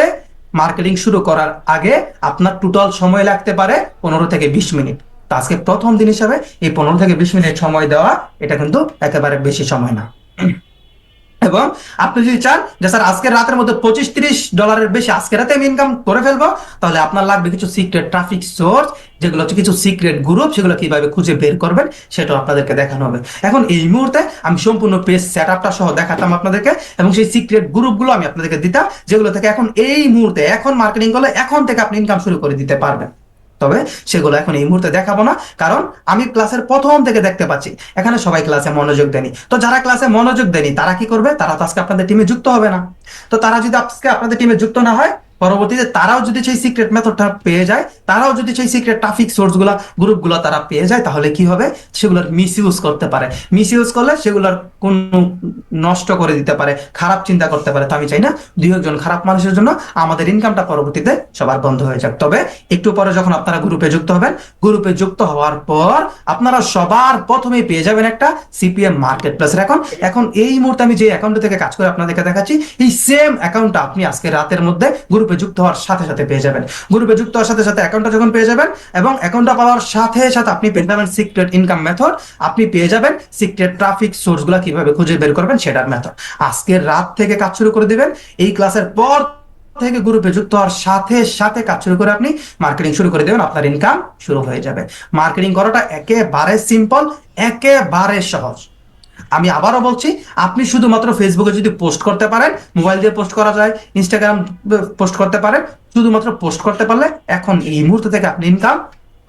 A: মার্কেটিং শুরু করার আগে আপনার টোটাল সময় লাগতে পারে 15 থেকে 20 মিনিট। তো আজকে প্রথম দিন হিসাবে এই 15 থেকে 20 মিনিট সময় দেওয়া, এটা কিন্তু একেবারে বেশি সময় না। এবং আপনি যদি চান যে স্যার আজকের রাতের মধ্যে $25-30 বেশি আজকে রাতে আমি ইনকাম করে ফেলবো, তাহলে আপনার লাগবে কিছু সিক্রেট ট্রাফিক সোর্স, যেগুলো হচ্ছে কিছু সিক্রেট গ্রুপ, সেগুলো কিভাবে খুঁজে বের করবেন সেটাও আপনাদেরকে দেখানো হবে। এখন এই মুহূর্তে আমি সম্পূর্ণ পেজ সেট আপটা সহ দেখাতাম আপনাদেরকে, এবং সেই সিক্রেট গ্রুপগুলো আমি আপনাদেরকে দিতাম, যেগুলো থেকে এখন এই মুহূর্তে, এখন মার্কেটিং করলে এখন থেকে আপনি ইনকাম শুরু করে দিতে পারবেন। তবে সেগুলো এখন এই মুহূর্তে দেখাবো না, কারণ আমি ক্লাসের প্রথম থেকে দেখতে পাচ্ছি এখানে সবাই ক্লাসে মনোযোগ দেয়নি। তো যারা ক্লাসে মনোযোগ দেয়নি তারা কি করবে? তারা তো আজকে আপনাদের টিমে যুক্ত হবে না। তো তারা যদি আজকে আপনাদের টিমে যুক্ত না হয়, পরবর্তীতে তারাও যদি সেই সিক্রেট মেথডটা পেয়ে যায়, তারাও যদি সেই সিক্রেট ট্রাফিক সোর্স গুলা, গ্রুপগুলো তারা পেয়ে যায়, তাহলে কি হবে? সেগুলোর মিসইউজ করতে পারে। মিসইউজ করলে সেগুলোর কোন নষ্ট করে দিতে পারে, খারাপ চিন্তা করতে পারে। তো আমি চাই না 2-1 খারাপ মানুষের জন্য আমাদের ইনকামটা পরবর্তীতে সবার বন্ধ হয়ে যাক। তবে একটু পরে যখন আপনারা গ্রুপে যুক্ত হবেন, গ্রুপে যুক্ত হওয়ার পর আপনারা সবার প্রথমে পেয়ে যাবেন একটা সিপিএম মার্কেট প্লেসের অ্যাকাউন্ট। এখন এই মুহূর্তে আমি যে অ্যাকাউন্ট থেকে কাজ করে আপনাদেরকে দেখাচ্ছি, এই সেম অ্যাকাউন্টটা আপনি আজকে রাতের মধ্যে গ্রুপে যুক্ত হওয়ার সাথে সাথে পেয়ে যাবেন। গ্রুপে যুক্ত হওয়ার সাথে সাথে অ্যাকাউন্টটা যখন পেয়ে যাবেন, এবং অ্যাকাউন্টটা পাওয়ার সাথে সাথে আপনি পেয়ে যাবেন সিক্রেট ইনকাম মেথড, আপনি পেয়ে যাবেন সিক্রেট ট্রাফিক সোর্সগুলো কিভাবে খুঁজে বের করবেন সেটার মেথড। আজকের রাত থেকে কাজ শুরু করে দিবেন। এই ক্লাসের পর থেকে গ্রুপে যুক্ত হওয়ার সাথে সাথে কাজ শুরু করে আপনি মার্কেটিং শুরু করে দেবেন, আপনার ইনকাম শুরু হয়ে যাবে। মার্কেটিং করাটা একেবারে সিম্পল, একেবারে সহজ। আমি আবারও বলছি, আপনি শুধুমাত্র ফেসবুকে যদি পোস্ট করতে পারেন, মোবাইল দিয়ে পোস্ট করা যায়, ইনস্টাগ্রাম পোস্ট করতে পারেন, শুধুমাত্র পোস্ট করতে পারলে এখন এই মুহূর্ত থেকে আপনি ইনকাম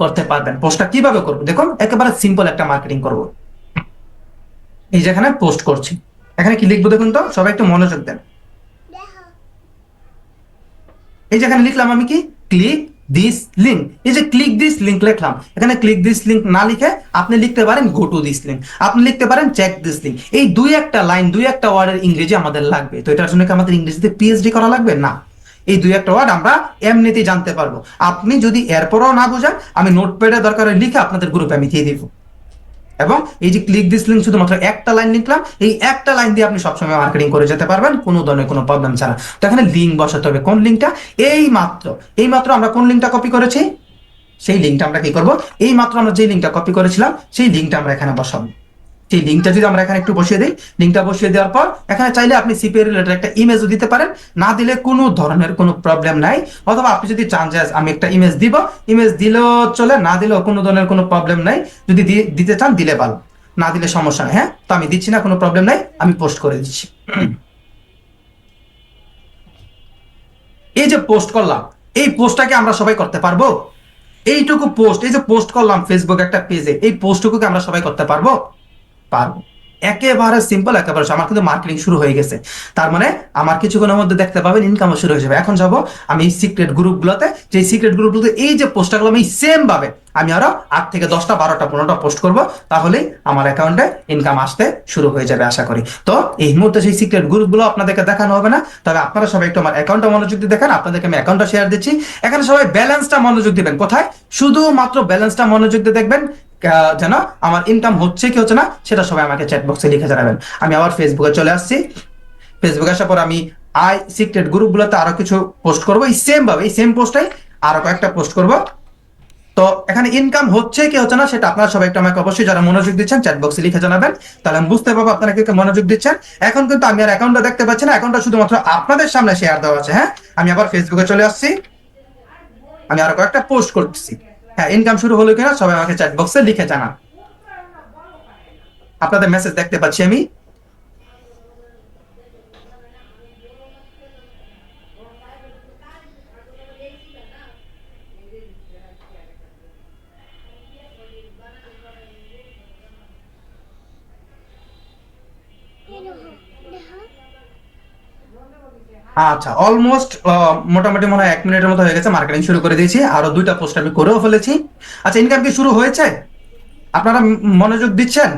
A: করতে পারবেন। পোস্টটা কিভাবে করবো দেখুন, একেবারে সিম্পল একটা মার্কেটিং করব। এই যেখানে পোস্ট করছি, এখানে কি লিখবো দেখুন তো, সবাই একটু মনোযোগ দেন। এই যেখানে লিখলাম আমি কি, ক্লিক দিস লিঙ্ক, এই যে ক্লিক দিস লিঙ্ক লিখলাম, এখানে ক্লিক দিস লিঙ্ক না লিখে আপনি লিখতে পারেন গো টু দিস লিঙ্ক, আপনি লিখতে পারেন চেক দিস লিঙ্ক। এই দুই একটা লাইন, দুই একটা ওয়ার্ডের ইংরেজি আমাদের লাগবে। তো এটার জন্য কি আমাদের ইংরেজিতে পিএইচডি করা লাগবে? না, এই দুই একটা ওয়ার্ড আমরা এমনিতেই জানতে পারবো। আপনি যদি এরপরও না বোঝেন, আমি নোটপ্যাডে দরকার হয় লিখে আপনাদের গ্রুপে আমি দিয়ে দিব। এবং এই যে ক্লিক দিস লিঙ্ক শুধুমাত্র একটা লাইন লিখলাম, এই একটা লাইন দিয়ে আপনি সবসময় মার্কেটিং করে যেতে পারবেন কোনো ধরনের কোনো প্রবলেম ছাড়া। তো এখানে লিঙ্ক বসাতে হবে, কোন লিঙ্কটা? এই মাত্র আমরা কোন লিঙ্কটা কপি করেছি, সেই লিঙ্কটা আমরা কি করব, এই মাত্র আমরা যে লিঙ্কটা কপি করেছিলাম সেই লিঙ্কটা আমরা এখানে বসাবো। সেই লিঙ্কটা যদি আমরা এখানে একটু বসিয়ে দিই, লিঙ্কটা বসিয়ে দেওয়ার পর এখানে চাইলে আপনি সিপিএ রিলেটেড একটা ইমেজও দিতে পারেন, না দিলে কোনো ধরনের কোনো প্রবলেম নাই। অথবা আপনি যদি চান যে আমি একটা ইমেজ দিব, ইমেজ দিলেও চলে, না দিলেও কোনো ধরনের কোনো প্রবলেম নাই। যদি দিতে চান দিলে ভালো, না দিলে সমস্যা নেই। হ্যাঁ, তো আমি দিচ্ছি না, কোনো প্রবলেম নাই, আমি পোস্ট করে দিচ্ছি। এই যে পোস্ট করলাম, এই পোস্টটাকে আমরা সবাই করতে পারবো? এইটুকু পোস্ট, এই যে পোস্ট করলাম ফেসবুক একটা পেজে, এই পোস্টটুকুকে আমরা সবাই করতে পারবো? পারবো। একেবারে সিম্পল, একেবারে আমার কিন্তু মার্কেটিং শুরু হয়ে গেছে। তার মানে আমার কিছুক্ষণের মধ্যে দেখতে পাবেন ইনকামও শুরু হয়ে যাবে। এখন যাব আমি সিক্রেট গ্রুপগুলোতে, যে সিক্রেট গ্রুপগুলোতে এই যে পোস্টগুলো আমি সেম ভাবে আমি আরো 8 থেকে 10টা 12টা 15টা পোস্ট করব, তাহলেই আমার অ্যাকাউন্টে ইনকাম আসতে শুরু হয়ে যাবে আশা করি। তো এই মুহূর্তে সেই সিক্রেট গ্রুপগুলো আপনাদেরকে দেখানো হবে না, তবে আপনারা সবাই একটু আমার অ্যাকাউন্টটা মনোযোগ দিয়ে দেখেন। আপনাদেরকে আমি অ্যাকাউন্টটা শেয়ার দিচ্ছি। এখানে সবাই ব্যালেন্সটা মনোযোগ দিবেন। কোথায়? শুধুমাত্র ব্যালেন্সটা মনোযোগ দিয়ে দেখবেন, যেন আমার ইনকাম হচ্ছে কি হচ্ছে না সেটা সবাই আমাকে চ্যাট বক্সে লিখে জানাবেন। আমি আবার ফেসবুকে চলে আসছি। ফেসবুকে আসার পর আমি সিক্রেট গ্রুপগুলোতে আরো কিছু পোস্ট করবো, এই সেম ভাবে, এই সেম পোস্টটাই আরো কয়েকটা পোস্ট করব। তো এখানে ইনকাম হচ্ছে কি হচ্ছে না সেটা আপনারা সবাই একটু আমাকে অবশ্যই যারা মনোযোগ দিচ্ছেন চ্যাট বক্সে লিখে জানাবেন, তাহলে আমি বুঝতে পারবো আপনারা কি মনোযোগ দিচ্ছেন। এখন কিন্তু আমি আর অ্যাকাউন্টটা দেখতে পাচ্ছি না, অ্যাকাউন্টটা শুধুমাত্র আপনাদের সামনে শেয়ার দেওয়া আছে। হ্যাঁ, আমি আবার ফেসবুকে চলে আসছি, আমি আরো কয়েকটা পোস্ট করতেছি। হ্যাঁ, ইনকাম শুরু হলো কিনা সবাই আমাকে চ্যাট বক্সে লিখে জানান। আপনাদের মেসেজ দেখতে পাচ্ছি আমি। আচ্ছা, অলমোস্ট মোটামুটি মনে হয় 1 মিনিটের মতো হয়ে গেছে, মার্কেটিং শুরু করে দিয়েছি, আরো 2টা পোস্ট আমি করেও ফেলেছি। আচ্ছা, ইনকাম কি শুরু হয়েছে? আপনারা মনোযোগ দিচ্ছেন?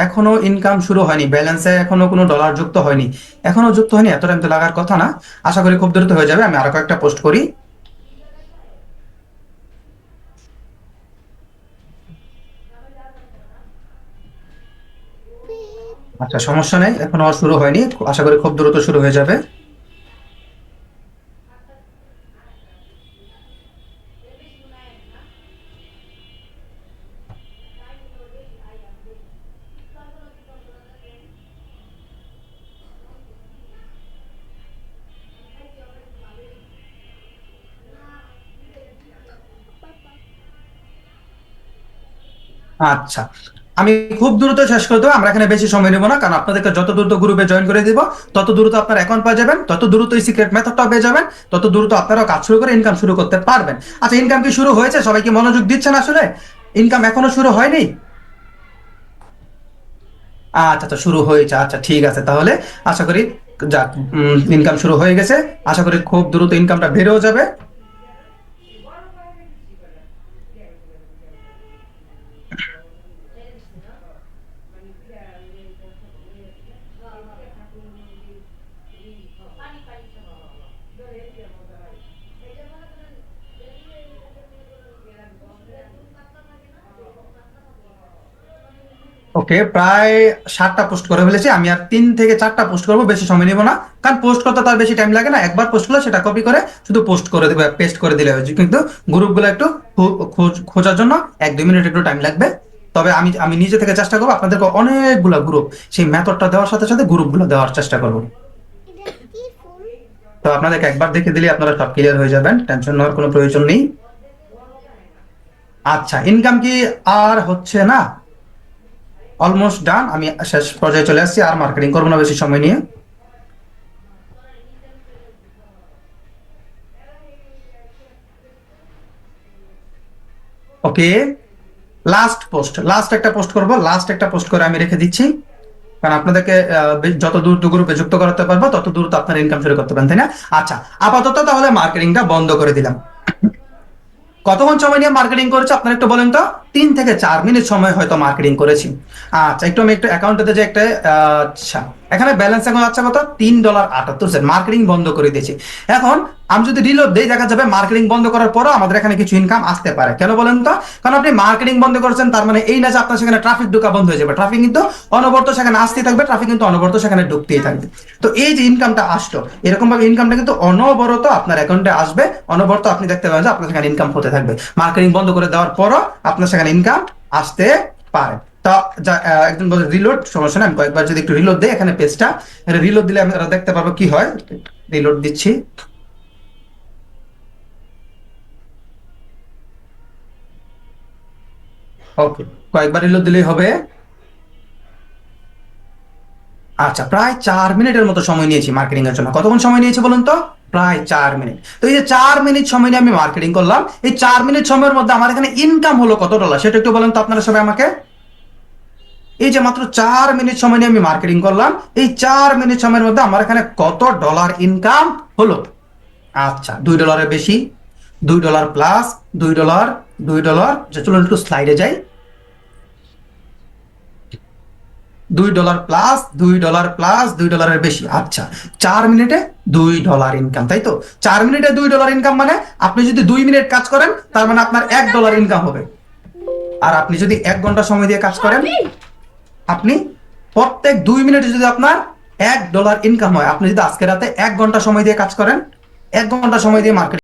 A: এখনো ইনকাম শুরু হয়নি, ব্যালেন্সে এখনো কোনো ডলার যুক্ত হয়নি, এখনো যুক্ত হয়নি, এত টাইম তো লাগার কথা না। আশা করি খুব দ্রুত হয়ে যাবে। আমি আরো কয়েকটা পোস্ট করি। আচ্ছা, সমস্যা নেই, এখনো শুরু হয়নি, আশা করি খুব দ্রুত শুরু হয়ে যাবে। আচ্ছা, আমি খুব দ্রুত শেষ করে দেবো, আমরা এখানে বেশি সময় নেবো না, কারণ আপনাদেরকে যত দ্রুত গ্রুপে জয়েন করে দিব তত দ্রুত আপনার অ্যাকাউন্ট পেয়ে যাবেন, তত দ্রুত এই সিক্রেট মেথডটাও পেয়ে যাবেন, তত দ্রুত আপনারাও কাজ শুরু করে ইনকাম শুরু করতে পারবেন। আচ্ছা, ইনকাম কি শুরু হয়েছে? সবাই কি মনোযোগ দিচ্ছেন? আসলে ইনকাম এখনো শুরু হয়নি। আচ্ছা আচ্ছা, শুরু হয়েছে, আচ্ছা ঠিক আছে তাহলে। আশা করি যাক, ইনকাম শুরু হয়ে গেছে, আশা করি খুব দ্রুত ইনকামটা বেড়েও যাবে। ওকে, প্রায় 7টা পোস্ট করে ফেলেছি। আমি আর 3 থেকে 4টা পোস্ট করবো, বেশি সময় নিব না, কারণ পোস্ট করতে তার বেশি টাইম লাগে না। একবার পোস্ট করলে সেটা কপি করে শুধু পোস্ট করে দেবে, পেস্ট করে দিলে হয়েছে। কিন্তু গ্রুপগুলো একটু খোঁজার জন্য 1-2 মিনিট একটু টাইম লাগবে। তবে আমি আমি নিজে থেকে চেষ্টা করবো আপনাদেরকে অনেকগুলো গ্রুপ, সেই মেথডটা দেওয়ার সাথে সাথে গ্রুপগুলো দেওয়ার চেষ্টা করবো। তো আপনাদেরকে একবার দেখে দিলে আপনারা সব ক্লিয়ার হয়ে যাবেন, টেনশন নেওয়ার কোনো প্রয়োজন নেই। আচ্ছা, ইনকাম কি আর হচ্ছে না? অলমোস্ট ডান, আমি শেষ পর্যায়ে চলে আসছি, আর মার্কেটিং করবো না বেশি সময় নিয়ে। ওকে, লাস্ট পোস্ট, লাস্ট একটা পোস্ট করব, লাস্ট একটা পোস্ট করে আমি রেখে দিচ্ছি, কারণ আপনাদেরকে যত দ্রুত গ্রুপে যুক্ত করাতে পারবো তত দ্রুত আপনার ইনকাম শুরু করতে পারেন, তাই না? আচ্ছা, আপাতত তাহলে মার্কেটিংটা বন্ধ করে দিলাম। কতক্ষণ সময় নিয়ে মার্কেটিং করেছে আপনারা একটু বলেন তো? 3 থেকে 4 মিনিট সময় হয়তো মার্কেটিং করেছি। আচ্ছা, একটু আমি একটু অ্যাকাউন্টে যে একটা আচ্ছা, এখানে ব্যালেন্স এখন আছে কত? $3.78। মার্কেটিং বন্ধ করে দিয়েছি। এখন আমি যদি রিলোড দিই, দেখা যাবে মার্কেটিং বন্ধ করার পরও আমাদের এখানে কিছু ইনকাম আসতে পারে। কেন বলেন তো? কারণ আপনি মার্কেটিং বন্ধ করেছেন, তার মানে এই না যে আপনার সেখানে ট্রাফিক ঢোকা বন্ধ হয়ে যাবে। ট্রাফিক কিন্তু অনবরত সেখানে আসতেই থাকবে, ট্রাফিক কিন্তু অনবরত সেখানে ঢুকতেই থাকবে। তো এই যে ইনকামটা আসলো, এরকম ভাবে ইনকামটা কিন্তু অনবরত আপনার অ্যাকাউন্টে আসবে, অনবরত আপনি দেখতে পাবেন যে আপনার সেখানে ইনকাম হতে থাকবে। মার্কেটিং বন্ধ করে দেওয়ার পরও আপনার সেখানে ইনকাম আসতে পারে। তো একজন বলে রিলোড, সমস্যা না, আমি কয়েকবার যদি একটু রিলোড দিই এখানে পেজটা, রিলোড দিলে আমরা দেখতে পারবো কি হয়। রিলোড দিচ্ছি। ওকে, কয়েকবার রিলোড দিলেই হবে। আচ্ছা, প্রায় 4 মিনিটের মতো সময় নিয়েছি মার্কেটিং এর জন্য। কতক্ষণ সময় নিয়েছি বলুন তো? প্রায় 4 মিনিট। তো এই যে 4 মিনিট সময় নিয়ে আমি মার্কেটিং করলাম, এই 4 মিনিট সময়ের মধ্যে আমার এখানে ইনকাম হলো কত ডলার সেটা একটু বলেন তো আপনারা সবাই আমাকে। এই যে মাত্র 4 মিনিট সময় নিয়ে আমি মার্কেটিং করলাম, এই 4 মিনিট সময়ের মধ্যে আমার এখানে কত ডলার ইনকাম হলো? আচ্ছা, $2 বেশি, $2 প্লাস, $2, $2। যে চলুন একটু স্লাইডে যাই। $2 প্লাস, $2 প্লাস, $2 বেশি। আচ্ছা, 4 মিনিটে $2 ইনকাম, তাই তো? 4 মিনিটে $2 ইনকাম মানে আপনি যদি 2 মিনিট কাজ করেন, তার মানে আপনার $1 ইনকাম হবে। আর আপনি যদি 1 ঘন্টা সময় দিয়ে কাজ করেন, আপনি প্রত্যেক 2 মিনিটে যদি আপনার $1 ইনকাম হয়, আপনি যদি আজকে রাতে 1 ঘন্টা সময় দিয়ে কাজ করেন, 1 ঘন্টা সময় দিয়ে মার্কেট।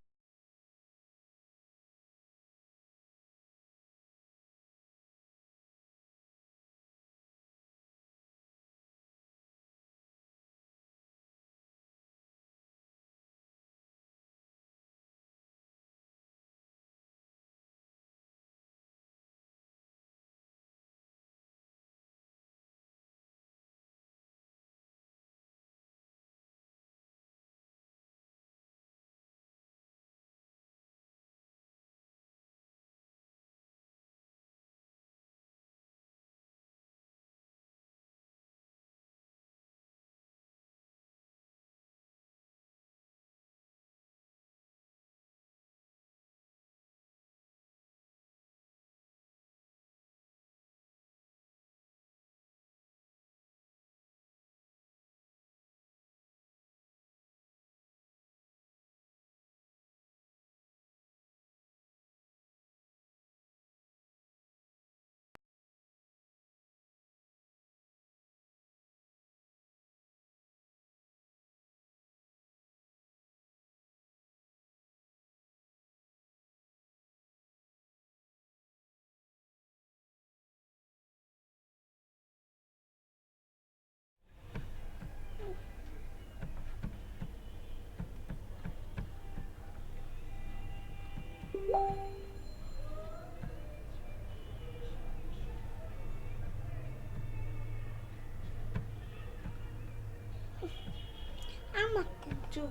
B: আমার কিন্তু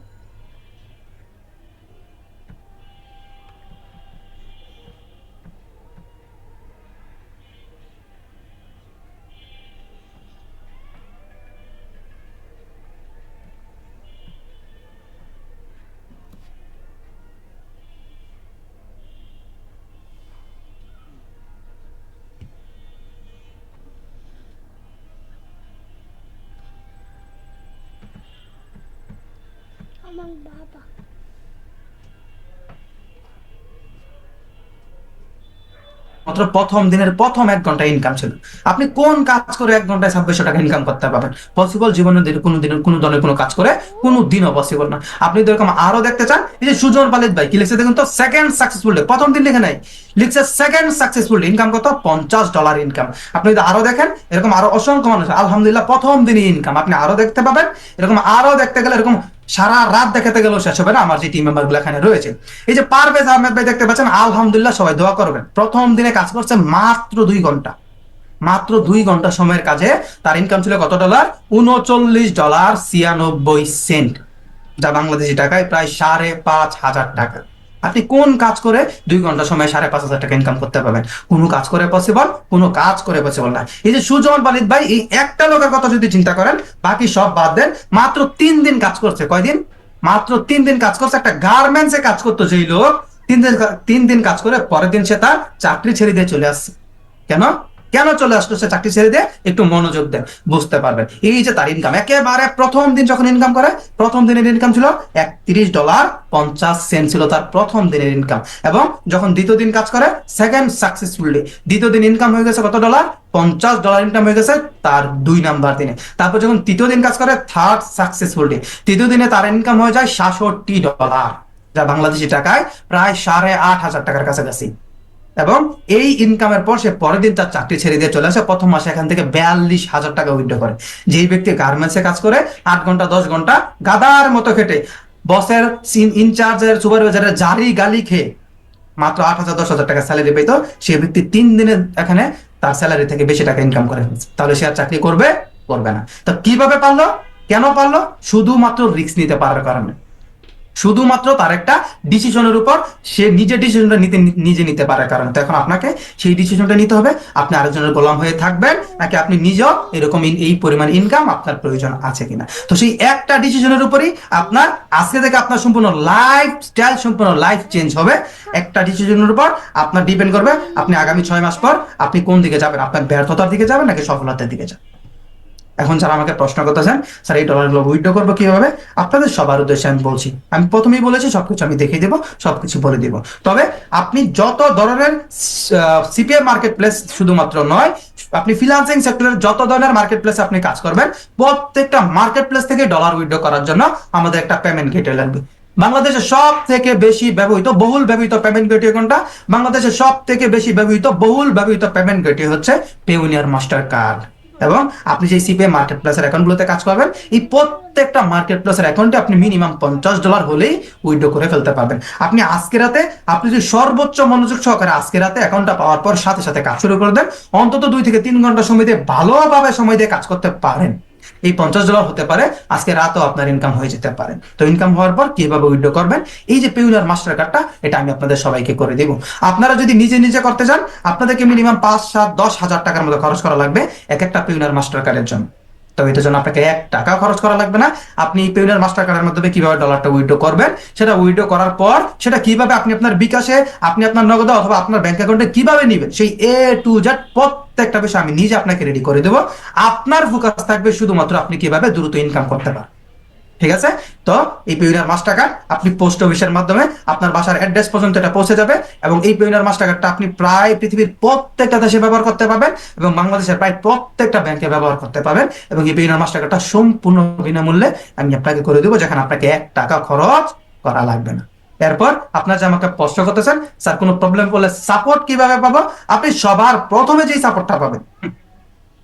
B: আমার বাবা
A: মাত্র প্রথম দিনের প্রথম 1 ঘন্টা ইনকাম ছিল। আপনি কোন কাজ করে 1 ঘন্টায় 2600 টাকা ইনকাম করতে পারবেন? পসিবল জীবনে কোনো দিন কোনো ধরনের কোনো কাজ করে কোনো দিনও পসিবল না। আপনি যদি এরকম আরো দেখতে চান, এই যে সুজন পালিত ভাই কি লিখছে দেখুন তো, সেকেন্ড সাকসেসফুল ডে, প্রথম দিন লিখে নাই, লিখছে সেকেন্ড সাকসেসফুল ডে, ইনকাম কত? $50 ইনকাম। আপনি যদি আরো দেখেন, এরকম আরো অসংখ্য মানুষ আলহামদুলিল্লাহ প্রথম দিনই ইনকাম, আপনি আরো দেখতে পাবেন। এরকম আরো দেখতে গেলে এরকম সারা রাত দেখাতে গেলেও শেষ হবে না আমার যে টিম মেম্বার গুলো এখানে রয়েছে। এই যে পারভেজ আহমেদ ভাই দেখতে পাচ্ছেন, আলহামদুলিল্লাহ সবাই দোয়া করবেন, প্রথম দিনে কাজ করছে মাত্র 2 ঘন্টা। মাত্র 2 ঘন্টা সময়ের কাজে তার ইনকাম ছিল কত ডলার? $39.96, যা বাংলাদেশি টাকায় প্রায় 5,500 টাকা। আপনি কোন কাজ করে 2 ঘন্টা সময় 5,500 টাকা ইনকাম করতে পারবেন? কোনো কাজ করে পসিবল, কোনো কাজ করে পসিবল না। এই যে সুজন পালিত ভাই, এই একটা লোকের কথা যদি চিন্তা করেন, বাকি সব বাদ দেন, মাত্র 3 দিন কাজ করছে। কয়দিন? মাত্র 3 দিন কাজ করছে। একটা গার্মেন্টসে কাজ করতো যেই লোক, 3 দিন কাজ করে পরের দিন সে তার চাকরি ছেড়ে দিয়ে চলে আসছে। কেন কেন চলে আসলো সে চাকরি ছেড়ে দিয়ে? একটু মনোযোগ দেন, বুঝতে পারবেন। এই যে তার ইনকাম, একেবারে প্রথম দিন যখন ইনকাম করে, প্রথম দিনের ইনকাম ছিল $31.50 ছিল তার প্রথম দিনের ইনকাম। এবং যখন দ্বিতীয় দিন কাজ করে, সেকেন্ড সাকসেসফুলি, দ্বিতীয় দিন ইনকাম হয়ে গেছে কত ডলার? $50 ইনকাম হয়ে গেছে তার 2 নাম্বার দিনে। তারপর যখন তৃতীয় দিন কাজ করে, থার্ড সাকসেসফুলি, তৃতীয় দিনে তার ইনকাম হয়ে যায় $66, যা বাংলাদেশি টাকায় প্রায় 8,500 টাকার কাছাকাছি। এবং এই ইনকামের পর সে পরের দিন তার চাকরি ছেড়ে দিয়ে চলে আসে। প্রথম মাসে এখান থেকে 42,000 টাকা উইথড্র করে। যেই ব্যক্তি গার্মেন্টসে কাজ করে 8 ঘন্টা 10 ঘন্টা গাদার মতো খেটে বসের ইনচার্জের সুপারভাইজারের জারি গালি খেয়ে মাত্র 8,000 10,000 টাকা স্যালারি পেত, সে ব্যক্তি 3 দিনে এখানে তার স্যালারি থেকে বেশি টাকা ইনকাম করে ফেলছে। তাহলে সে আর চাকরি করবে? করবে না। তো কিভাবে পারলো? কেন পারলো? শুধুমাত্র রিস্ক নিতে পারার কারণে, শুধুমাত্র তার একটা ডিসিশনের উপর সে নিজে ডিসিশনটা নিজে নিতে পারার কারণে। তো এখন আপনাকে সেই ডিসিশনটা নিতে হবে, আপনি আরেকজনের গোলাম হয়ে থাকবেন নাকি আপনি নিজেও এরকম এই পরিমাণ ইনকাম আপনার প্রয়োজন আছে কিনা। তো সেই একটা ডিসিশনের উপরই আপনার আজকে থেকে আপনার সম্পূর্ণ লাইফ স্টাইল, সম্পূর্ণ লাইফ চেঞ্জ হবে। একটা ডিসিশনের উপর আপনার ডিপেন্ড করবে আপনি আগামী 6 মাস পর আপনি কোন দিকে যাবেন, আপনার ব্যর্থতার দিকে যাবেন নাকি সফলতার দিকে যাবেন। এখন যারা আমাকে প্রশ্ন করতেছেন স্যার এই ডলারগুলো উইথড্র করবো কিভাবে, আপনাদের সবার উদ্দেশ্যে আমি বলছি, আমি প্রথমেই বলেছি সবকিছু আমি দেখিয়ে দেবো, সবকিছু বলে দিব। তবে আপনি যত ধরনের সিপিএ মার্কেট প্লেস শুধুমাত্র নয়, আপনি ফ্রিল্যান্সিং সেক্টরের যত ধরনের মার্কেট প্লেসে আপনি কাজ করবেন, প্রত্যেকটা মার্কেট প্লেস থেকে ডলার উইথড্র করার জন্য আমাদের একটা পেমেন্ট গেটওয়ে লাগবে। বাংলাদেশের সব থেকে বেশি ব্যবহৃত বহুল ব্যবহৃত পেমেন্ট গেটওয়ে কোনটা? বাংলাদেশের সব থেকে বেশি ব্যবহৃত বহুল ব্যবহৃত পেমেন্ট গেটওয়ে হচ্ছে পেওনিয়ার মাস্টার কার্ড। এবং আপনি যে সিপিএ মার্কেট প্লেসের অ্যাকাউন্টগুলোতে কাজ করবেন, এই প্রত্যেকটা মার্কেট প্লেসের অ্যাকাউন্টে আপনি মিনিমাম $50 হলেই উইথড্র করে ফেলতে পারবেন। আপনি আজকে রাতে, আপনি যদি সর্বোচ্চ মনোযোগ সহকারে আজকে রাতে অ্যাকাউন্টটা পাওয়ার পর সাথে সাথে কাজ শুরু করে দেন, অন্তত 2 থেকে 3 ঘন্টা সময় দিয়ে ভালোভাবে সময় দিয়ে কাজ করতে পারেন, এই $50 হতে পারে আজকে রাতও আপনার ইনকাম হয়ে যেতে পারে। তো ইনকাম হওয়ার পর কিভাবে উইথড্র করবেন, এই যে পেওনিয়ার মাস্টার কার্ডটা, এটা আমি আপনাদের সবাইকে করে দেব। আপনারা যদি নিজে নিজে করতে চান, আপনাদেরকে মিনিমাম 5, 7, 10,000 টাকার মতো খরচ করা লাগবে এক একটা পেওনিয়ার মাস্টার কার্ডের জন্য। তো এটার জন্য আপনাকে 1 টাকা খরচ করা লাগবে না। আপনি এই পেওনিয়ার মাস্টার কার্ডের মাধ্যমে কিভাবে ডলারটা উইথড্র করবেন, সেটা উইথড্র করার পর সেটা কিভাবে আপনি আপনার বিকাশে, আপনি আপনার নগদে অথবা আপনার ব্যাংক অ্যাকাউন্টে কিভাবে নেবেন, সেই A to Z প্রত্যেকটা বিষয় আমি নিজে আপনাকে রেডি করে দেবো। আপনার ফোকাস থাকবে শুধুমাত্র আপনি কিভাবে দ্রুত ইনকাম করতে পারেন। ঠিক আছে? তো এই পেওনিয়ার মাস্টার কার্ড আপনি পোস্ট অফিসের মাধ্যমে আপনার বাসার অ্যাড্রেস পর্যন্ত এটা পৌঁছে যাবে। এবং এই পেওনিয়ার মাস্টার কার্ডটা আপনি প্রায় পৃথিবীর প্রত্যেকটা দেশে ব্যবহার করতে পারবেন এবং বাংলাদেশের প্রায় প্রত্যেকটা ব্যাংকে ব্যবহার করতে পারবেন। এবং এই পেওনিয়ার মাস্টার কার্ডটা সম্পূর্ণ বিনামূল্যে আমি আপনাকে করে দেবো, যেখানে আপনাকে 1 টাকা খরচ করা লাগবে না। এরপর আপনার যে আমাকে প্রশ্ন করতেছেন স্যার কোনো প্রবলেম করলে সাপোর্ট কিভাবে পাবো, আপনি সবার প্রথমে যেই সাপোর্টটা পাবেন,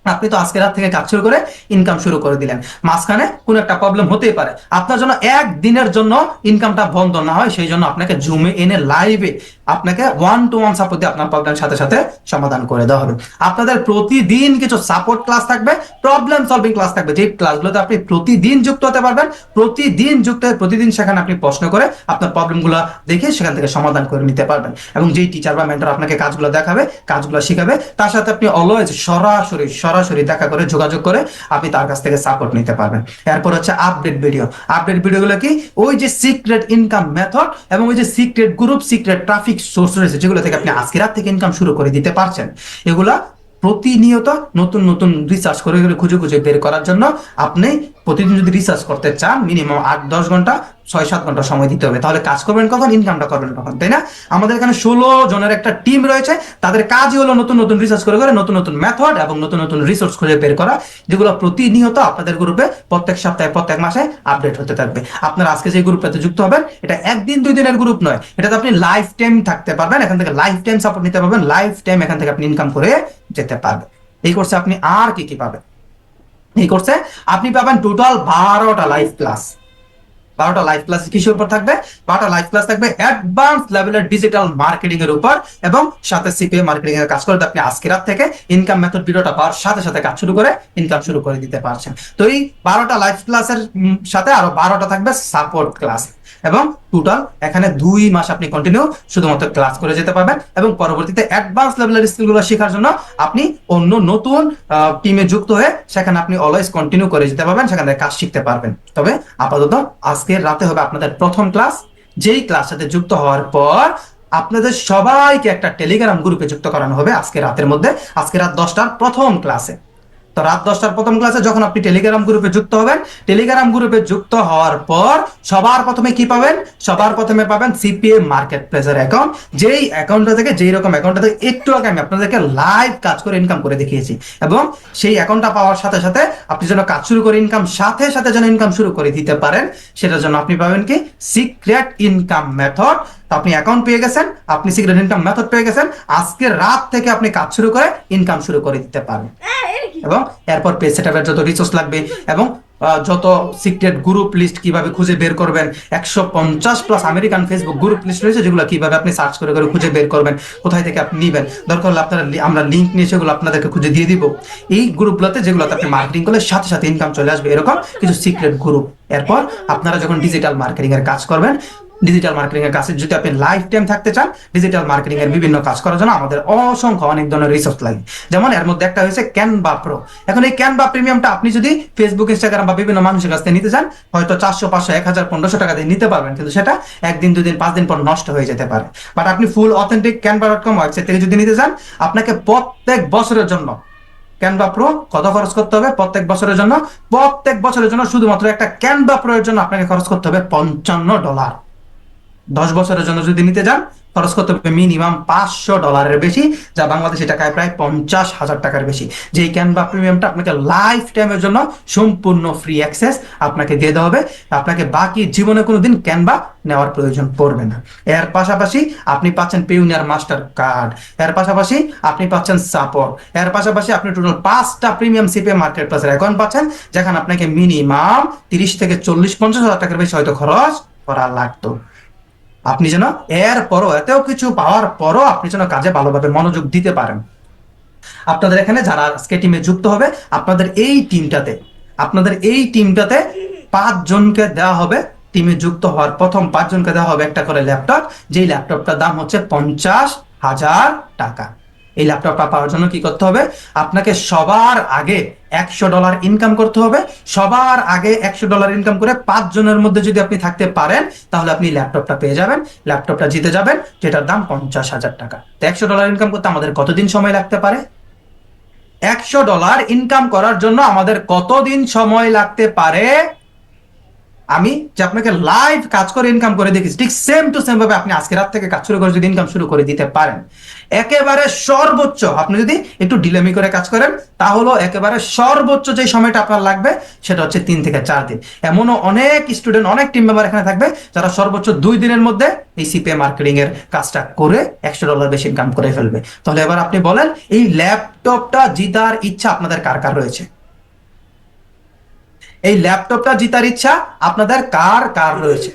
A: আপনি তো আজকে রাত থেকে কাজ শুরু করে ইনকাম শুরু করে দিলেন, মাঝখানে কোনো একটা প্রবলেম হতেই পারে, আপনার জন্য একদিনের জন্য ইনকামটা বন্ধ না হয় সেই জন্য আপনাকে জুমে এনে লাইভে আপনাকে 1-to-1 সাপোর্ট দিয়ে আপনার প্রবলেম সাথে সাথে সমাধান করে দেওয়া হবে। আপনাদের প্রতিদিন কিছু সাপোর্ট ক্লাস থাকবে, প্রবলেম সলভিং ক্লাস থাকবে, যে ক্লাসগুলোতে আপনি প্রতিদিন যুক্ত হতে পারবেন। প্রতিদিন যুক্ত হয়ে প্রতিদিন সেখানে আপনি প্রশ্ন করে আপনার প্রবলেমগুলো দেখে সেখান থেকে সমাধান করে নিতে পারবেন। এবং যেই টিচার বা মেন্টর আপনাকে কাজগুলো দেখাবে, কাজগুলো শিখাবে, তার সাথে আপনি অলওয়েজ সরাসরি দেখা করে যোগাযোগ করে আপনি তার কাছ থেকে সাপোর্ট নিতে পারবেন। এরপর হচ্ছে আপডেট ভিডিও। আপডেট ভিডিওগুলো কি? ওই যে সিক্রেট ইনকাম মেথড এবং ওই যে secret group, secret traffic source রয়েছে, যেগুলো থেকে আপনি আজকে রাত থেকে ইনকাম শুরু করে দিতে পারছেন, এগুলা প্রতিনিয়ত নতুন নতুন রিসার্চ করে খুঁজে বের করার জন্য আপনি প্রতিদিন যদি রিসার্চ করতে চান, মিনিমাম 8-10 ঘন্টা 6-7 ঘন্টা সময় দিতে হবে। তাহলে কাজ করবেন কখন, ইনকামটা করবেন কখন, তাই না? আমাদের এখানে 16 জনের একটা টিম রয়েছে, তাদের কাজই হলো নতুন নতুন রিসার্চ করে নতুন নতুন মেথড এবং নতুন নতুন রিসোর্স খুঁজে বের করা, যেগুলো প্রতিনিয়ত আপনাদের গ্রুপে প্রত্যেক সপ্তাহে প্রত্যেক মাসে আপডেট হতে থাকবে। আপনারা আজকে যে গ্রুপটাতে যুক্ত হবেন, এটা 1 দিন 2 দিনের গ্রুপ নয়, এটাতে আপনি লাইফ টাইম থাকতে পারবেন, এখান থেকে লাইফ টাইম সাপোর্ট নিতে পারবেন, লাইফ টাইম এখান থেকে আপনি ইনকাম করে যেতে পারবেন। এই কোর্সে আপনি আর কি কি পাবেন? এই কোর্সে আপনি পাবেন টোটাল 12টা লাইভ ক্লাস। 12টা লাইভ ক্লাস কিসের উপর থাকবে? 12টা লাইভ ক্লাস থাকবে অ্যাডভান্স লেভেলের ডিজিটাল মার্কেটিং এর উপর এবং সাথে সিপিএ মার্কেটিং এর কাজ করতে আপনি আজকে রাত থেকে ইনকাম মেথড ভিডিওটা পাওয়ার সাথে সাথে কাজ শুরু করে ইনকাম শুরু করে দিতে পারছেন। তো এই 12টা লাইভ ক্লাসের সাথে আরো 12টা থাকবে সাপোর্ট ক্লাস এবং টোটাল এখানে 2 মাস আপনি কন্টিনিউ শুধুমাত্র ক্লাস করে যেতে পারবেন এবং পরবর্তীতে অ্যাডভান্স লেভেলের স্কিলগুলো শেখার জন্য আপনি অন্য নতুন টিমে যুক্ত হয়ে সেখানে আপনি অলওয়েজ কন্টিনিউ করে যেতে পারবেন, সেখানে কাজ শিখতে পারবেন। তবে আপাতত আজকের রাতে হবে আপনাদের প্রথম ক্লাস, যেই ক্লাস সাথে যুক্ত হওয়ার পর আপনাদের সবাইকে একটা টেলিগ্রাম গ্রুপে যুক্ত করানো হবে আজকে রাতের মধ্যে, আজকে রাত 10টার প্রথম ক্লাসে। তো রাত 10টার প্রথম ক্লাসে যখন আপনি টেলিগ্রাম গ্রুপে যুক্ত হবেন, টেলিগ্রাম গ্রুপে যুক্ত হওয়ার পর সবার প্রথমে কি পাবেন? সবার প্রথমে পাবেন সিপিএ মার্কেট প্লেসের অ্যাকাউন্ট, যেই অ্যাকাউন্টটা থেকে, যেই রকম অ্যাকাউন্টটা থেকে একটু আগে আমি আপনাদেরকে লাইভ কাজ করে ইনকাম করে দেখিয়েছি। এবং সেই অ্যাকাউন্টটা পাওয়ার সাথে সাথে আপনি যেন কাজ শুরু করে ইনকাম সাথে সাথে যেন ইনকাম শুরু করে দিতে পারেন, সেটার জন্য আপনি পাবেন কি সিক্রেট ইনকাম মেথড। তো আপনি অ্যাকাউন্ট পেয়ে গেছেন, আপনি সিক্রেট ইনকাম মেথড পেয়ে গেছেন, আজকে রাত থেকে আপনি কাজ শুরু করে ইনকাম শুরু করে দিতে পারবেন। এবং এরপর পেজ সেটআপের যত রিসোর্স লাগবে এবং যত সিক্রেট গ্রুপ লিস্ট কিভাবে খুঁজে বের করবেন, 150+ আমেরিকান ফেসবুক গ্রুপ লিস্ট রয়েছে যেগুলো কিভাবে আপনি সার্চ করে করে খুঁজে বের করবেন, কোথায় থেকে আপনি নেবেন, দরকার হলে আপনারা আমরা লিঙ্ক নিয়ে সেগুলো আপনাদেরকে খুঁজে দিয়ে দিব। এই গ্রুপগুলোতে যেগুলোতে আপনি মার্কেটিং করলে সাথে সাথে ইনকাম চলে আসবে, এরকম কিছু সিক্রেট গ্রুপ। এরপর আপনারা যখন ডিজিটাল মার্কেটিং এর কাজ করবেন, ডিজিটাল মার্কেটিং এর কাছে যদি আপনি লাইফ টাইম থাকতে চান, ডিজিটাল মার্কেটিং এর বিভিন্ন কাজ করার জন্য আমাদের অসংখ্য অনেক ধরনের রিসোর্স লাগে। যেমন এর মধ্যে একটা হয়েছে ক্যানভা প্রো। এখন এই ক্যানভা প্রিমিয়ামটা আপনি যদি ফেসবুক, ইনস্টাগ্রাম বা বিভিন্ন মানুষের কাছ থেকে নিতে চান, হয়তো 400, 500, 1000, 1500 টাকা দিয়ে নিতে পারবেন, কিন্তু সেটা 1 দিন 2 দিন 5 দিন পর নষ্ট হয়ে যেতে পারে। বাট আপনি ফুল অথেন্টিক canva.com ওয়েবসাইট থেকে যদি নিতে চান, আপনাকে প্রত্যেক বছরের জন্য ক্যানভা প্রো কত খরচ করতে হবে? প্রত্যেক বছরের জন্য শুধুমাত্র একটা ক্যানভা প্রো এর জন্য আপনাকে খরচ করতে হবে $55। 10 বছরের জন্য যদি নিতে যান, খরচ করতে হবে মিনিমাম $500 বেশি, যা বাংলাদেশি টাকায় প্রায় 50,000 টাকার বেশি। যেই ক্যানভা প্রিমিয়ামটা আপনাকে লাইফ টাইমের জন্য সম্পূর্ণ ফ্রি অ্যাক্সেস আপনাকে দিয়ে দেওয়া হবে, আপনাকে বাকি জীবনে কোনোদিন ক্যানভা নেওয়ার প্রয়োজন পড়বে না। এর পাশাপাশি আপনি পাচ্ছেন পেউনিয়ার মাস্টার কার্ড, এর পাশাপাশি আপনি পাচ্ছেন সাপোর্ট, এর পাশাপাশি আপনি টোটাল 5টা প্রিমিয়াম সিপিএ মার্কেট প্লেসের অ্যাকাউন্ট পাচ্ছেন, যেখানে আপনাকে মিনিমাম 30 থেকে 40, 50,000 টাকার বেশি হয়তো খরচ করা লাগতো। আপনি যেন এরপরও, এত কিছু পাওয়ার পরও আপনি যেন কাজে ভালোভাবে মনোযোগ দিতে পারেন। আপনাদের এখানে যারা আজকে টিমে যুক্ত হবে, আপনাদের এই টিমটাতে 5 জনকে দেওয়া হবে, টিমে যুক্ত হওয়ার প্রথম 5 জনকে দেওয়া হবে একটা করে ল্যাপটপ, যেই ল্যাপটপটার দাম হচ্ছে $50,000 টাকা। এই ল্যাপটপটা পাওয়ার জন্য কি করতে হবে? আপনাকে সবার আগে $100 ইনকাম করতে হবে। সবার আগে $100 ইনকাম করে 5 জনের মধ্যে যদি আপনি থাকতে পারেন, তাহলে আপনি ল্যাপটপটা পেয়ে যাবেন, ল্যাপটপটা জিতে যাবেন, যেটার দাম $50,000 টাকা। তো $100 ইনকাম করতে আমাদের কতদিন সময় লাগতে পারে? $100 ইনকাম করার জন্য আমাদের কতদিন সময় লাগতে পারে? আমি যে আপনাকে লাইভ কাজ করে ইনকাম করে দেখেছি, ঠিক সেম টু সেম ভাবে আপনি আজকে রাত থেকে কাজ শুরু করে যদি ইনকাম শুরু করে দিতে পারেন, একেবারে সর্বোচ্চ, আপনি যদি একটু ডিলেমি করে কাজ করেন, তাহলে একেবারে সর্বোচ্চ যে সময়টা আপনার লাগবে সেটা হচ্ছে 3 থেকে 4 দিন। এমনও অনেক স্টুডেন্ট, অনেক টিম মেম্বার এখানে থাকবে যারা সর্বোচ্চ 2 দিনের মধ্যে এই সিপিএ মার্কেটিং এর কাজটা করে $100 বেশি ইনকাম করে ফেলবে। তাহলে এবার আপনি বলেন, এই ল্যাপটপটা জিতার ইচ্ছা আপনাদের কার কার রয়েছে? এই ল্যাপটপটা জিতার ইচ্ছা আপনাদের কার কার রয়েছে?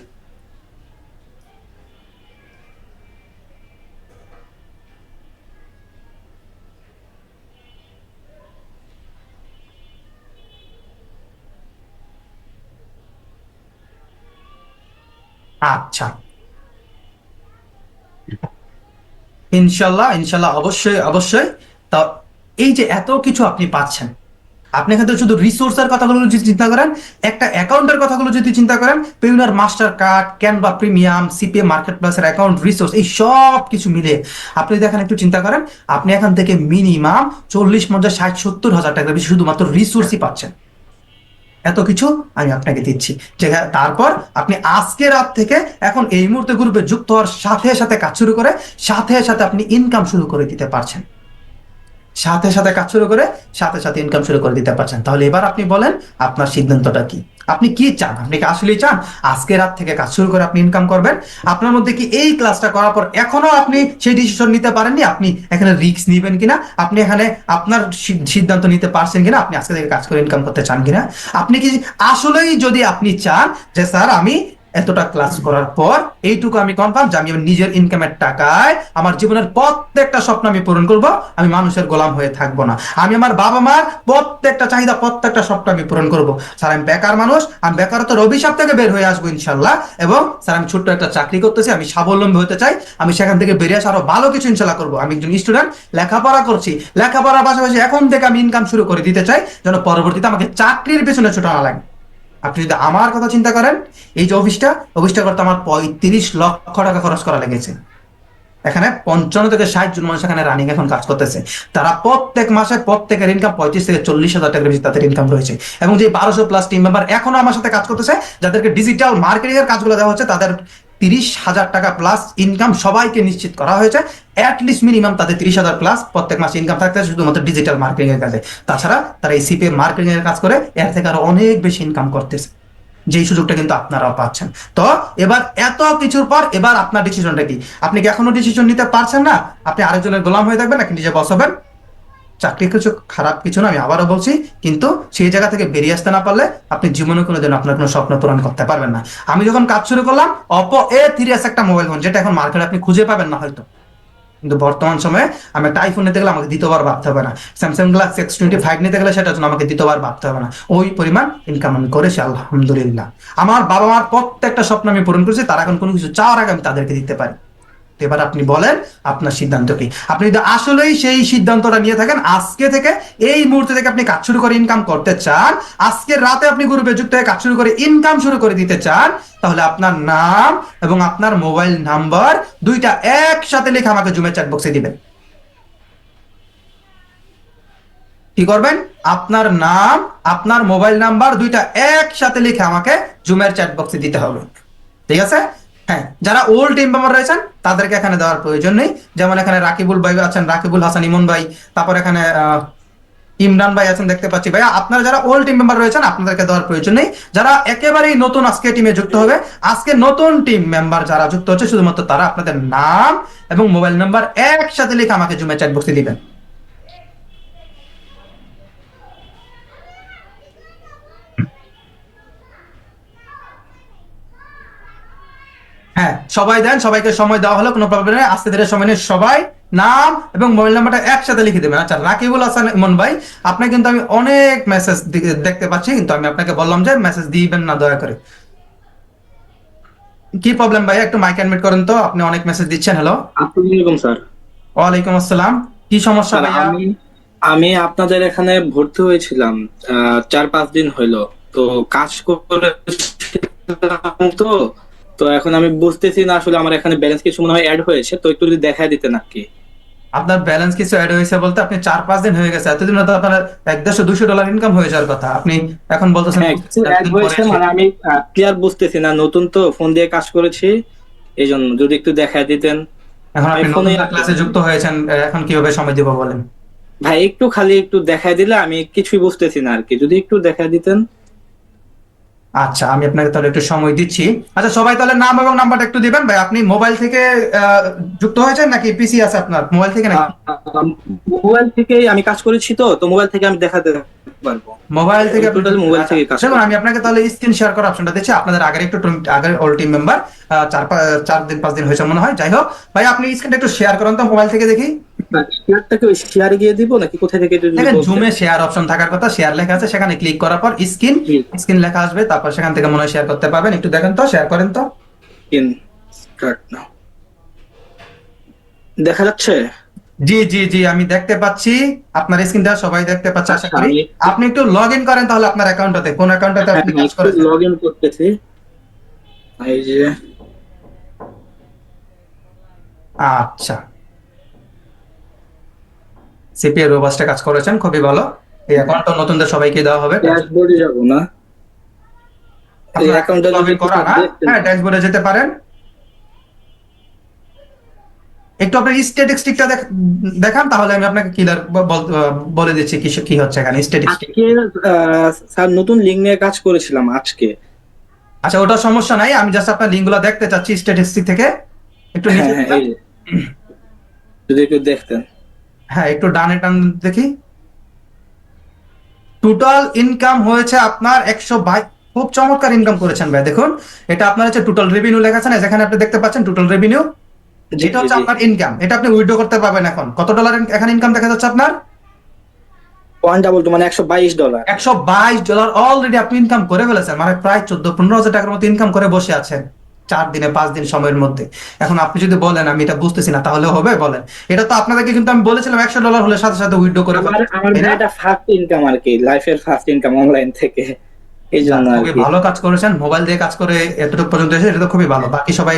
A: আচ্ছা, ইনশাল্লাহ ইনশাল্লাহ, অবশ্যই অবশ্যই। তা এই যে এত কিছু আপনি পাচ্ছেন, আপনি এখান থেকে শুধু রিসোর্সের কথাগুলো যদি চিন্তা করেন, একটা অ্যাকাউন্টের কথাগুলো যদি চিন্তা করেন, Payoneer Mastercard, Canva premium, CPA market প্লেসের অ্যাকাউন্ট, রিসোর্স, এই সব কিছু মিলে আপনি দেখেন, একটু চিন্তা করেন, আপনি এখান থেকে মিনিমাম 40, 50, 60, 70,000 টাকার বেশি শুধুমাত্র রিসোর্সই পাচ্ছেন। এত কিছু আমি আপনাকে দিচ্ছি, যে তারপর আপনি আজকে রাত থেকে এখন এই মুহূর্তে গ্রুপে যুক্ত হওয়ার সাথে সাথে কাজ শুরু করে সাথে সাথে আপনি ইনকাম শুরু করে দিতে পারছেন, সাথে সাথে কাজ শুরু করে সাথে সাথে ইনকাম শুরু করে দিতে পারছেন। তাহলে এবার আপনি বলেন, আপনার সিদ্ধান্তটা কি? আপনি কি চান? আপনি কি আসলেই চান আজকে রাত থেকে কাজ শুরু করে আপনি ইনকাম করবেন? আপনার মধ্যে কি এই ক্লাসটা করার পর এখনো আপনি সেই ডিসিশন নিতে পারেননি, আপনি এখানে রিস্ক নিবেন কিনা, আপনি এখানে আপনার সিদ্ধান্ত নিতে পারছেন কিনা, আপনি আজকে থেকে কাজ করে ইনকাম করতে চান কিনা? আপনি কি আসলেই, যদি আপনি চান যে স্যার আমি এতটা ক্লাস করার পর এইটুকু আমি কনফার্ম যে আমি আমার নিজের ইনকামের টাকায় আমার জীবনের প্রত্যেকটা স্বপ্ন আমি পূরণ করব, আমি মানুষের গোলাম হয়ে থাকবো না, আমি আমার বাবা মার প্রত্যেকটা চাহিদা, প্রত্যেকটা স্বপ্ন আমি পূরণ করব, স্যার আমি বেকার মানুষ, আমি বেকারত্বের অভিশাপ থেকে বের হয়ে আসবো ইনশাল্লাহ, এবং স্যার আমি ছোট্ট একটা চাকরি করতেছি, আমি স্বাবলম্বী হতে চাই, আমি সেখান থেকে বেরিয়ে আসে আরো ভালো কিছু ইনশাল্লাহ করবো, আমি একজন স্টুডেন্ট, লেখাপড়া করছি, লেখাপড়ার পাশাপাশি এখন থেকে আমি ইনকাম শুরু করে দিতে চাই, যেন পরবর্তীতে আমাকে চাকরির পেছনে ছোটা না লাগে। আপনি যদি আমার কথা চিন্তা করেন, এই যে অফিসটা করতে আমার 35 লক্ষ টাকা খরচ করা লেগেছে। এখানে 55 থেকে 60 জন মানুষ এখানে রানিং এখন কাজ করতেছে। তারা প্রত্যেক মাসে প্রত্যেকের ইনকাম 35 থেকে 40 হাজার টাকার বেশি তাদের ইনকাম রয়েছে। এবং যে 1200+ টিম মেম্বার এখনো আমার সাথে কাজ করতেছে, যাদেরকে ডিজিটাল মার্কেটিং এর কাজগুলো দেওয়া হচ্ছে, তাদের 30,000 টাকা প্লাস ইনকাম সবাইকে নিশ্চিত করা হয়েছে। অ্যাটলিস্ট মিনিমাম তাদের 30,000 প্লাস প্রত্যেক মাসে ইনকাম থাকতে হবে শুধুমাত্র ডিজিটাল মার্কেটিং এর কাজে। তাছাড়া তারা এই সিপিএম মার্কেটিং এর কাজ করে এর থেকে আরো অনেক বেশি ইনকাম করতেছে, যেই সুযোগটা কিন্তু আপনারাও পাচ্ছেন। তো এবার এত কিছুর পর এবার আপনার ডিসিশনটা কি? আপনি কি এখনো ডিসিশন নিতে পারছেন না? আপনি আরেকজনের গোলাম হয়ে থাকবেন নাকি নিজে বস হবেন? চাকরি কিছু খারাপ কিছু না, আমি আবারও বলছি, কিন্তু সেই জায়গা থেকে বেরিয়ে আসতে না পারলে আপনি জীবনে কোনোদিন আপনার কোনো স্বপ্ন পূরণ করতে পারবেন না। আমি যখন কাজ শুরু করলাম, অপো A3s একটা মোবাইল ফোন, যেটা এখন মার্কেটে আপনি খুঁজে পাবেন না হয়তো, কিন্তু বর্তমান সময়ে আমি একটা আইফোন নিতে গেলে আমাকে দ্বিতীয়বার ভাবতে হবে না, স্যামসাং গ্যালাক্সি S25 নিতে গেলে সেটার জন্য আমাকে দ্বিতীয়বার ভাবতে হবে না। ওই পরিমাণ ইনকাম আমি করেছি আলহামদুলিল্লাহ। আমার বাবা মার প্রত্যেকটা স্বপ্ন আমি পূরণ করেছি, তারা এখন কোনো কিছু চাওয়ার আগে আমি তাদেরকে দিতে পারি। তো এবার আপনি বলেন আপনার সিদ্ধান্ত কি? আপনি যদি আসলেই সেই সিদ্ধান্তটা নিয়ে থাকেন, আজকে থেকে এই মুহূর্তে থেকে আপনি কাজ শুরু করে ইনকাম করতে চান, আজকের রাতে আপনি গ্রুপে যুক্ত হয়ে কাজ শুরু করে ইনকাম শুরু করে দিতে চান, তাহলে আপনার নাম এবং আপনার মোবাইল নাম্বার দুইটা একসাথে লিখে আমাকে জুমের চ্যাট বক্সে দিবেন। কি করবেন? আপনার নাম, আপনার মোবাইল নাম্বার দুইটা একসাথে লিখে আমাকে জুমের চ্যাট বক্সে দিতে হবে, ঠিক আছে? হ্যাঁ, যারা ওল্ড টিম মেম্বার রয়েছেন তাদেরকে এখানে দেওয়ার প্রয়োজন নেই। যেমন এখানে রাকিবুল ভাই আছেন, রাকিবুল হাসান ইমন ভাই, তারপর এখানে ইমরান ভাই আছেন দেখতে পাচ্ছি। ভাইয়া আপনারা যারা ওল্ড টিম মেম্বার রয়েছেন আপনাদেরকে দেওয়ার প্রয়োজন নেই। যারা একেবারেই নতুন আজকে টিমে যুক্ত হবে, আজকে নতুন টিম মেম্বার যারা যুক্ত হচ্ছে, শুধুমাত্র তারা আপনাদের নাম এবং মোবাইল নাম্বার একসাথে লিখে আমাকে জুমের চ্যাট বক্সে দিবেন। হ্যাঁ, সবাই দেন, সবাইকে সময় দেওয়া হলো, কোনো প্রবলেম নেই। আস্তে ধীরে সময় নিয়ে সবাই নাম এবং মোবাইল নাম্বারটা একসাথে লিখে দেবেন। আচ্ছা, রাকিবুল হাসান ইমন ভাই, আপনি কিন্তু আমি অনেক মেসেজ দেখতে পাচ্ছি, কিন্তু আমি আপনাকে বললাম যে মেসেজ দিবেন না দয়া করে। কি প্রবলেম ভাই? একটু মাইক অ্যাডমিট করেন তো, আপনি অনেক মেসেজ দিচ্ছেন। হ্যালো।
B: আসসালামু আলাইকুম স্যার।
A: ওয়ালাইকুম আসসালাম। কি সমস্যা
B: স্যার
A: ভাইয়া?
B: আমি আমি আপনাদের এখানে ভর্তি হয়েছিলাম 4-5 দিন হইলো। তো কাজ করেছিলাম তো তো এখন আমি বুঝতেছি না আসলে আমার এখানে ব্যালেন্স কিছু মনে হয় অ্যাড হয়েছে, তো একটু যদি দেখায় দিতেন আর কি।
A: আপনার ব্যালেন্স কিছু অ্যাড হয়েছে বলতে আপনি 4-5 দিন হয়ে গেছে, এতদিন তো আপনার $150-200 ইনকাম হয়ে যাওয়ার কথা, আপনি এখন বলতেছেন
B: হ্যাঁ, কিছু অ্যাড
A: এতদিন পরে
B: হয়েছে,
A: এসে।
B: মানে আমি ক্লিয়ার বুঝতেছি না, নতুন তো ফোন দিয়ে কাজ করেছি, এই জন্য যদি একটু দেখায় দিতেন।
A: এখন
B: আমি
A: আপনি
B: ফোনে
A: নতুন ক্লাসে যুক্ত হয়েছেন, এখন কিভাবে সময় দিব বলেন?
B: ভাই একটু খালি একটু দেখায় দিলে, আমি কিছুই বুঝতেছি না আর কি, যদি একটু দেখায় দিতেন।
A: আচ্ছা, আমি আপনাকে তাহলে একটু সময় দিচ্ছি। আচ্ছা, সবাই তাহলে নাম এবং নাম্বারটা একটু দিবেন। ভাই আপনি মোবাইল থেকে যুক্ত হয়েছেন নাকি পিসি আছে আপনার? মোবাইল থেকে নাকি?
B: মোবাইল থেকেই আমি কাজ করেছি, তো মোবাইল থেকে আমি দেখাতে পারবো।
A: মোবাইল থেকে আপনি
B: টোটাল মোবাইল
A: আচ্ছা,
B: থেকে কাজ
A: দেখুন
B: করি।
A: আমি আপনাকে তাহলে স্ক্রিন শেয়ার করার অপশনটা দিচ্ছি। আপনাদের আগের একটু আগের অল টিম মেম্বার 4-5 দিন হয়েছে মনে হয়। যাই হোক ভাই, আপনি স্ক্রিনটা একটু শেয়ার করেন তো মোবাইল থেকে দেখি।
B: শেয়ারটাকে ওই শেয়ারে গিয়ে দিব নাকি কোথায় থেকে যদি
A: দেখেন
B: বলতেন?
A: জুমে শেয়ার অপশন থাকার কথা, শেয়ার লেখা আছে, সেখানে ক্লিক করার পর স্ক্রিন
B: জি,
A: স্ক্রিন লেখা আসবে, তারপর সেখান থেকে মনে হয় শেয়ার করতে পারবেন। একটু দেখেন তো, শেয়ার করেন তো।
B: In start now. দেখা যাচ্ছে?
A: জি জি জি, আমি দেখতে পাচ্ছি আপনার স্ক্রিনটা, সবাই দেখতে পাচ্ছে আশা
B: আচ্ছা,
A: করি।
B: আমি
A: আপনি একটু লগ ইন করেন তাহলে আপনার অ্যাকাউন্টটাতে, কোন অ্যাকাউন্টটাতে
B: হ্যাঁ
A: আপনি
B: হ্যাঁ,
A: কাজ
B: একটু
A: করেছেন।
B: লগ ইন করতেছি। এই যে
A: আচ্ছা, সিপিএ রোবাস্টে কাজ করেছেন, খুবই ভালো। এই অ্যাকাউন্টটা নতুনদের সবাইকে দেওয়া হবে।
B: ড্যাশবোর্ডে যাব না, এই
A: আপনার
B: অ্যাকাউন্টটা
A: লগ
B: যদি
A: ইন
B: একটু
A: করা না?
B: দেখতেন।
A: হ্যাঁ, ড্যাশবোর্ডে যেতে পারেন। একটু আপনার স্ট্যাটিস্টিকটা দেখান, তাহলে আমি আপনাকে ক্লিয়ার বলে দিচ্ছি কি কি হচ্ছে এখানে স্ট্যাটিস্টিক।
B: আজকে স্যার নতুন লিঙ্ক নিয়ে কাজ করেছিলাম আজকে।
A: আচ্ছা, ওটা সমস্যা নাই, আমি জাস্ট আপনার লিঙ্কগুলো দেখতে চাচ্ছি স্ট্যাটিস্টিক থেকে। একটু নিচে
B: হ্যাঁ হ্যাঁ,
A: দিবেন।
B: এই যে যদি একটু দেখতেন।
A: হ্যাঁ, একটু ডানে টান দেখি। টোটাল ইনকাম হয়েছে আপনার 122। খুব চমৎকার ইনকাম করেছেন ভাই। দেখুন, এটা আপনার হচ্ছে টোটাল রেভিনিউ লেখা আছে না, যেখানে আপনি দেখতে পাচ্ছেন টোটাল রেভিনিউ,
B: জি
A: এটা
B: জি
A: হচ্ছে
B: জি,
A: আপনার ইনকাম। এটা আপনি উইথড্র করতে পারবেন। এখন কত ডলার এখানে ইনকাম দেখা যাচ্ছে আপনার?
B: $122 মানে $122।
A: $122 অলরেডি আপনি ইনকাম করে ফেলেছেন, মানে প্রায় 14-15 হাজার টাকার মতো ইনকাম করে বসে আছেন 4 দিনে 5 দিন সময়ের মধ্যে। এখন আপনি যদি বলেন আমি এটা বুঝতেছি না, তাহলে হবে বলেন? এটা তো আপনাদেরকে কিন্তু আমি বলেছিলাম $100 হলে সাথে সাথে উইথড্র করে
B: আমার
A: ফেলেন,
B: আমার
A: তাই
B: ভাই
A: না?
B: এটা ফার্স্ট ইনকাম আর কি, লাইফের ফার্স্ট ইনকাম অনলাইন থেকে, এই
A: যাক,
B: জন্য আর
A: খুবই
B: কি।
A: ভালো কাজ করেছেন। মোবাইল দিয়ে কাজ করে এতটুকু পর্যন্ত এসে এটা তো খুবই ভালো। বাকি সবাই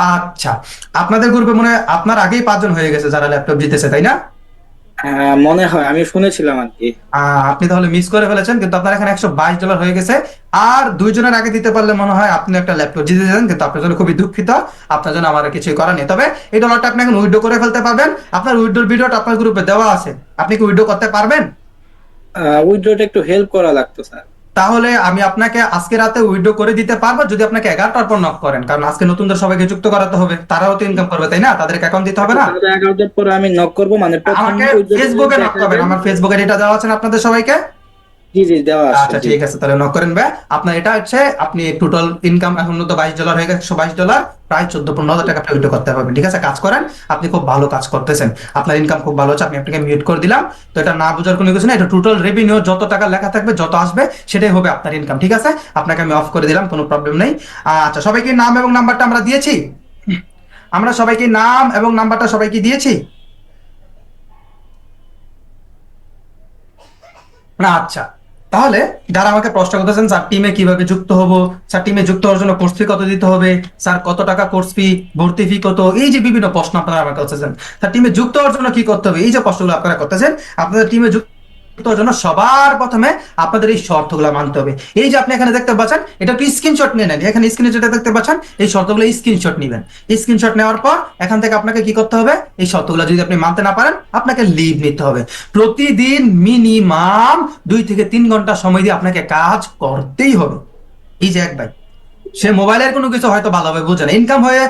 A: আচ্ছা, আপনাদের গ্রুপে মনে হয় আপনার আগেই 5 জন হয়ে গেছে যারা ল্যাপটপ জিতেছে, তাই না?
B: মনে হয় আমি শুনেছিলাম আর কি।
A: আপনি তাহলে মিস করে ফেলেছেন, কিন্তু আপনার এখানে $122 হয়ে গেছে। আর 2 জনের আগে দিতে পারলে মনে হয় আপনি একটা ল্যাপটপ জিতে যেতেন, কিন্তু আপনার জন্য খুবই দুঃখিত। আপনার জন্য আমার আর কিছুই করার নেই। তবে এই ডলারটা আপনি এখন উইথড্র করে ফেলতে পারবেন। আপনার উইথড্রোর ভিডিওটা আপনার গ্রুপে দেওয়া আছে, আপনি কি উইথড্র করতে পারবেন?
B: উইথড্রটা একটু হেল্প করা লাগতো স্যার।
A: তাহলে আমি আপনাকে আজকে রাতে উইথড্র করে দিতে পারবো, যদি আপনাকে 11টার পর নক করেন, কারণ আজকে নতুনদের সবাইকে যুক্ত করাতে হবে, তারাও তো ইনকাম করবে, তাই না? তাদেরকে অ্যাকাউন্ট দিতে হবে
B: আচ্ছা
A: না?
B: তাহলে 11টার পরে আমি নক করবো, মানে প্রথম
A: আমাকে
B: উইথড্রটা
A: ফেসবুকে নক করবেন,
B: দেখাবেন।
A: আমার ফেসবুকে এটা দেওয়া আছে না আপনাদের সবাইকে?
B: জি জি, দেওয়া আছে,
A: আচ্ছা
B: জি।
A: ঠিক আছে, তাহলে নক করেন ভাই। আপনার এটা হচ্ছে আপনি টোটাল ইনকাম এখন তো $22 হয়ে গেছে, $122, প্রায় 14-15 হাজার টাকা আপনি উইথড্র করতে পারবেন। ঠিক আছে, কাজ করেন, আপনি খুব ভালো কাজ করতেছেন, আপনার ইনকাম খুব ভালো হচ্ছে। আমি আপনাকে মিউট করে দিলাম। তো এটা না বোঝার কোনো কিছু না, এটা টোটাল রেভিনিউ, যত টাকা লেখা থাকবে, যত আসবে, সেটাই হবে আপনার ইনকাম। ঠিক আছে, আপনাকে আমি অফ করে দিলাম, কোনো প্রবলেম নেই। আচ্ছা, সবাইকে নাম এবং নাম্বারটা আমরা দিয়েছি? আমরা সবাইকে নাম এবং নাম্বারটা সবাইকে দিয়েছি না? আচ্ছা, তাহলে যারা আমাকে প্রশ্ন করতেছেন, স্যার টিমে কিভাবে যুক্ত হব, স্যার টিমে যুক্ত হওয়ার জন্য কোর্স ফি কত দিতে হবে, স্যার কত টাকা কোর্স ফি, ভর্তি ফি কত, এই যে বিভিন্ন প্রশ্ন আপনারা আমাকে করতেছেন, স্যার টিমে যুক্ত হওয়ার জন্য কি করতে হবে, এই যে প্রশ্নগুলো আপনারা করতেছেন, আপনাদের টিমে যুক্ত হওয়ার জন্য সবার প্রথমে আপনাদের এই শর্তগুলো মানতে হবে। এই যে আপনি এখানে দেখতে পাচ্ছেন, এটা একটু স্ক্রিনশট নিয়ে নেন। এখানে স্ক্রিনশটে দেখতে পাচ্ছেন এই শর্তগুলো, স্ক্রিনশট নেবেন। স্ক্রিনশট নেওয়ার পর এখান থেকে আপনাকে কি করতে হবে, এই শর্তগুলো যদি আপনি মানতে না পারেন, আপনাকে লিভ নিতে হবে। প্রতিদিন মিনিমাম 2 থেকে 3 ঘন্টা সময় দিয়ে আপনাকে কাজ করতেই হবে। এই যে এক ভাই, সে মোবাইলের কোনো কিছু হয়তো ভালোভাবে বুঝে না, ইনকাম হয়ে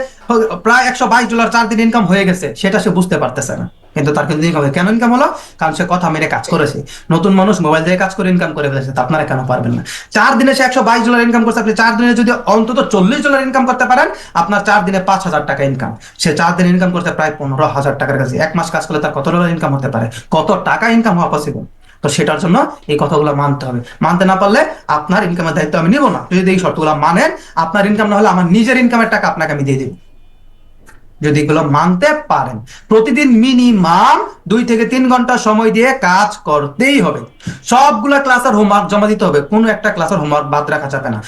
A: প্রায় $122 4 দিন ইনকাম হয়ে গেছে, সেটা সে বুঝতে পারতেছে না, কিন্তু তার কিন্তু ইনকাম, কেন ইনকাম হলো? কারণ সে কথা মেরে কাজ করেছে। নতুন মানুষ মোবাইল দিয়ে কাজ করে ইনকাম করে ফেলেছে, তা আপনারা কেন পারবেন না? 4 দিনে সে $122 ইনকাম করছে, আপনি 4 দিনে যদি অন্তত $40 ইনকাম করতে পারেন, আপনার 4 দিনে $5,000 ইনকাম। সে 4 দিন ইনকাম করতে প্রায় $15,000 কাছে। 1 মাস কাজ করলে তার কত ডলার ইনকাম হতে পারে, কত টাকা ইনকাম হওয়া পসিবল? তো সেটার জন্য এই কথাগুলো মানতে হবে। মানতে না পারলে আপনার ইনকামের দায়িত্ব আমি নিব না। যদি এই শর্তগুলো মানেন, আপনার ইনকাম না হলে আমার নিজের ইনকামের টাকা আপনাকে আমি দিয়ে দেবো, যদি এগুলো মানতে পারেন। প্রতিদিন মিনিমাম 2 থেকে 3 ঘন্টা সময় দিয়ে কাজ করতেই হবে। সবগুলা ক্লাসের হোমওয়ার্ক জমা দিতে হবে, কোনো একটা ক্লাসের হোমওয়ার্ক বাদ রাখা যাবে না।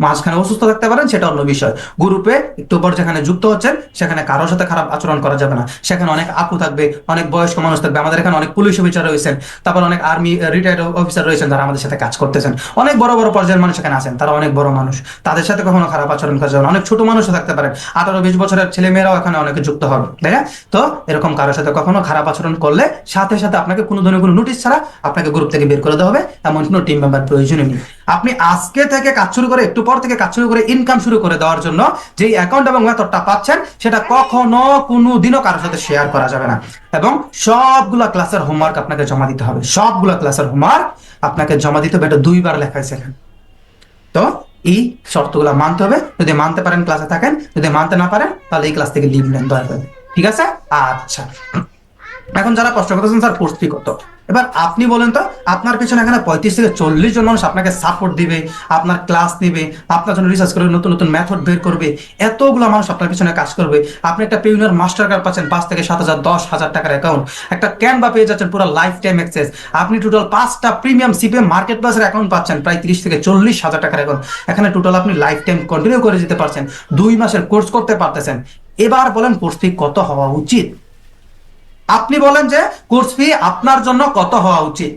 A: মাঝখানে অসুস্থ থাকতে পারেন, সেটা অন্য বিষয়। গ্রুপে একটু পর যেখানে যুক্ত হচ্ছেন, সেখানে কারোর সাথে খারাপ আচরণ করা যাবে না। সেখানে অনেক আপু থাকবে, অনেক বয়স্ক মানুষ থাকবে, আমাদের এখানে অনেক পুলিশ অফিসার রয়েছেন, তারপর অনেক আর্মি রিটায়ার্ড অফিসার রয়েছেন যারা আমাদের সাথে কাজ করতেছেন, অনেক বড় বড় পর্যায়ের মানুষ এখানে আছেন, তারা অনেক বড় মানুষ, তাদের সাথে কখনো খারাপ আচরণ করা যাবে না। অনেক ছোট মানুষও থাকতে পারেন, 18-20 বছরের ছেলে মেয়েরাও এখানে অনেকে যুক্ত হবে, তাই না? তো এরকম কারোর সাথে কখনো খারাপ আচরণ করলে সাথে সাথে আপনাকে কোনো ধরনের কোনো নোটিশ ছাড়া আপনাকে গ্রুপ থেকে বের করে দেওয়া হবে, এমন কোনো টিম মেম্বার প্রয়োজনই নেই। আপনি আজকে থেকে কাজ শুরু করে, একটু পর থেকে কাজ শুরু করে ইনকাম শুরু করে দেওয়ার জন্য যেই অ্যাকাউন্ট এবং মেথডটা পাচ্ছেন, সেটা কখনো কোনো দিনও কারোর সাথে শেয়ার করা যাবে না। এবং সবগুলা ক্লাসের হোমওয়ার্ক আপনাকে জমা দিতে হবে, সবগুলা ক্লাসের হোমওয়ার্ক আপনাকে জমা দিতে হবে। এটা 2বার লেখা হয়েছে এখানে। তো এই শর্তগুলো মানতে হবে। যদি মানতে পারেন ক্লাসে থাকেন, যদি মানতে না পারেন তাহলে এই ক্লাস থেকে লিভ নেন দয়া করে। ঠিক আছে? আচ্ছা, এখন যারা প্রশ্ন করতেছেন স্যার কোর্স ফি কত, এবার আপনি বলেন তো, আপনার পিছনে এখানে 35 থেকে 40 জন মানুষ আপনাকে সাপোর্ট দিবে, আপনার ক্লাস নিবে, আপনার জন্য রিসার্চ করবে, নতুন নতুন মেথড বের করবে, এতগুলো মানুষ আপনার পিছনে কাজ করবে। আপনি একটা পেউনার মাস্টার কার্ড পাচ্ছেন 5 থেকে 7 হাজার, 10,000 টাকার অ্যাকাউন্ট, একটা ক্যানভা পেয়ে যাচ্ছেন পুরো লাইফ টাইম অ্যাক্সেস, আপনি টোটাল 5টা প্রিমিয়াম সিপিএম মার্কেট প্লাসের অ্যাকাউন্ট পাচ্ছেন, প্রায় 30 থেকে 40 হাজার টাকার অ্যাকাউন্ট। এখানে টোটাল আপনি লাইফ টাইম কন্টিনিউ করে যেতে পারছেন, 2 মাসের কোর্স করতে পারতেছেন। এবার বলেন কোর্স ফি কত হওয়া উচিত? আপনি বলেন যে কোর্স ফি আপনার জন্য কত হওয়া উচিত।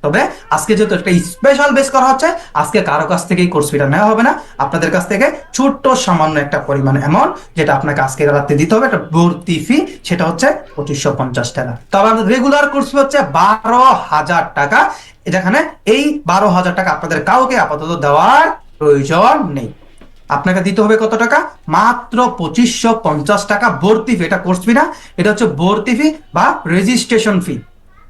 A: তবে আজকে যেহেতু একটা স্পেশাল বেস করা হচ্ছে, আজকে কারো কাছ থেকে কোর্স ফিটা নেওয়া হবে না, আপনাদের কাছ থেকে ছোট্ট সামান্য একটা পরিমাণ অ্যামাউন্ট, যেটা আপনাকে আজকে রাতে দিতে হবে, একটা ভর্তি ফি, সেটা হচ্ছে $2550। তবে আমাদের রেগুলার কোর্স ফি হচ্ছে $12,000, যেখানে এই $12,000 আপনাদের কাউকে আপাতত দেওয়ার প্রয়োজন নেই। আপনাকে দিতে হবে কত টাকা? মাত্র $2550 ভর্তি ফি। এটা কোর্স ফি না, এটা হচ্ছে ভর্তি ফি বা রেজিস্ট্রেশন ফি।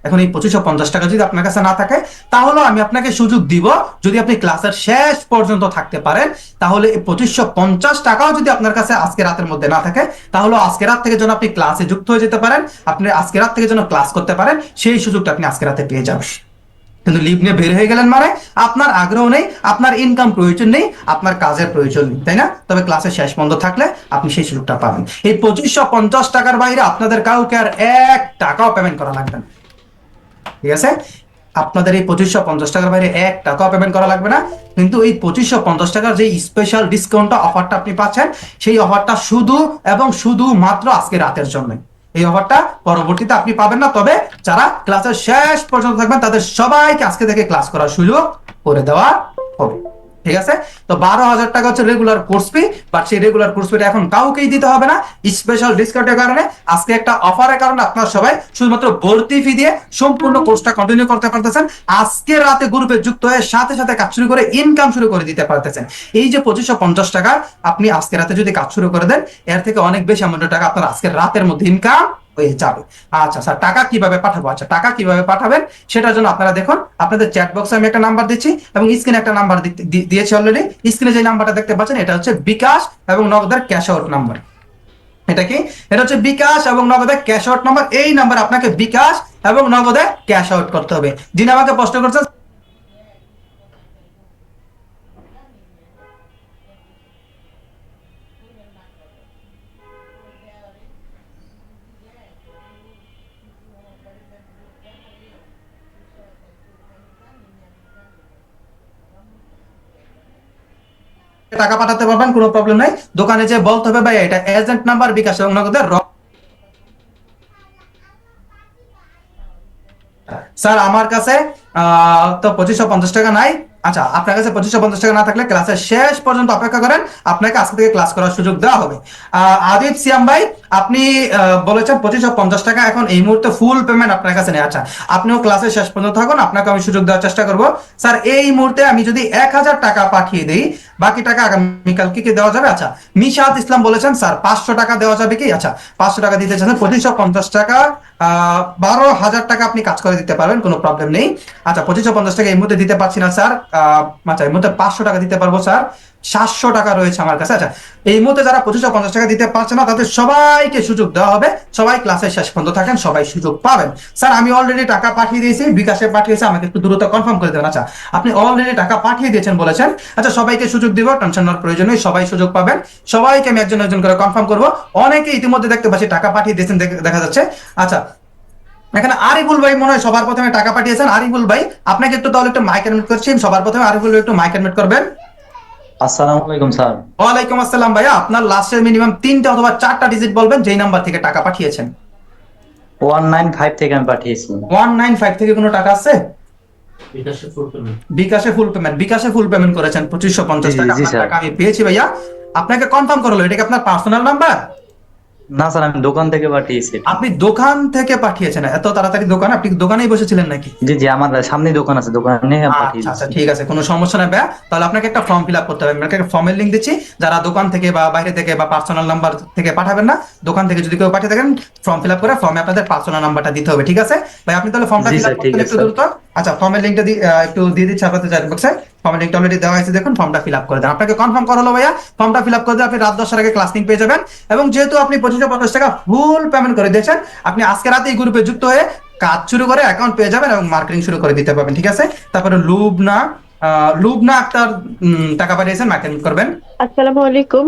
A: এখন এই $2550 যদি আপনার কাছে না থাকে, তাহলে আমি আপনাকে সুযোগ দিব, যদি আপনি ক্লাসের শেষ পর্যন্ত থাকতে পারেন, তাহলে এই $2550 যদি আপনার কাছে আজকে রাতের মধ্যে না থাকে, তাহলে আজকে রাত থেকে যেন আপনি ক্লাসে যুক্ত হয়ে যেতে পারেন, আপনি আজকে রাত থেকে যেন ক্লাস করতে পারেন, সেই সুযোগটা আপনি আজকে রাতে পেয়ে যাবেন। কিন্তু লিভ নিয়ে বের হয়ে গেলেন মানে আপনার আগ্রহ নেই, আপনার ইনকাম প্রয়োজন নেই, আপনার কাজের প্রয়োজন নেই, তাই না? তবে ক্লাসের শেষ বন্ধ থাকলে আপনি সেই সুযোগটা পাবেন। এই $2550 বাইরে আপনাদের কাউকে আর 1 টাকাও পেমেন্ট করা লাগবে না। ঠিক আছে? আপনাদের এই 2550 টাকার বাইরে 1 টাকাও পেমেন্ট করা লাগবে না। কিন্তু এই 2550 টাকার যে স্পেশাল ডিসকাউন্টটা অফারটা আপনি পাচ্ছেন, সেই অফারটা শুধু এবং শুধু মাত্র আজকে রাতের জন্য। এই অফারটা পরবর্তীতে আপনি পাবেন না। তবে যারা ক্লাসের শেষ পর্যন্ত থাকবেন তাদের সবাইকে আজকে থেকে ক্লাস করার সুযোগ করে দেওয়া হবে। ঠিক আছে? তো 12,000 টাকা হচ্ছে রেগুলার কোর্স ফি, বাট সেই রেগুলার কোর্স ফিটা এখন কাউকেই দিতে হবে না। স্পেশাল ডিসকাউন্টের কারণে আজকে একটা অফারের কারণে আপনারা সবাই শুধুমাত্র ভর্তি ফি দিয়ে সম্পূর্ণ কোর্সটা কন্টিনিউ করতে পারতেছেন। আজকে রাতে গ্রুপে যুক্ত হয়ে সাথে সাথে কাজ শুরু করে ইনকাম শুরু করে দিতে পারতেছেন। এই যে 2550 টাকা আপনি আজকে রাতে যদি কাজ শুরু করে দেন, এর থেকে অনেক বেশি অ্যামাউন্টের টাকা আপনার আজকে রাতের মধ্যে ইনকাম হয়ে যাবে। আচ্ছা স্যার, টাকা কিভাবে পাঠাবো? আচ্ছা, টাকা কিভাবে পাঠাবেন সেটার জন্য আপনারা দেখুন, আপনাদের চ্যাট বক্সে আমি একটা নাম্বার দিচ্ছি এবং স্ক্রিনে একটা নাম্বার দিয়েছি অলরেডি। স্ক্রিনে যে নাম্বারটা দেখতে পাচ্ছেন এটা হচ্ছে বিকাশ এবং নগদের ক্যাশ আউট নাম্বার। এটা কি? এটা হচ্ছে বিকাশ এবং নগদে ক্যাশ আউট নাম্বার। এই নাম্বার আপনাকে বিকাশ এবং নগদে ক্যাশ আউট করতে হবে। যিনি আমাকে প্রশ্ন করছেন টাকা পাঠাতে পারবেন, কোনো প্রবলেম নাই। দোকানে যে বলতে হবে ভাই এটা এজেন্ট নাম্বার বিকাশ এবং নগদের স্যার আমার কাছে তো 2550 টাকা নাই। আচ্ছা, আপনার কাছে 2550 টাকা না থাকলে ক্লাসের শেষ পর্যন্ত অপেক্ষা করেন, আপনাকে আজকে থেকে ক্লাস করার সুযোগ দেওয়া হবে। আদিব সিয়াম ভাই, আপনি বলেছেন 2550 টাকা এখন এই মুহূর্তে ফুল পেমেন্ট আপনার কাছে নেই। আচ্ছা, আপনিও ক্লাসের শেষ পর্যন্ত থাকুন, আপনাকে আমি সুযোগ দেওয়ার চেষ্টা করব। স্যার এই মুহূর্তে আমি যদি 1000 টাকা পাঠিয়ে দিই, বাকি টাকা আগামীকালকে কি দেওয়া যাবে? আচ্ছা, মিশাত ইসলাম বলেছেন স্যার 500 টাকা দেওয়া যাবে কি? আচ্ছা, 500 টাকা দিতে চাচ্ছেন, 2550 টাকা 12,000 টাকা আপনি কাজ করে দিতে পারবেন, কোনো প্রবলেম নেই। আচ্ছা, 2550 টাকা এই মুহূর্তে দিতে পারছি না স্যার। আচ্ছা, এই মুহূর্তে 500 টাকা দিতে পারবো স্যার, 700 টাকা রয়েছে আমার কাছে। আচ্ছা, এই মুহূর্তে যারা 2550 টাকা দিতে পারছে না তাদের সবাইকে সুযোগ দেওয়া হবে। সবাই ক্লাসের শেষ পর্যন্ত থাকেন, সবাই সুযোগ পাবেন। স্যার আমি অলরেডি টাকা পাঠিয়ে দিয়েছি, বিকাশে পাঠিয়েছি, আমাকে একটু দ্রুত কনফার্ম করে দেবেন। আচ্ছা, আপনি অলরেডি টাকা পাঠিয়ে দিয়েছেন বলেছেন। আচ্ছা, সবাইকে সুযোগ দিব, টেনশন নেওয়ার প্রয়োজন নেই, সবাই সুযোগ পাবেন। সবাইকে আমি একজন একজন করে কনফার্ম করবো। অনেকে ইতিমধ্যে দেখতে পাচ্ছি টাকা পাঠিয়ে দিয়েছেন, দেখা যাচ্ছে। আচ্ছা, এখানে আরিফুল ভাই মনে হয় সবার প্রথমে টাকা পাঠিয়েছেন। আরিফুল ভাই, আপনাকে একটু তাহলে একটু মাইক অ্যাডমিট করছি সবার প্রথমে। আরিফুল ভাই একটু মাইক অ্যাডমিট করবেন।
C: আসসালামু আলাইকুম স্যার।
A: ওয়ালাইকুম আসসালাম ভাইয়া, আপনার লাস্টের মিনিমাম 3টা অথবা 4টা ডিজিট বলবেন যেই নাম্বার থেকে টাকা পাঠিয়েছেন।
C: 195 থেকে আমি পাঠিয়েছি।
A: 195 থেকে কোনো টাকা আছে? বিকাশে ফুল পেমেন্ট করেছেন 2550 টাকা।
C: জি
A: আপনার
C: স্যার।
A: টাকা আমি পেয়েছি ভাইয়া, আপনাকে কনফার্ম করলো। এটা কি আপনার পার্সোনাল নাম্বার?
C: না স্যার, আমি দোকান থেকে পাঠিয়েছি।
A: আপনি দোকান থেকে পাঠিয়েছেন? এত তাড়াতাড়ি দোকান? আপনি দোকানেই বসেছিলেন নাকি?
C: জি জি, আমার সামনে দোকান আছে, দোকানে পাঠিয়ে
A: আচ্ছা আচ্ছা,
C: দিচ্ছি।
A: ঠিক আছে, কোনো সমস্যা নেই ভাইয়া। তাহলে আপনাকে একটা ফর্ম ফিল আপ করতে হবে। আপনাকে একটা ফর্মের লিঙ্ক দিচ্ছি, যারা দোকান থেকে বা বাইরে থেকে বা পার্সোনাল নাম্বার থেকে পাঠাবেন না, দোকান থেকে যদি কেউ পাঠিয়ে থাকেন ফর্ম ফিল আপ করে ফর্মে আপনাদের পার্সোনাল নাম্বারটা দিতে হবে। ঠিক আছে ভাই, আপনি তাহলে ফর্মটা
C: জি
A: ফিল আপ
C: স্যার, ঠিক
A: করতে
C: আছে
A: একটু
C: স্যার।
A: দ্রুত। আচ্ছা, ফর্মের লিঙ্কটা একটু দিয়ে দিচ্ছি আপনাদের চ্যাট বক্সে। ফর্মের লিঙ্কটা অলরেডি দেওয়া হয়েছে, দেখুন ফর্মটা ফিল আপ করে দেন। আপনাকে কনফার্ম করা হলো ভাইয়া, ফর্মটা ফিল আপ করে দিয়ে আপনি রাত 10টার আগে ক্লাস লিঙ্ক পেয়ে যাবেন। এবং যেহেতু আপনি 2550 টাকা ফুল পেমেন্ট করে দিয়েছেন, আপনি আজকে রাতে এই গ্রুপে যুক্ত হয়ে কাজ শুরু করে অ্যাকাউন্ট পেয়ে যাবেন এবং মার্কেটিং শুরু করে দিতে পারবেন। ঠিক আছে? তারপরে লুবনা আক্তার টাকা পাঠিয়েছেন, মার্কেটিং করবেন।
D: আসসালামু আলাইকুম।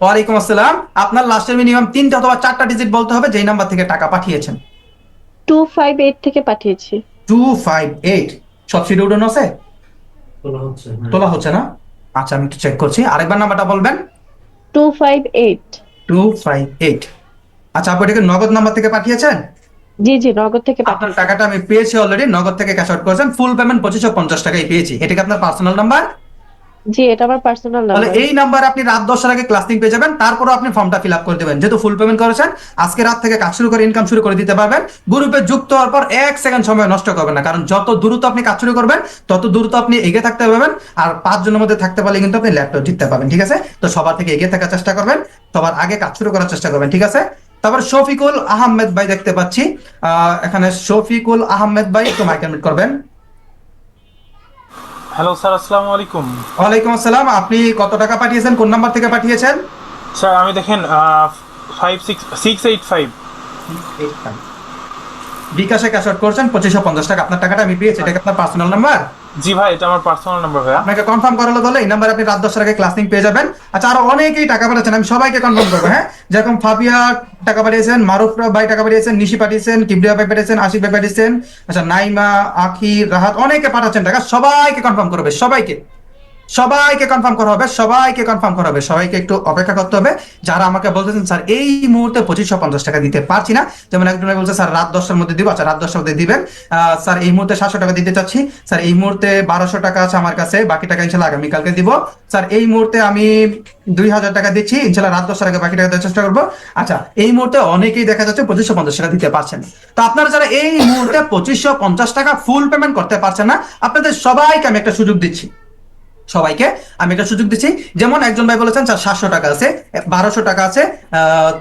A: ওয়ালাইকুম আসসালাম। আপনার লাস্টের মিনিমাম 3টা অথবা 4টা ডিজিট বলতে হবে যেই নাম্বার থেকে টাকা পাঠিয়েছেন।
D: 258 থেকে পাঠিয়েছি।
A: 258 সব শিডিউল আছে? তোলা হচ্ছে না? আচ্ছা, আমি একটু চেক করছি, আরেকবার নাম্বারটা বলবেন।
D: 258।
A: 258। আচ্ছা, আপনি এটাকে নগদ নাম্বার থেকে পাঠিয়েছেন?
D: জি জি, নগদ থেকে
A: আপনার
D: পাঠিয়েছি।
A: টাকাটা আমি পেয়েছি অলরেডি, নগদ থেকে ক্যাশ আউট করেছেন। ফুল পেমেন্ট 2550 টাকাই পেয়েছি। এটা কি আপনার পার্সোনাল নাম্বার?
D: জি, এটা আমার পার্সোনাল
A: তাহলে
D: নাম্বার।
A: এই নাম্বারে আপনি রাত 10টার আগে ক্লাস লিংক পেয়ে যাবেন। তারপরে আপনি ফর্মটা ফিল আপ করে দেবেন। যেহেতু ফুল পেমেন্ট করেছেন, আজকে রাত থেকে কাজ শুরু করে ইনকাম শুরু করে দিতে পারবেন। গ্রুপে যুক্ত হওয়ার পর 1 সেকেন্ড সময় নষ্ট করবেন না, কারণ যত দ্রুত আপনি কাজ শুরু করবেন তত দ্রুত আপনি এগিয়ে থাকতে পারবেন। আর 5 জনের মধ্যে থাকতে পারলে কিন্তু আপনি ল্যাপটপ জিততে পারবেন। ঠিক আছে? তো সবার থেকে এগিয়ে থাকার চেষ্টা করবেন, সবার আগে কাজ শুরু করার চেষ্টা করবেন। ঠিক আছে? তারপর শফিকুল আহমেদ ভাই দেখতে পাচ্ছি এখানে। শফিকুল আহমেদ ভাই একটু মাইক অন করবেন।
E: হ্যালো স্যার, আসসালামু আলাইকুম।
A: ওয়ালাইকুম আসসালাম। আপনি কত টাকা পাঠিয়েছেন, কোন নাম্বার থেকে পাঠিয়েছেন?
E: স্যার আমি দেখেন 685।
A: বিকাশে ক্যাশ আউট করছেন 2550 টাকা। আপনার টাকাটা আমি পেয়েছি। এটা কি আপনার পার্সোনাল নাম্বার?
E: জি ভাই, এটা আমার পার্সোনাল নাম্বার ভাইয়া।
A: আপনাকে কনফার্ম করালো তাহলে এই নাম্বারে আপনি রাত 10টার আগে ক্লাস লিংক পেয়ে যাবেন। আচ্ছা, আরো অনেকেই টাকা পাঠাচ্ছেন, আমি সবাইকে কনফার্ম করবো। হ্যাঁ, যেরকম ফাবিয়া টাকা পাঠিয়েছেন, মারুফ ভাই টাকা পাঠিয়েছেন, নিশি পাঠিয়েছেন, কিবরিয়া ভাই পাঠিয়েছেন, আশিক ভাই পাঠিয়েছেন, আচ্ছা নাইমা, আখি, রাহাত, অনেকে পাঠাচ্ছেন টাকা। সবাইকে কনফার্ম করবে, সবাইকে সবাইকে কনফার্ম করা হবে, সবাইকে কনফার্ম করা হবে, সবাইকে একটু অপেক্ষা করতে হবে। যারা আমাকে বলতেছেন স্যার এই মুহূর্তে 2550 টাকা দিতে পারছি না, যেমন একজন বলছে স্যার রাত 10টার মধ্যে দিব। আচ্ছা, রাত 10টার মধ্যে দিবেন। স্যার এই মুহূর্তে 700 টাকা দিতে চাচ্ছি। স্যার এই মুহূর্তে 1200 টাকা আছে আমার কাছে, বাকি টাকা ইনশাল্লাহ আগামীকালকে দিব। স্যার এই মুহূর্তে আমি 2000 টাকা দিচ্ছি, ইনশাল্লাহ রাত 10টার আগে বাকি টাকা দেওয়ার চেষ্টা করবো। আচ্ছা, এই মুহূর্তে অনেকেই দেখা যাচ্ছে 2550 টাকা দিতে পারছেন না। তো আপনারা যারা এই মুহূর্তে 2550 টাকা ফুল পেমেন্ট করতে পারছেন না, আপনাদের সবাইকে আমি একটা সুযোগ দিচ্ছি, সবাইকে আমি একটা সুযোগ দিচ্ছি। যেমন একজন ভাই বলেছেন স্যার 700 টাকা আছে, 1200 টাকা আছে,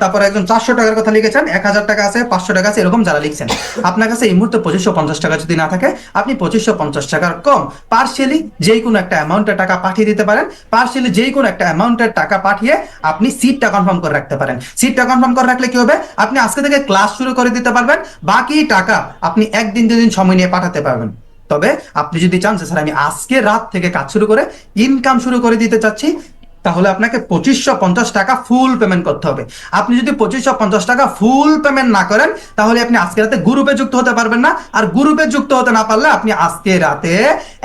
A: তারপরে একজন 400 টাকার কথা লিখেছেন, 1000 টাকা আছে, 500 টাকা আছে, এরকম যারা লিখছেন, আপনার কাছে এই মুহূর্তে 2550 টাকা যদি না থাকে, আপনি 2550 টাকার কম পার্সিয়ালি যেই কোনো একটা অ্যামাউন্টের টাকা পাঠিয়ে দিতে পারেন। পার্সিয়ালি যেই কোনো একটা অ্যামাউন্টের টাকা পাঠিয়ে আপনি সিটটা কনফার্ম করে রাখতে পারেন। সিটটা কনফার্ম করে রাখলে কি হবে, আপনি আজকে থেকে ক্লাস শুরু করে দিতে পারবেন, বাকি টাকা আপনি 1 দিন 2 দিন সময় নিয়ে পাঠাতে পারবেন। তবে আপনি যদি চান যে স্যার আমি আজকে রাত থেকে কাজ শুরু করে ইনকাম শুরু করে দিতে চাচ্ছি, তাহলে আপনাকে 2550 টাকা ফুল পেমেন্ট করতে হবে। আপনি যদি 2550 টাকা ফুল পেমেন্ট না করেন, তাহলে আপনি আজকে রাতে গ্রুপে যুক্ত হতে পারবেন না। আর গ্রুপে যুক্ত হতে না পারলে আপনি আজকে রাতে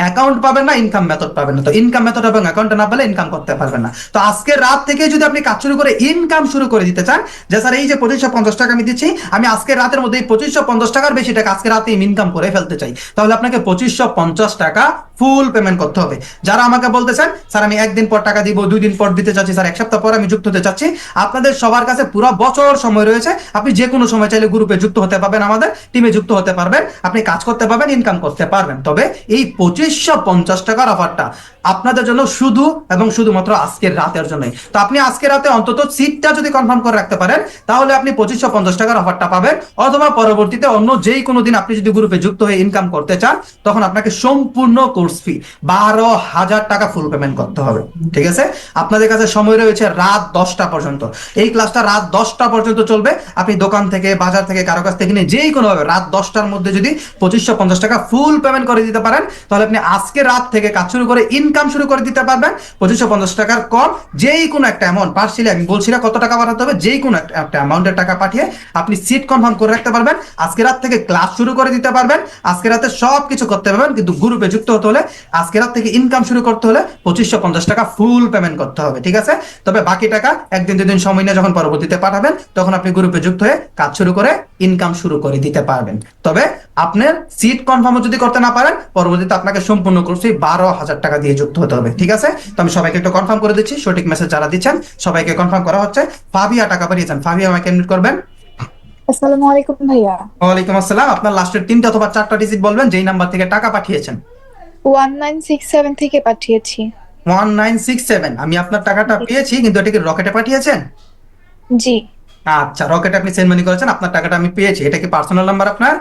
A: অ্যাকাউন্ট পাবেন না, ইনকাম মেথড পাবেন না। তো ইনকাম মেথড এবং অ্যাকাউন্টে না পেলে ইনকাম করতে পারবেন না। তো আজকে রাত থেকে যদি আপনি কাজ শুরু করে ইনকাম শুরু করে দিতে চান, যে স্যার এই যে 2550 টাকা আমি দিচ্ছি, আমি আজকে রাতের মধ্যে 2550 টাকার বেশি টাকা আজকে রাতে ইনকাম করে ফেলতে চাই, তাহলে আপনাকে 2550 টাকা ফুল পেমেন্ট করতে হবে। যারা আমাকে বলতেছেন স্যার আমি 1 দিন পর টাকা দিব, 2 দিন পর দিতে চাচ্ছি, স্যার 1 সপ্তাহ পর আমি যুক্ত হতে চাচ্ছি, আপনাদের সবার কাছে পুরো বছর সময় রয়েছে। আপনি যে কোনো সময় চাইলে গ্রুপে যুক্ত হতে পারবেন, আমাদের টিমে যুক্ত হতে পারবেন, আপনি কাজ করতে পারবেন, ইনকাম করতে পারবেন। তবে এই 2550 টাকার অফারটা আপনাদের জন্য শুধু এবং শুধুমাত্র আজকের রাতের জন্যই। তো আপনি আজকে রাতে অন্তত সিটটা যদি কনফার্ম করে রাখতে পারেন, তাহলে আপনি 2550 টাকার অফারটা পাবেন। অথবা পরবর্তীতে অন্য যেই কোনো দিন আপনি যদি গ্রুপে যুক্ত হয়ে ইনকাম করতে চান, তখন আপনাকে সম্পূর্ণ কোর্স ফি 12,000 টাকা ফুল পেমেন্ট করতে হবে। ঠিক আছে, আপনাদের কাছে সময় রয়েছে রাত 10টা পর্যন্ত। এই ক্লাসটা রাত 10টা পর্যন্ত চলবে। আপনি দোকান থেকে, বাজার থেকে, কারো কাছ থেকে নিয়ে যেই কোনো ভাবে রাত 10টার মধ্যে যদি 2550 টাকা ফুল পেমেন্ট করে দিতে পারেন, তাহলে আপনি আজকে রাত থেকে কাজ শুরু করে ইনকাম শুরু করে দিতে পারবেন 2550 টাকার কম যেই কোনো একটা অ্যামাউন্ট। পার্সিয়ালি আমি বলছি না কত টাকা পাঠাতে হবে, যেই কোনো একটা অ্যামাউন্টের টাকা পাঠিয়ে আপনি সিট কনফার্ম করে রাখতে পারবেন, আজকে রাত থেকে ক্লাস শুরু করে দিতে পারবেন, আজকে রাতে সব কিছু করতে পারবেন। কিন্তু গ্রুপে যুক্ত হতে হলে, আজকে রাত থেকে ইনকাম শুরু করতে হলে 2550 টাকা ফুল পেমেন্ট করতে হবে। ঠিক আছে, তবে বাকি টাকা 1 দিন 2 দিন সময় নিয়ে যখন পরবর্তীতে পাঠাবেন, তখন আপনি গ্রুপে যুক্ত হয়ে কাজ শুরু করে ইনকাম শুরু করে দিতে পারবেন। তবে আপনার সিট কনফার্ম যদি করতে না পারেন, পরবর্তীতে আপনাকে সম্পূর্ণ কোর্সে 12,000 টাকা দিয়ে যুক্ত হতে হবে। ঠিক আছে, তো আমি সবাইকে একটু কনফার্ম করে দিচ্ছি, সঠিক মেসেজ যারা দিচ্ছেন সবাইকে কনফার্ম করা হচ্ছে। ফাবিয়া টাকা পাঠিয়েছেন, ফাবিয়া আমাকে এডমিট করবেন।
F: আসসালামু আলাইকুম ভাইয়া।
A: ওয়ালাইকুম আসসালাম। আপনার লাস্টের 3টা অথবা 4টা ডিজিট বলবেন যেই নাম্বার থেকে টাকা পাঠিয়েছেন।
F: 1967 থেকে পাঠিয়েছি।
A: 1967। আমি আপনার টাকাটা পেয়েছি, কিন্তু এটা কি রকেটে পাঠিয়েছেন?
F: জি
A: আচ্ছা, রকেটে আপনি সেন্ড মানি করেছেন, আপনার টাকাটা আমি পেয়েছি। এটা কি পার্সোনাল নাম্বার আপনার?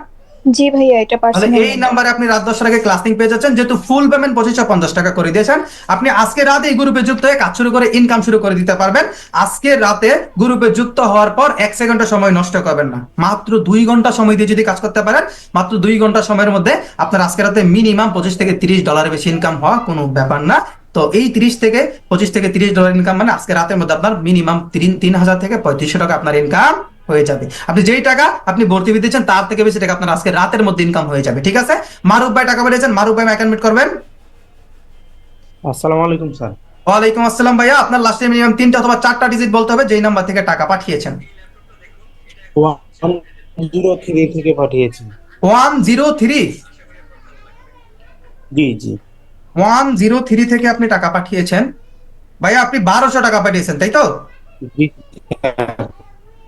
F: জি ভাইয়া, এটা
A: তাহলে
F: পার্সোনাল।
A: এই নাম্বারে আপনি রাত 10টার আগে ক্লাস লিংক পেয়ে যাচ্ছেন। যেহেতু ফুল পেমেন্ট 2550 টাকা করে দিয়েছেন, আপনি আজকে রাতে এই গ্রুপে যুক্ত হয়ে কাজ শুরু করে ইনকাম শুরু করে দিতে পারবেন। আজকে রাতে গ্রুপে যুক্ত হওয়ার পর 1 সেকেন্ডের সময় নষ্ট করবেন না। মাত্র 2 ঘন্টা সময় দিয়ে যদি কাজ করতে পারেন, মাত্র 2 ঘন্টা সময়ের মধ্যে আপনার আজকে রাতে মিনিমাম $25 থেকে $30 বেশি ইনকাম হওয়া কোনো ব্যাপার না। তো এই 25 থেকে $30 ইনকাম মানে আজকে রাতের মধ্যে আপনার মিনিমাম 3,000 থেকে 3500 টাকা আপনার ইনকাম হয়ে যাবে। আপনি যেই টাকা আপনি ভর্তি ফি দিচ্ছেন তার থেকে বেশি টাকা আপনার আজকে রাতের মধ্যে ইনকাম হয়ে যাবে। ঠিক আছে, মারুফ ভাই টাকা পাঠিয়েছেন, মারুফ ভাই অ্যাকাউন্ট করবেন।
G: আসসালামু আলাইকুম স্যার।
A: ওয়ালাইকুম আসসালাম ভাইয়া, আপনার লাস্টে মিনিমাম 3টা অথবা 4টা ডিজিট বলতে হবে যেই নাম্বার থেকে টাকা পাঠিয়েছেন।
G: 103 থেকে পাঠিয়েছি।
A: 103।
G: জি জি
A: 103 থেকে আপনি টাকা পাঠিয়েছেন। ভাইয়া আপনি 1200 টাকা পাঠিয়েছেন, তাই তো?
G: জি।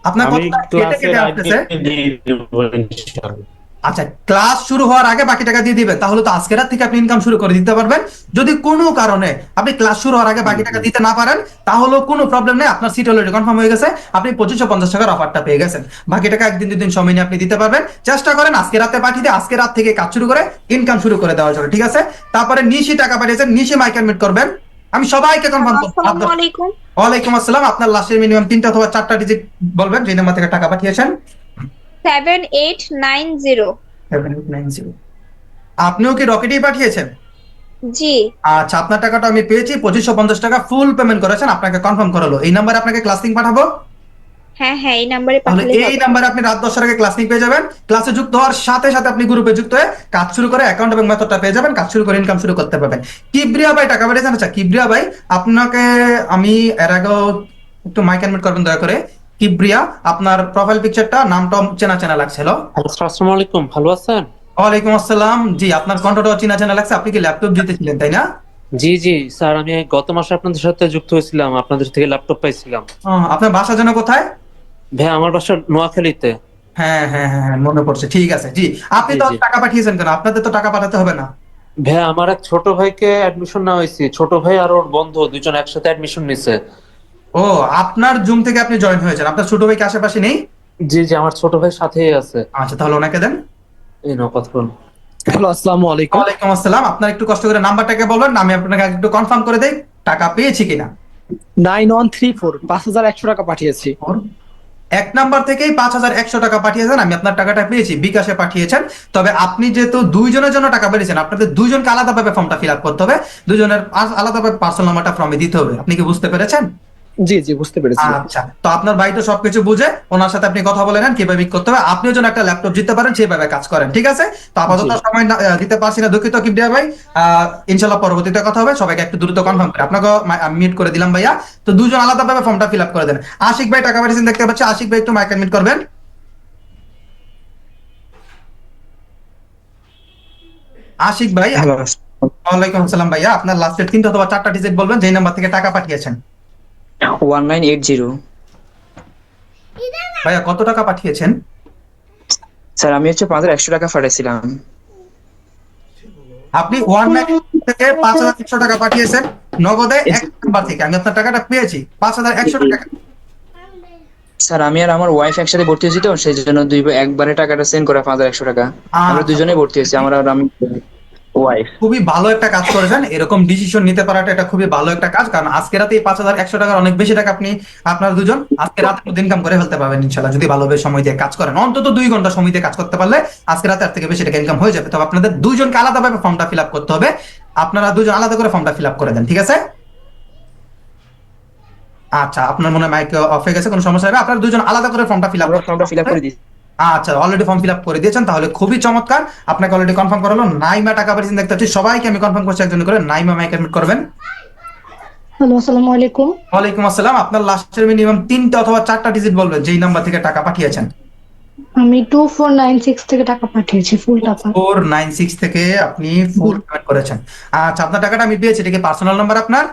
A: আপনার কত
G: আমি
A: টাকা কেটে
G: ক্লাসের
A: কেটে
G: আগে
A: আসতেছে?
G: দিয়ে দেবো ইনশাআল্লাহ।
A: আচ্ছা, ক্লাস শুরু হওয়ার আগে বাকি টাকা দিয়ে দিবেন, তাহলে তো আজকের রাত থেকে আপনি ইনকাম শুরু করে দিতে পারবেন। যদি কোনো কারণে আপনি ক্লাস শুরু হওয়ার আগে বাকি টাকা দিতে না পারেন, তাহলেও কোনো প্রবলেম নেই, আপনার সিট অলরেডি কনফার্ম হয়ে গেছে, আপনি 2550 টাকার অফারটা পেয়ে গেছেন। বাকি টাকা 1 দিন 2 দিন সময় নিয়ে আপনি দিতে পারবেন। চেষ্টা করেন আজকে রাতে পাঠিয়ে দিয়ে আজকে রাত থেকে কাজ শুরু করে ইনকাম শুরু করে দেওয়ার জন্য। ঠিক আছে, তারপরে নিশি টাকা পাঠিয়েছেন, নিশি মাইক মিট করবেন। আমি সবাইকে কনফার্ম করব।
F: আসসালামু আলাইকুম।
A: ওয়ালাইকুম আসসালাম। আপনার লাস্টের মিনিমাম 3টা অথবা 4টা ডিজিট বলবেন যেই নাম্বার থেকে টাকা পাঠিয়েছেন।
F: 7890।
A: 7890। আপনিও কি রকেটেই পাঠিয়েছেন?
F: জি
A: আচ্ছা, আপনার টাকাটা আমি পেয়েছি, 2550 টাকা ফুল পেমেন্ট করেছেন, আপনাকে কনফার্ম করালো। এই নাম্বারে আপনাকে ক্লাস লিঙ্ক পাঠাবো।
F: হ্যাঁ হ্যাঁ, এই নাম্বারে
A: তাহলে
F: পাঠালে
A: এই
F: হবে।
A: নাম্বারে আপনি রাত 10টার আগে ক্লাস লিঙ্ক পেয়ে যাবেন। ক্লাসে যুক্ত হওয়ার সাথে সাথে আপনি গ্রুপে যুক্ত হয়ে কাজ শুরু করে অ্যাকাউন্ট এবং মেথডটা পেয়ে যাবেন, কাজ শুরু করে ইনকাম শুরু করতে পারবেন। কিবরিয়া ভাই টাকা পাঠিয়েছেন। আচ্ছা কিবরিয়া ভাই, আপনাকে আমি এর আগেও একটু মাইক অ্যানমিউট করবেন দয়া করে। কিবরিয়া, আপনার প্রোফাইল পিকচারটা নামটা চেনা চেনা লাগছে। হ্যালো,
G: আসসালামু আলাইকুম, ভালো আছেন?
A: ওয়ালাইকুম আসসালাম। জি, আপনার কণ্ঠটাও চেনা চেনা লাগছে। আপনি কি ল্যাপটপ জিতেছিলেন তাই না?
G: জি জি স্যার, আমি গত মাসে আপনাদের সাথে যুক্ত হয়েছিলাম, আপনাদের থেকে ল্যাপটপ পাইছিলাম।
A: আপনার বাসা যেন কোথায়?
G: ভাই আমার বাসা নোয়াখালীতে।
A: হ্যাঁ হ্যাঁ হ্যাঁ হ্যাঁ, মনে পড়ছে। ঠিক আছে, জি। আপনি
G: জি
A: তো
G: জি
A: টাকা পাঠিয়েছেন কেন? আপনাদের তো টাকা পাঠাতে হবে না?
G: ভাই, আমার এক ছোট ভাইকে অ্যাডমিশন নেওয়া হয়েছে, ছোট ভাই আর ওর বন্ধু দুজন একসাথে অ্যাডমিশন নিছে।
A: ও, আপনার জুম থেকে আপনি জয়েন হয়েছেন, আপনার ছোট ভাই কি আশেপাশে নেই?
G: জি জি, আমার ছোট ভাই সাথেই আছে।
A: আচ্ছা, তাহলে ওনাকে দেন।
G: এই নাও কথা বলুন।
H: হ্যালো, আসসালামু আলাইকুম।
A: ওয়ালাইকুম আসসালাম। আপনার একটু কষ্ট করে নাম্বারটাকে বলবেন, আমি আপনাকে একটু কনফার্ম করে দেই টাকা পেয়েছি কিনা।
H: 9134 5100 টাকা পাঠিয়েছি।
A: এক নাম্বার থেকেই 5100 টাকা পাঠিয়েছেন, আমি আপনার টাকাটা পেয়েছি, বিকাশে পাঠিয়েছেন। তবে আপনি যেহেতু দুইজনের জন্য টাকা পেয়েছেন, আপনাদের দুইজনকে আলাদাভাবে ফর্মটা ফিল আপ করতে হবে, দুজনের আলাদাভাবে পার্সোনাল নাম্বারটা ফর্মে দিতে হবে। আপনি কি বুঝতে পেরেছেন?
H: জি জি, বুঝতে পেরেছি।
A: আচ্ছা, তো আপনার ভাই তো সবকিছু বুঝে, ওনার সাথে আপনি কথা বলে নেন কিভাবে করতে হবে, আপনিও যেন একটা ল্যাপটপ জিততে পারেন সেভাবে কাজ করেন, ঠিক আছে? তো আপাতত
H: জি।
A: সময় দিতে পারছি না, দুঃখিত কিবরিয়া ভাই। ইনশাল্লাহ পরবর্তীতে কথা হবে। সবাইকে একটু দ্রুত কনফার্ম করে আপনাকে মিট করে দিলাম ভাইয়া। তো দুজন আলাদাভাবে ফর্মটা ফিল আপ করে দেন। আশিক ভাই টাকা পাঠিয়েছেন দেখতে পাচ্ছি, আশিক ভাই একটু মাইক মিট করবেন। আশিক ভাই, ওয়ালাইকুম আসসালাম ভাইয়া। আপনার লাস্টের 3টা অথবা 4টা ডিজিট বলবেন যেই নাম্বার থেকে টাকা পাঠিয়েছেন।
I: 1980।
A: ভাইয়া কত টাকা পাঠিয়েছেন?
I: স্যার আমি হচ্ছে 5100 টাকা পাঠাইছিলাম।
A: আপনি থেকে 5100 টাকা পাঠিয়েছেন নগদে এক নাম্বার থেকে। আমি আপনার টাকাটা পেয়েছি 5100 টাকা।
I: স্যার আমি আর আমার ওয়াইফ একসাথে ভর্তি হয়েছি, তো সেই জন্য একবারে টাকাটা সেন্ড করে 5100 টাকা। আমরা দুজনেই ভর্তি হয়েছি, আমার আর আমি ওয়াইফ।
A: খুবই ভালো একটা কাজ করেছেন, এরকম ডিসিশন নিতে পারাটা এটা খুবই ভালো একটা কাজ। কারণ আজকে রাতে 5100 টাকার অনেক বেশি টাকা আপনি আপনার দুজন আজকে রাতে ইনকাম করে ফেলতে পারবেন ইনশাল্লাহ, যদি ভালোভাবে সময় দিয়ে কাজ করেন। অন্তত 2 ঘন্টা সময় দিয়ে কাজ করতে পারলে আজকে রাতে আর থেকে বেশি টাকা ইনকাম হয়ে যাবে। তবে আপনাদের দুজনকে আলাদাভাবে ফর্মটা ফিল আপ করতে হবে। আপনারা দুজন আলাদা করে ফর্মটা ফিল আপ করে দেন, ঠিক আছে? আচ্ছা, আপনার মনে হয় মাইক অফ হয়ে গেছে, কোনো সমস্যা হবে? আপনারা দুজন আলাদা করে ফর্মটা ফিল আপ
I: আমরা ফর্মটা ফিল আপ করে দিই।
A: আচ্ছা, অলরেডি ফর্ম ফিল আপ করে দিয়েছেন, তাহলে খুবই চমৎকার। আপনাকে অলরেডি কনফার্ম করা হলো। নাইমা টাকা পাঠিয়েছেন দেখতে পাচ্ছি, সবাইকে আমি কনফার্ম করছি একজন করে। নাইমা মাইক অ্যাডমিট করবেন।
D: হ্যালো, আসসালামু আলাইকুম।
A: ওয়ালাইকুম আসসালাম। আপনার লাস্টের মিনিমাম 3টা অথবা 4টা ডিজিট বলবেন যেই নাম্বার থেকে টাকা পাঠিয়েছেন।
D: আমি 2496 থেকে টাকা পাঠিয়েছি, ফুল টাকা।
A: 496 থেকে আপনি ফুল পেমেন্ট করেছেন। আচ্ছা, আপনার টাকাটা আমি পেয়েছি। এটা কি পার্সোনাল নাম্বার আপনার?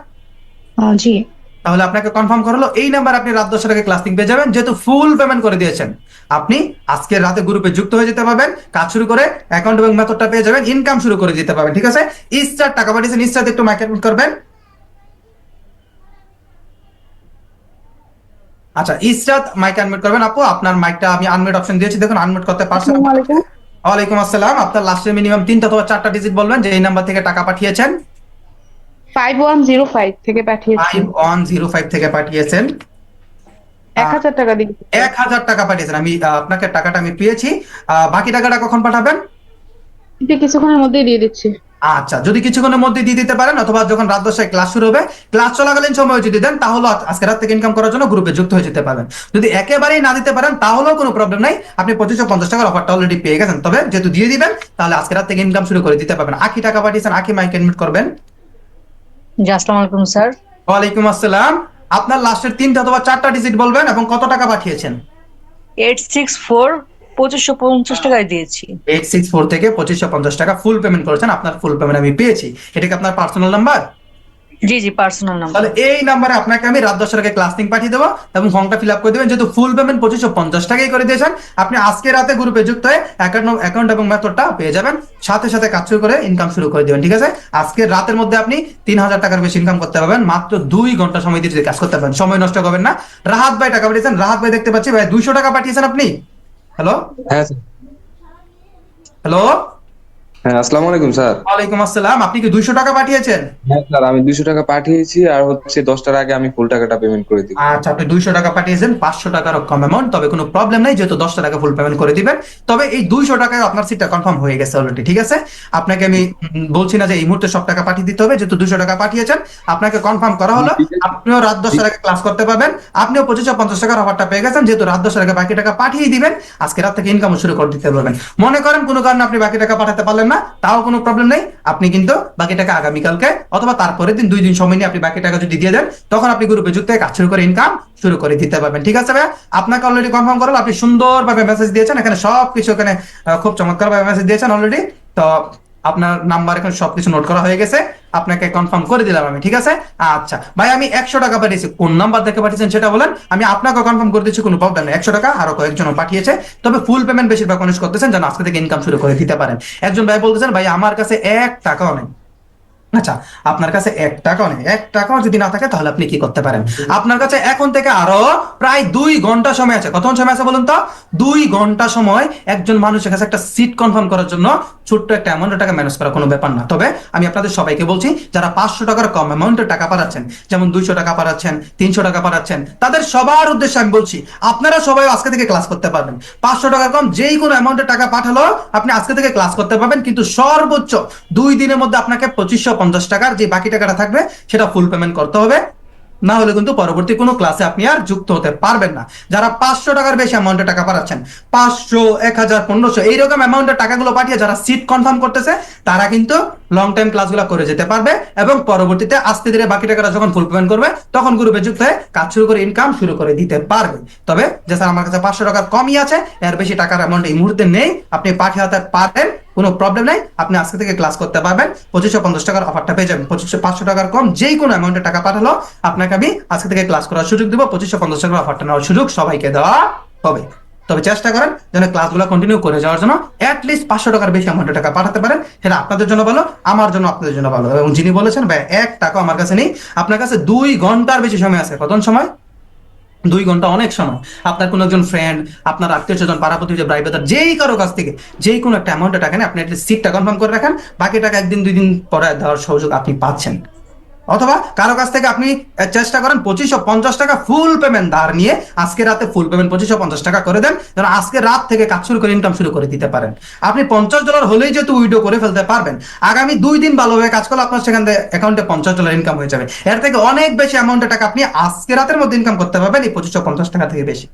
D: জি।
A: তাহলে আপনাকে কনফার্ম করা হলো, এই নাম্বার আপনি রাত 10টার আগে ক্লাস লিংক পেয়ে যাবেন। যেহেতু ফুল পেমেন্ট করে দিয়েছেন, আপনি আজকের রাতে গ্রুপে যুক্ত হয়ে যেতে পারবেন, কাজ শুরু করে অ্যাকাউন্ট এবং মেথডটা পেয়ে যাবেন, ইনকাম শুরু করে দিতে পারবেন, ঠিক আছে? ইস্টার টাকা পাঠিয়েছেন, ইস্টার একটু মাইক অ্যাডমিট করবেন। আচ্ছা, ইসরাত মাইক আনমিউট করবেন। আপু আপনার মাইকটা আমি আনমিউট অপশন দিয়েছি, দেখুন আনমিউট করতে পারছেন।
D: আসসালামু আলাইকুম।
A: ওয়ালাইকুম আসসালাম। আপনার লাস্টে মিনিমাম 3টা অথবা 4টা ডিজিট বলবেন যে এই নাম্বার থেকে টাকা পাঠিয়েছেন।
D: 5105 থেকে পাঠিয়েছি।
A: 5105 থেকে পাঠিয়েছেন।
D: 1000 টাকা দিন।
A: 1000 টাকা পাঠিয়েছেন। আমি আপনাকে টাকাটা আমি পেয়েছি। বাকি টাকাটা কখন পাঠাবেন?
D: কিছুক্ষণের মধ্যেই দিয়ে দিচ্ছি।
A: আচ্ছা, যদি কিছুক্ষণের মধ্যে দিয়ে দিতে পারেন অথবা যখন রাত 10টায় ক্লাস শুরু হবে, ক্লাস চলাকালীন সময় যদি দেন, তাহলে আজকে রাত থেকে ইনকাম করার জন্য গ্রুপে যুক্ত হয়ে যেতে পারেন। যদি একেবারেই না দিতে পারেন তাহলেও কোনো প্রবলেম নাই, আপনি 2550 টাকার অফারটা অলরেডি পেয়ে গেছেন। তবে যেহেতু দিয়ে দিবেন, তাহলে আজকে রাত থেকে ইনকাম শুরু করে দিতে পারবেন। আখি টাকা পাঠিয়েছেন, আখি মাইক এডমিট করবেন।
I: জি আসসালামু আলাইকুম স্যার।
A: ওয়ালাইকুম আসসালাম। আপনার লাস্টের 3টা অথবা 4টা ডিজিট বলবেন এবং কত টাকা পাঠিয়েছেন।
J: 864 2550 টাকায় দিয়েছি।
A: 864 থেকে 2550 টাকা ফুল পেমেন্ট করেছেন। আপনার ফুল পেমেন্ট আমি পেয়েছি। এটা কি আপনার পার্সোনাল নাম্বার?
J: জি জি, পার্সোনাল নাম্বার।
A: তাহলে এই নাম্বারে আপনাকে আমি রাত 10টার আগে ক্লাস লিংক পাঠিয়ে দেবো এবং ফর্মটা ফিল আপ করে দেবেন। যেহেতু ফুল পেমেন্ট 2550 টাকাই করে দিয়েছেন, আপনি আজকে রাতে গ্রুপে যুক্ত হয়ে অ্যাকাউন্ট এবং মেথডটা পেয়ে যাবেন, সাথে সাথে কাজ শুরু করে ইনকাম শুরু করে দিবেন, ঠিক আছে? আজকে রাতের মধ্যে আপনি 3000 টাকার বেশি ইনকাম করতে পারবেন, মাত্র 2 ঘন্টা সময় দিয়ে কাজ করতে পারবেন। সময় নষ্ট করবেন না। রাহাত ভাই টাকা পাঠিয়েছেন। রাহাত ভাই দেখতে পাচ্ছি ভাই 200 টাকা পাঠিয়েছেন আপনি। হ্যালো
C: হ্যাঁ
A: হ্যালো
K: হ্যাঁ, আসসালামু আলাইকুম স্যার।
A: ওয়ালাইকুম আসসালাম। আপনি কি 200 টাকা পাঠিয়েছেন?
K: হ্যাঁ স্যার, আমি 200 টাকা পাঠিয়েছি, আর হচ্ছে 10টার আগে আমি ফুল টাকাটা পেমেন্ট করে দিব।
A: আচ্ছা, আপনি 200 টাকা পাঠিয়েছেন, 500 টাকারও কম অ্যামাউন্ট, তবে কোনো প্রবলেম নাই, যেহেতু 10 টাকা ফুল পেমেন্ট করে দিবেন। তবে এই 200 টাকায় আপনার সিটটা কনফার্ম হয়ে গেছে অলরেডি, ঠিক আছে? আপনাকে আমি বলছি না যে এই মুহূর্তে সব টাকা পাঠিয়ে দিতে হবে, যেহেতু 200 টাকা পাঠিয়েছেন আপনাকে কনফার্ম করা হলো। আপনিও রাত 10টার আগে ক্লাস করতে পারবেন, আপনিও 2550 টাকার অফারটা পেয়ে গেছেন, যেহেতু রাত 10টার আগে বাকি টাকা পাঠিয়ে দিবেন, আজকে রাত থেকে ইনকাম শুরু করে দিতে পারবেন। মনে করেন কোনো কারণে আপনি বাকি টাকা পাঠাতে পারলেন না, তাও কোনো প্রবলেম নেই, আপনি কিন্তু বাকি টাকা আগামীকালকে অথবা তারপরের দিন 2 দিন সময় নিয়ে আপনি বাকি টাকা যদি দিয়ে দেন, তখন আপনি গ্রুপে যুক্ত হয়ে কাজ শুরু করে ইনকাম শুরু করে দিতে পারবেন, ঠিক আছে ভাইয়া? আপনাকে অলরেডি কনফার্ম করলাম, আপনি সুন্দরভাবে মেসেজ দিয়েছেন, এখানে সবকিছু এখানে খুব চমৎকার ভাবে মেসেজ দিয়েছেন অলরেডি। তো আপনার নাম্বার এখানে সবকিছু নোট করা হয়ে গেছে, আপনাকে কনফার্ম করে দিলাম আমি, ঠিক আছে? আচ্ছা ভাই, আমি 100 টাকা পাঠিয়েছি, কোন নাম্বার থেকে পাঠিয়েছেন সেটা বলেন, আমি আপনাকে কনফার্ম করে দিচ্ছি, কোনো প্রবলেম নেই। 100 টাকা আরো কয়েকজন পাঠিয়েছে, তবে ফুল পেমেন্ট বেশিরভাগ মানুষ করতেছেন যেন আজকে থেকে ইনকাম শুরু করে দিতে পারেন। একজন ভাই বলতেছেন ভাই আমার কাছে 1 টাকাও নেই। আচ্ছা, আপনার কাছে 1 টাকাও নেই, 1 টাকাও যদি না থাকে তাহলে আপনি কি করতে পারেন? আপনার কাছে এখন থেকে আরো প্রায় 2 ঘন্টা সময় আছে। কত সময় আছে বলুন তো? 2 ঘন্টা সময় একজন মানুষের কাছে একটা সিট কনফার্ম করার জন্য ছোট্ট একটা অ্যামাউন্টের টাকা ম্যানেজ করা কোনো ব্যাপার না। তবে আমি আপনাদের সবাইকে বলছি, যারা 500 টাকার কম অ্যামাউন্টের টাকা পাঠাচ্ছেন, যেমন 200 টাকা পাঠাচ্ছেন, 300 টাকা পাঠাচ্ছেন, তাদের সবার উদ্দেশ্যে আমি বলছি আপনারা সবাই আজকে থেকে ক্লাস করতে পারবেন। 500 টাকার কম যেই কোনো অ্যামাউন্টের টাকা পাঠালো আপনি আজকে থেকে ক্লাস করতে পারবেন, কিন্তু সর্বোচ্চ 2 দিনের মধ্যে আপনাকে 2550 টাকার যে বাকি টাকাটা থাকবে সেটা ফুল পেমেন্ট করতে হবে, না হলে কিন্তু পরবর্তী কোনো ক্লাসে আপনি আর যুক্ত হতে পারবেন না। যারা 500 টাকার বেশি অ্যামাউন্টের টাকা পাঠাচ্ছেন, 500, 1000, 1500 এইরকম অ্যামাউন্টের টাকাগুলো পাঠিয়ে যারা সিট কনফার্ম করতেছে, তারা কিন্তু লং টাইম ক্লাসগুলো করে যেতে পারবে এবং পরবর্তীতে আস্তে ধীরে বাকি টাকাটা যখন ফুল পেমেন্ট করবে তখন গ্রুপে যুক্ত হয়ে কাজ শুরু করে ইনকাম শুরু করে দিতে পারবে। তবে যে স্যার আমার কাছে 500 টাকার কমই আছে, এর বেশি টাকার অ্যামাউন্ট এই মুহূর্তে নেই, আপনি পাঠাতে পারেন, কোনো প্রবলেম নাই, আপনি আজকে থেকে ক্লাস করতে পারবেন। 2550 টাকার অফারটা পেয়ে যাবেন। 500 টাকার কম যেই কোনো অ্যামাউন্টের টাকা পাঠালো আপনাকে আমি আজকে থেকে ক্লাস করার সুযোগ দিব। 2550 টাকার অফারটা নেওয়ার সুযোগ সবাইকে দেওয়া হবে। তবে চেষ্টা করেন যেন ক্লাসগুলো কন্টিনিউ করে যাওয়ার জন্য অ্যাটলিস্ট 500 টাকার বেশি অ্যামাউন্টের টাকা পাঠাতে পারেন, সেটা আপনাদের জন্য ভালো, আমার জন্য আপনাদের জন্য ভালো। এবং যিনি বলেছেন ভাই 1 টাকা আমার কাছে নেই, আপনার কাছে 2 ঘন্টার বেশি সময় আছে। কত সময়? 2 ঘন্টা অনেক সময়। আপনার কোনো একজন ফ্রেন্ড, আপনার আত্মীয় স্বজন, পাড়া প্রতিবেশী, ভাই ব্রাদার, যেই কারো কাছ থেকে যেই কোনো একটা অ্যামাউন্টের টাকা নেই, আপনি একটা সিটটা কনফার্ম করে রাখেন, বাকি টাকা 1 দিন 2 দিন পরে দেওয়ার সুযোগ আপনি পাচ্ছেন। অথবা কারো কাছ থেকে আপনি চেষ্টা করেন 2550 টাকা ফুল পেমেন্ট ধার নিয়ে আজকে রাতে ফুল পেমেন্ট 2550 টাকা করে দেন, যেন আজকে রাত থেকে কাজ শুরু করে ইনকাম শুরু করে দিতে পারেন। আপনি $50 হলেই যেহেতু উইড্রো করে ফেলতে পারবেন, আগামী 2 দিন ভালোভাবে কাজ করলে আপনার সেখান থেকে অ্যাকাউন্টে $50 ইনকাম হয়ে যাবে। এর থেকে অনেক বেশি অ্যামাউন্টের টাকা আপনি আজকে রাতের মধ্যে ইনকাম করতে পারবেন এই 2550 টাকা থেকে বেশি।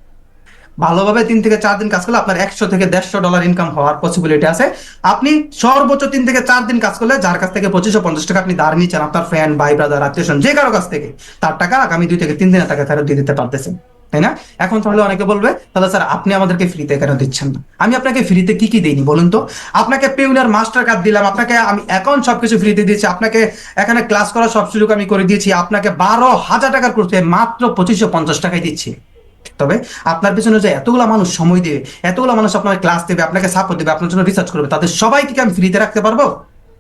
A: ভালোভাবে 3 থেকে 4 দিন কাজ করলে আপনার $100 থেকে $150 ইনকাম হওয়ার পসিবিলিটি আছে। আপনি সর্বোচ্চ 3 থেকে 4 দিন কাজ করলে যার কাছ থেকে 2550 টাকা আপনি ধার নিচ্ছেন, আপনার ফ্রেন্ড, ভাই ব্রাদার, আত্মীয় স্বজন, যে কারো কাছ থেকে, তার টাকা আগামী 2 থেকে 3 দিনের টাকা ফেরত দিয়ে দিতে পারতেছেন, তাই না? এখন তাহলে অনেকে বলবে তাহলে স্যার আপনি আমাদেরকে ফ্রিতে কেন দিচ্ছেন না? আমি আপনাকে ফ্রিতে কি কি দেইনি বলুন তো? আপনাকে পেউনার মাস্টার কার্ড দিলাম, আপনাকে আমি অ্যাকাউন্ট সবকিছু ফ্রিতে দিয়েছি, আপনাকে এখানে ক্লাস করার সব সুযোগ আমি করে দিয়েছি, আপনাকে 12,000 টাকার কোর্স মাত্র 2550 টাকায় দিচ্ছি। তবে আপনার পেছনে যে এতগুলো মানুষ সময় দেবে, এতগুলো মানুষ আপনার ক্লাস দেবে, আপনাকে সাপোর্ট দেবে, আপনার জন্য রিসার্চ করবে, তাদের সবাইকে আমি ফ্রিতে রাখতে পারবো?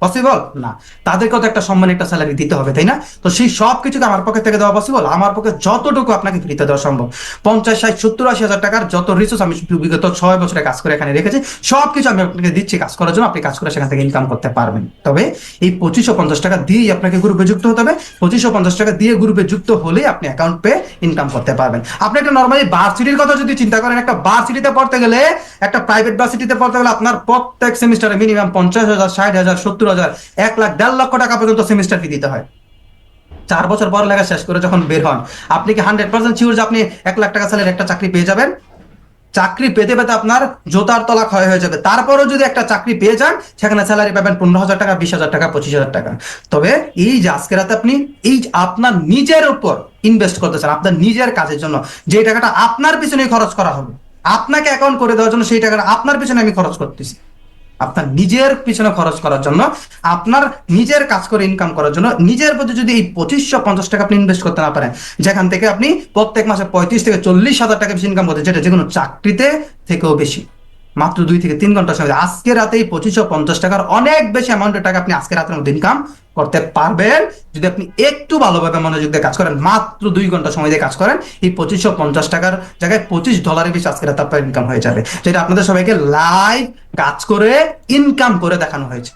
A: পসিবল না। তাদেরকেও তো একটা সম্মান, একটা স্যালারি দিতে হবে, তাই না? তো সেই সব কিছুকে আমার পক্ষে থেকে দেওয়া পসিবল? আমার পক্ষে যতটুকু আপনাকে ফ্রিতে দেওয়া সম্ভব, 50, 60, 70, 80 হাজার টাকার যত রিসোর্স আমি বিগত 6 বছরে কাজ করে এখানে রেখেছি, সবকিছু আমি আপনাকে দিচ্ছি কাজ করার জন্য, আপনি কাজ করে সেখান থেকে ইনকাম করতে পারবেন। তবে এই 2550 টাকা দিয়েই আপনাকে গ্রুপে যুক্ত হতে হবে। 2550 টাকা দিয়ে গ্রুপে যুক্ত হলেই আপনি অ্যাকাউন্ট পেয়ে ইনকাম করতে পারবেন। আপনি একটা নর্মালি ভার্সিটির কথা যদি চিন্তা করেন, একটা ভার্সিটিতে পড়তে গেলে, একটা প্রাইভেট ভার্সিটিতে পড়তে গেলে আপনার প্রত্যেক সেমিস্টারে মিনিমাম 50,000, 60,000, 70,000, 1 লাখ, 1.5 লক্ষ টাকা পর্যন্ত সেমিস্টার ফি দিতে হয়। 4 বছর পড়ালেখা শেষ করে যখন বের হন, আপনি কি 100% শিওর যে আপনি 1 লাখ টাকা স্যালারি একটা চাকরি পেয়ে যাবেন? চাকরি পেতে পেতে আপনার জোতার তলা ক্ষয় হয়ে যাবে। তারপরেও যদি একটা চাকরি পেয়ে যান, সেখানে স্যালারি পাবেন 15,000 টাকা, 20,000 টাকা, 25,000 টাকা। তবে এই যে আজকে রাতে আপনি এই আপনার নিজের উপর ইনভেস্ট করতেছেন, আপনার নিজের কাজের জন্য, যে টাকাটা আপনার পিছনে খরচ করা হবে, আপনাকে অ্যাকাউন্ট করে দেওয়ার জন্য সেই টাকাটা আপনার পিছনে আমি খরচ করতেছি, আপনার নিজের পিছনে খরচ করার জন্য, আপনার নিজের কাজ করে ইনকাম করার জন্য, নিজের প্রতি যদি এই 2550 টাকা আপনি ইনভেস্ট করতে না পারেন, যেখান থেকে আপনি প্রত্যেক মাসে 35 থেকে 40,000 টাকা বেশি ইনকাম করতে, যেটা যে কোনো চাকরিতে থেকেও বেশি, মাত্র 2 থেকে 3 ঘন্টার সময় আজকে রাতে এই 2550 টাকার অনেক বেশি অ্যামাউন্টের টাকা আপনি আজকে রাতের মধ্যে ইনকাম করতে পারবেন যদি আপনি একটু ভালোভাবে মনোযোগ দিয়ে কাজ করেন। মাত্র 2 ঘন্টা সময় দিয়ে কাজ করেন, এই 2550 টাকার জায়গায় $25 বেশি আজকে রাতে আপনার ইনকাম হয়ে যাবে, যেটা আপনাদের সবাইকে লাইভ কাজ করে ইনকাম করে দেখানো হয়েছে।